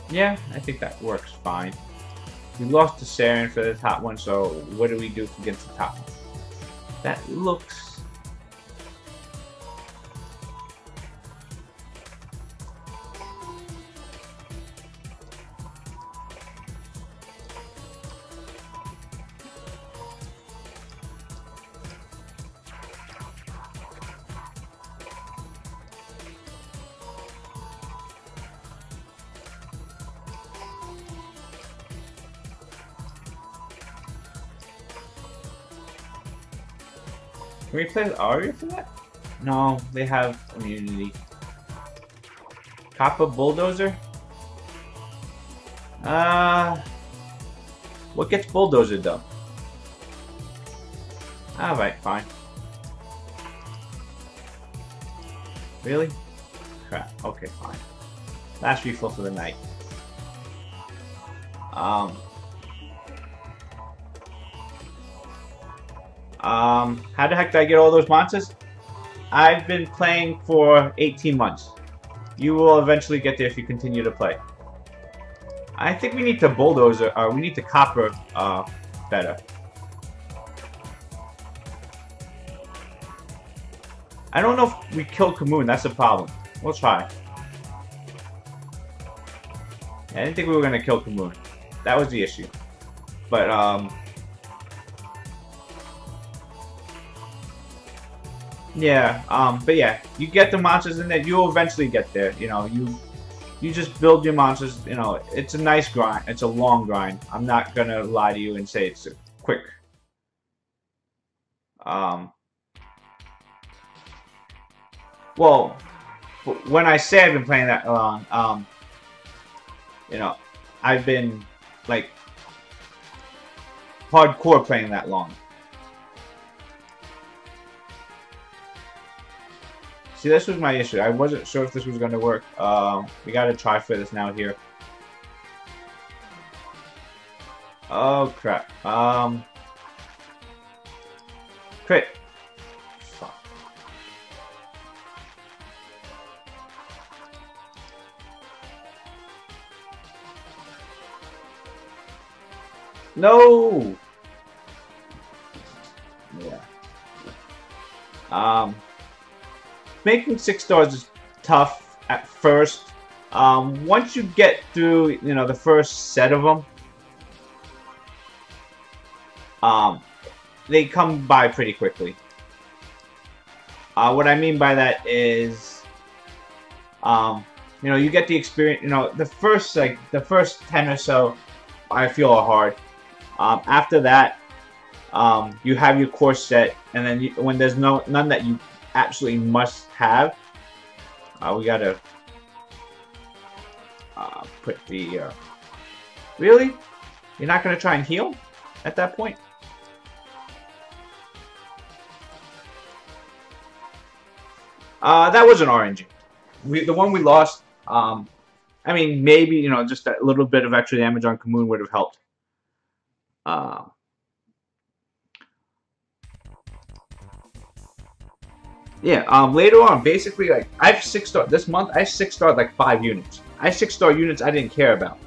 Yeah, I think that works fine. We lost to Saren for the top one, so what do we do against the top one? That looks... Can we play with Aria for that? No, they have immunity. Kappa Bulldozer? What gets Bulldozer though? Alright, fine. Really? Crap, okay, fine. Last refill for the night. Um, how the heck did I get all those monsters? I've been playing for 18 months. You will eventually get there if you continue to play. I think we need to bulldoze, or we need to copper better. I don't know if we killed Kamoon, that's the problem. We'll try. I didn't think we were gonna kill Kamoon. That was the issue. But, yeah, but yeah, you get the monsters in there, you'll eventually get there. You know, you just build your monsters, you know, it's a nice grind. It's a long grind. I'm not gonna lie to you and say it's a quick. Um, well, when I say I've been playing that long, you know, I've been, like, hardcore playing that long. See, this was my issue. I wasn't sure if this was going to work. We got to try for this now here. Oh, crap. Crit. Fuck. No! Yeah. Making 6 stars is tough at first. Once you get through, you know, the first set of them, they come by pretty quickly. What I mean by that is, you know, you get the experience. You know, the first 10 or so, I feel are hard. After that, you have your course set, and then when there's none that you absolutely must have, we gotta put the really? You're not gonna try and heal at that point? That wasn't RNG. The one we lost, I mean, maybe, you know, just a little bit of extra damage on Kamoon would have helped. Yeah, later on, basically, like, I've 6-starred, this month, I 6-starred like 5 units. I 6-star units I didn't care about.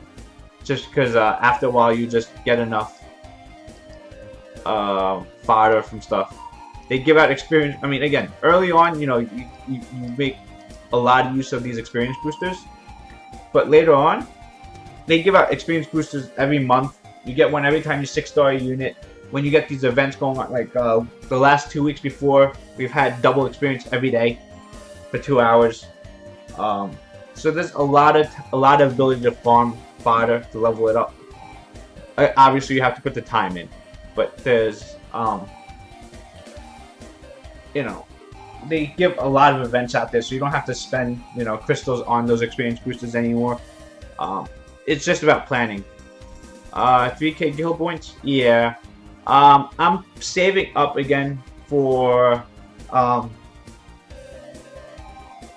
Just because after a while you just get enough fodder from stuff. They give out experience, I mean, again, early on, you know, you make a lot of use of these experience boosters. But later on, they give out experience boosters every month. You get one every time you 6-star a unit. When you get these events going on, like the last 2 weeks before, we've had double experience every day for 2 hours. So there's a lot of ability to farm fodder to level it up. Obviously, you have to put the time in, but there's you know, they give a lot of events out there, so you don't have to spend, you know, crystals on those experience boosters anymore. It's just about planning. 3K guild points, yeah. I'm saving up again for the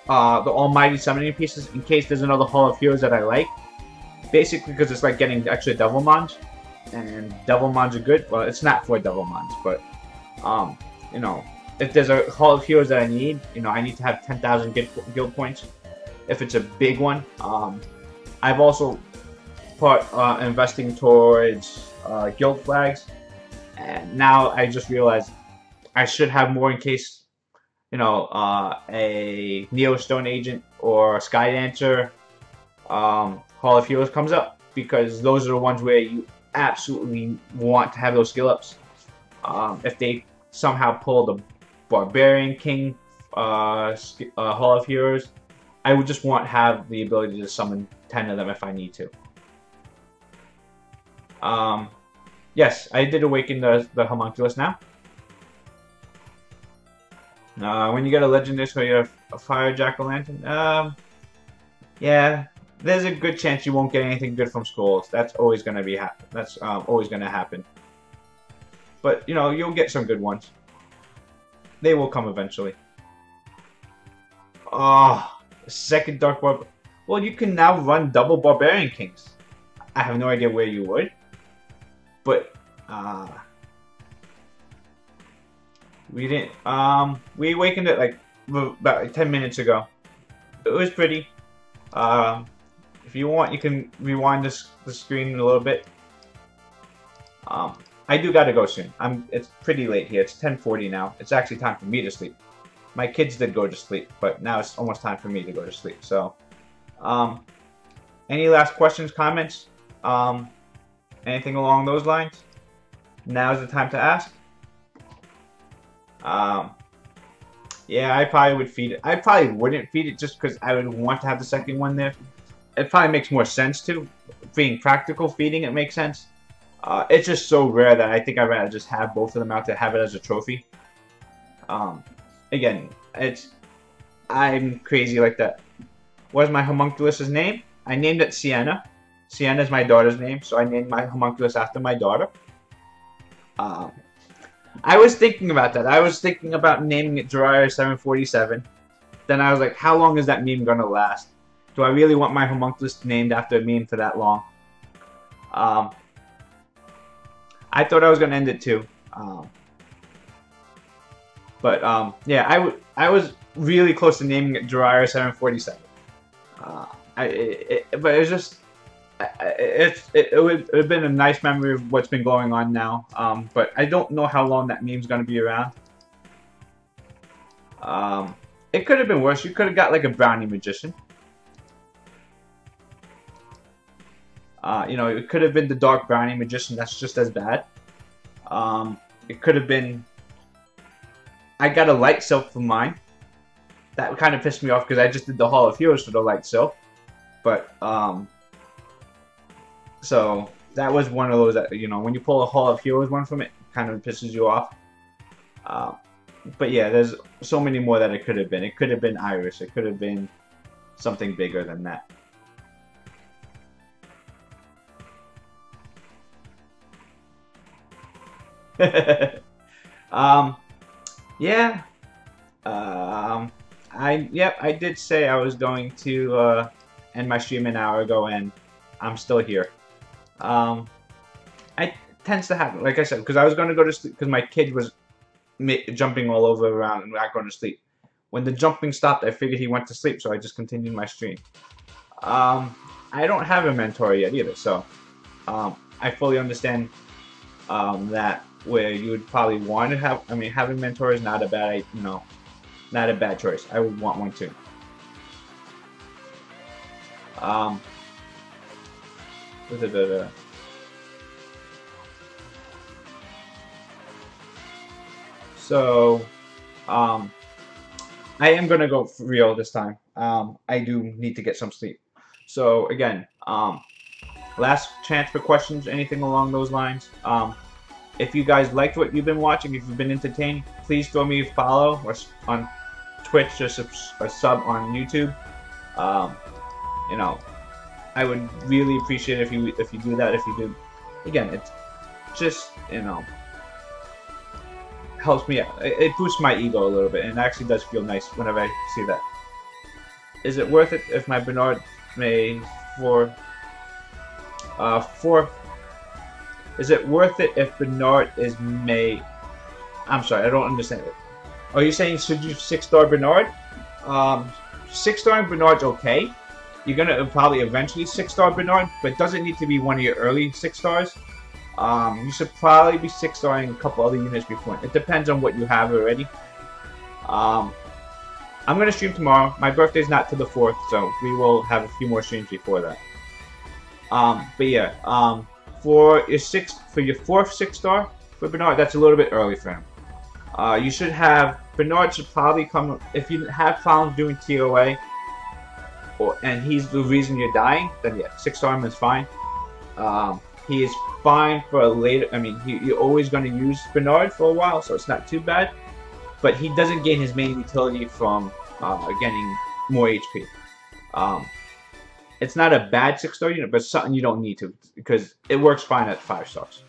almighty summoning pieces in case there's another Hall of Heroes that I like. Basically, because it's like getting extra Devilmons, and Devilmons are good. Well, it's not for Devilmons, but you know, if there's a Hall of Heroes that I need, you know, I need to have 10,000 guild points. If it's a big one, I've also put investing towards guild flags. And now I just realized I should have more in case, you know, a Neo Stone Agent or Sky Dancer Hall of Heroes comes up, because those are the ones where you absolutely want to have those skill ups. If they somehow pull the Barbarian King Hall of Heroes, I would just want to have the ability to summon 10 of them if I need to. Yes, I did awaken the Homunculus now. When you get a legendary, so you have a fire jack-o'-lantern. Yeah, there's a good chance you won't get anything good from skulls. That's always gonna be always gonna happen. But you know, you'll get some good ones. They will come eventually. Oh, second Dark Barb. Well, you can now run double Barbarian Kings. I have no idea where you would, but we didn't. We awakened it like about 10 minutes ago. It was pretty. Um, if you want, you can rewind the screen a little bit. I do gotta go soon. It's pretty late here. It's 10:40 now. It's actually time for me to sleep. My kids did go to sleep, but now it's almost time for me to go to sleep. So, um, any last questions, comments, anything along those lines? Now's the time to ask. Um, yeah, I probably would feed it. I probably wouldn't feed it just because I would want to have the second one there. It probably makes more sense to. Being practical, feeding it makes sense. It's just so rare that I think I'd rather just have both of them out to have it as a trophy. Um, Again, I'm crazy like that. What's my homunculus's name? I named it Sienna. Sienna is my daughter's name, so I named my homunculus after my daughter. I was thinking about that. I was thinking about naming it Jiraiya 747. Then I was like, how long is that meme gonna last? Do I really want my homunculus named after a meme for that long? I thought I was gonna end it too. Yeah, I was really close to naming it Jiraiya 747. But it's just it would have been a nice memory of what's been going on now. But I don't know how long that meme's gonna be around. It could have been worse. You could have got like a brownie magician. You know, it could have been the dark brownie magician. That's just as bad. It could have been. I got a light silk for mine. That kind of pissed me off because I just did the Hall of Heroes for the light silk. But so that was one of those that, you know, when you pull a Hall of Heroes one from it, it kind of pisses you off. But yeah, there's so many more that it could have been. It could have been Iris. It could have been something bigger than that. Yeah. I did say I was going to end my stream an hour ago, and I'm still here. I tends to happen, like I said, because I was going to go to sleep because my kid was jumping all over around and not going to sleep. When the jumping stopped, I figured he went to sleep, so I just continued my stream. I don't have a mentor yet either, so I fully understand that where you would probably want to have. I mean, having a mentor is not a bad, not a bad choice. I would want one too. Da, da, da, da. So, I am gonna go for real this time. I do need to get some sleep. So again, last chance for questions, anything along those lines. If you guys liked what you've been watching, if you've been entertained, please throw me a follow or on Twitch or a sub on YouTube. You know, I would really appreciate it if you do that. If you do, again, it's just, helps me out. It boosts my ego a little bit, and it actually does feel nice whenever I see that. Is it worth it if my Bernard may Is it worth it if Bernard is made? I'm sorry, I don't understand it. Are you saying should you 6-star Bernard? 6-star Bernard's okay. You're gonna probably eventually 6-star Bernard, but it doesn't need to be one of your early 6 stars. You should probably be 6-starring a couple other units before. It depends on what you have already. I'm gonna stream tomorrow. My birthday's not till the 4th, so we will have a few more streams before that. But yeah, for your 4th 6-star for Bernard, that's a little bit early for him. You should have Bernard should probably come if you have problems doing TOA, and he's the reason you're dying. Then yeah, 6-star him is fine. He is fine for a later. I mean, you're always going to use Bernard for a while, so it's not too bad. But he doesn't gain his main utility from getting more HP. It's not a bad 6-star unit, but it's something you don't need to because it works fine at 5 stars.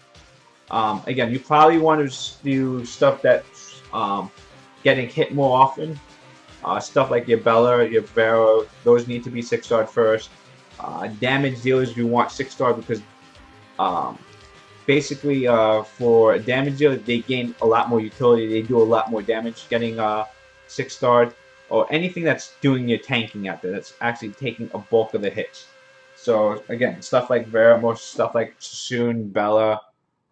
Again, you probably want to do stuff that's getting hit more often. Stuff like your Bella, your Vero, those need to be 6-star first. Damage dealers you want 6-star because um, basically for damage dealers they gain a lot more utility. They do a lot more damage getting 6-star, or anything that's doing your tanking out there. That's actually taking a bulk of the hits. So again, stuff like Vera, more stuff like Sassoon, Bella,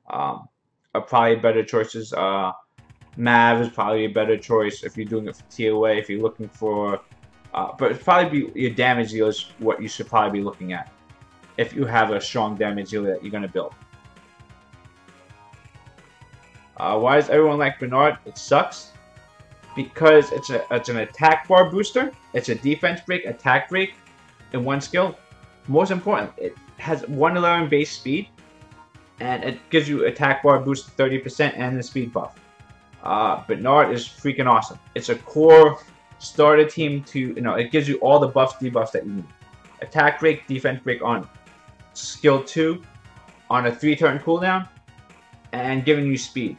are probably better choices. Mav is probably a better choice if you're doing it for TOA. If you're looking for, but it's probably be your damage dealer is what you should probably be looking at if you have a strong damage dealer that you're gonna build. Why does everyone like Bernard? It sucks because it's an attack bar booster. It's a defense break, attack break, in one skill. Most important, it has 111 base speed, and it gives you attack bar boost 30% and the speed buff. Bernard is freaking awesome. It's a core starter team to, it gives you all the buffs, debuffs that you need. Attack break, defense break on skill 2 on a 3-turn cooldown, and giving you speed.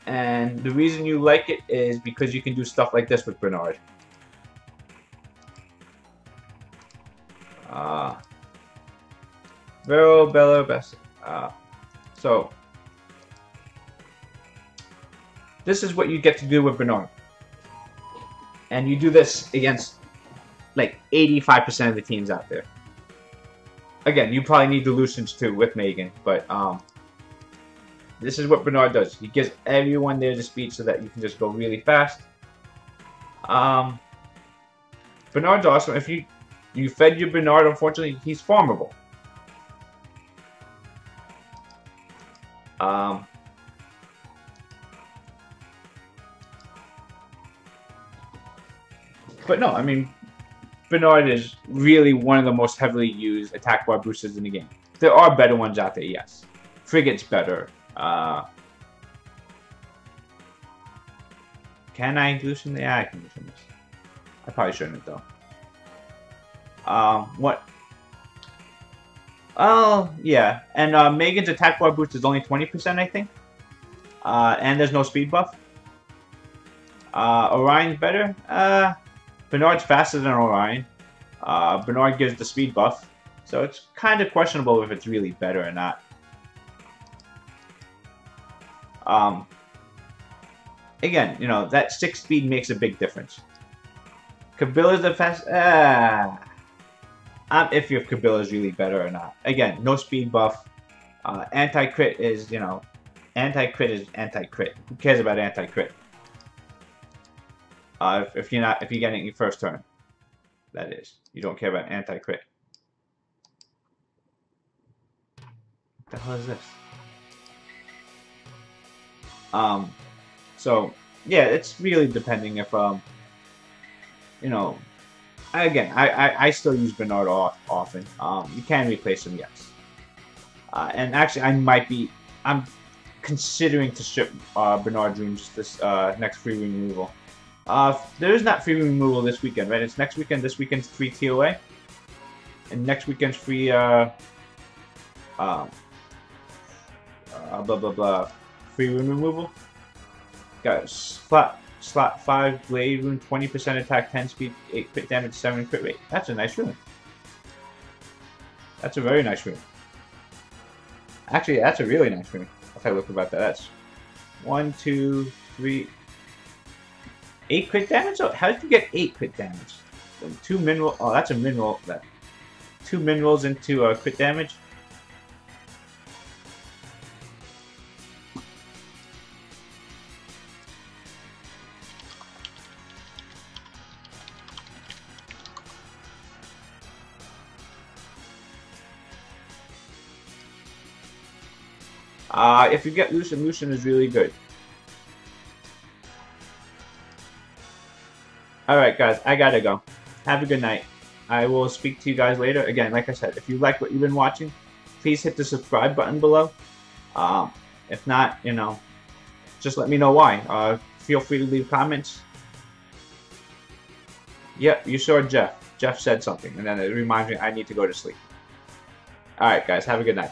And the reason you like it is because you can do stuff like this with Bernard. Vero, Bella, best. So this is what you get to do with Bernard, and you do this against like 85% of the teams out there. Again, you probably need the Lucians too with Megan, but this is what Bernard does. He gives everyone there the speed so that you can just go really fast. Bernard's awesome. If you fed your Bernard, unfortunately, he's farmable. But no, I mean, Bernard is really one of the most heavily used attack bar boosters in the game. There are better ones out there, yes. Frigate's better. Can I loosen the? Yeah, I can loosen this. I probably shouldn't though. What? Oh, yeah. And Megan's attack bar boost is only 20%, I think. And there's no speed buff. Orion's better. Bernard's faster than Orion. Bernard gives the speed buff. So it's kind of questionable if it's really better or not. Again, that 6 speed makes a big difference. Kabila's the fast. I'm iffy if Kabila's really better or not. Again, no speed buff. Anti-crit is, anti-crit is anti-crit. Who cares about anti-crit? If you're getting your first turn, that is. You don't care about anti-crit. What the hell is this? So yeah, it's really depending if again, I still use Bernard often. You can replace him, yes. And actually, I'm considering to ship Bernard Dreams this next free removal. There is not free removal this weekend, right? It's next weekend. This weekend's free TOA, and next weekend's free free rune removal. Got slot 5 blade rune, 20% attack, 10 speed, 8 crit damage, 7 crit rate. That's a nice rune. That's a very nice rune. Actually, that's a really nice rune. If I look about that, that's 1, 2, 3, 8 crit damage. Oh, how did you get 8 crit damage? 2 mineral. Oh, that's a mineral. 2 minerals into crit damage. If you get Lucian, Lucian is really good. Alright guys, I gotta go. Have a good night. I will speak to you guys later. Again, like I said, if you like what you've been watching, please hit the subscribe button below. If not, just let me know why. Feel free to leave comments. Yep, you saw Jeff. Jeff said something, and then it reminds me I need to go to sleep. Alright guys, have a good night.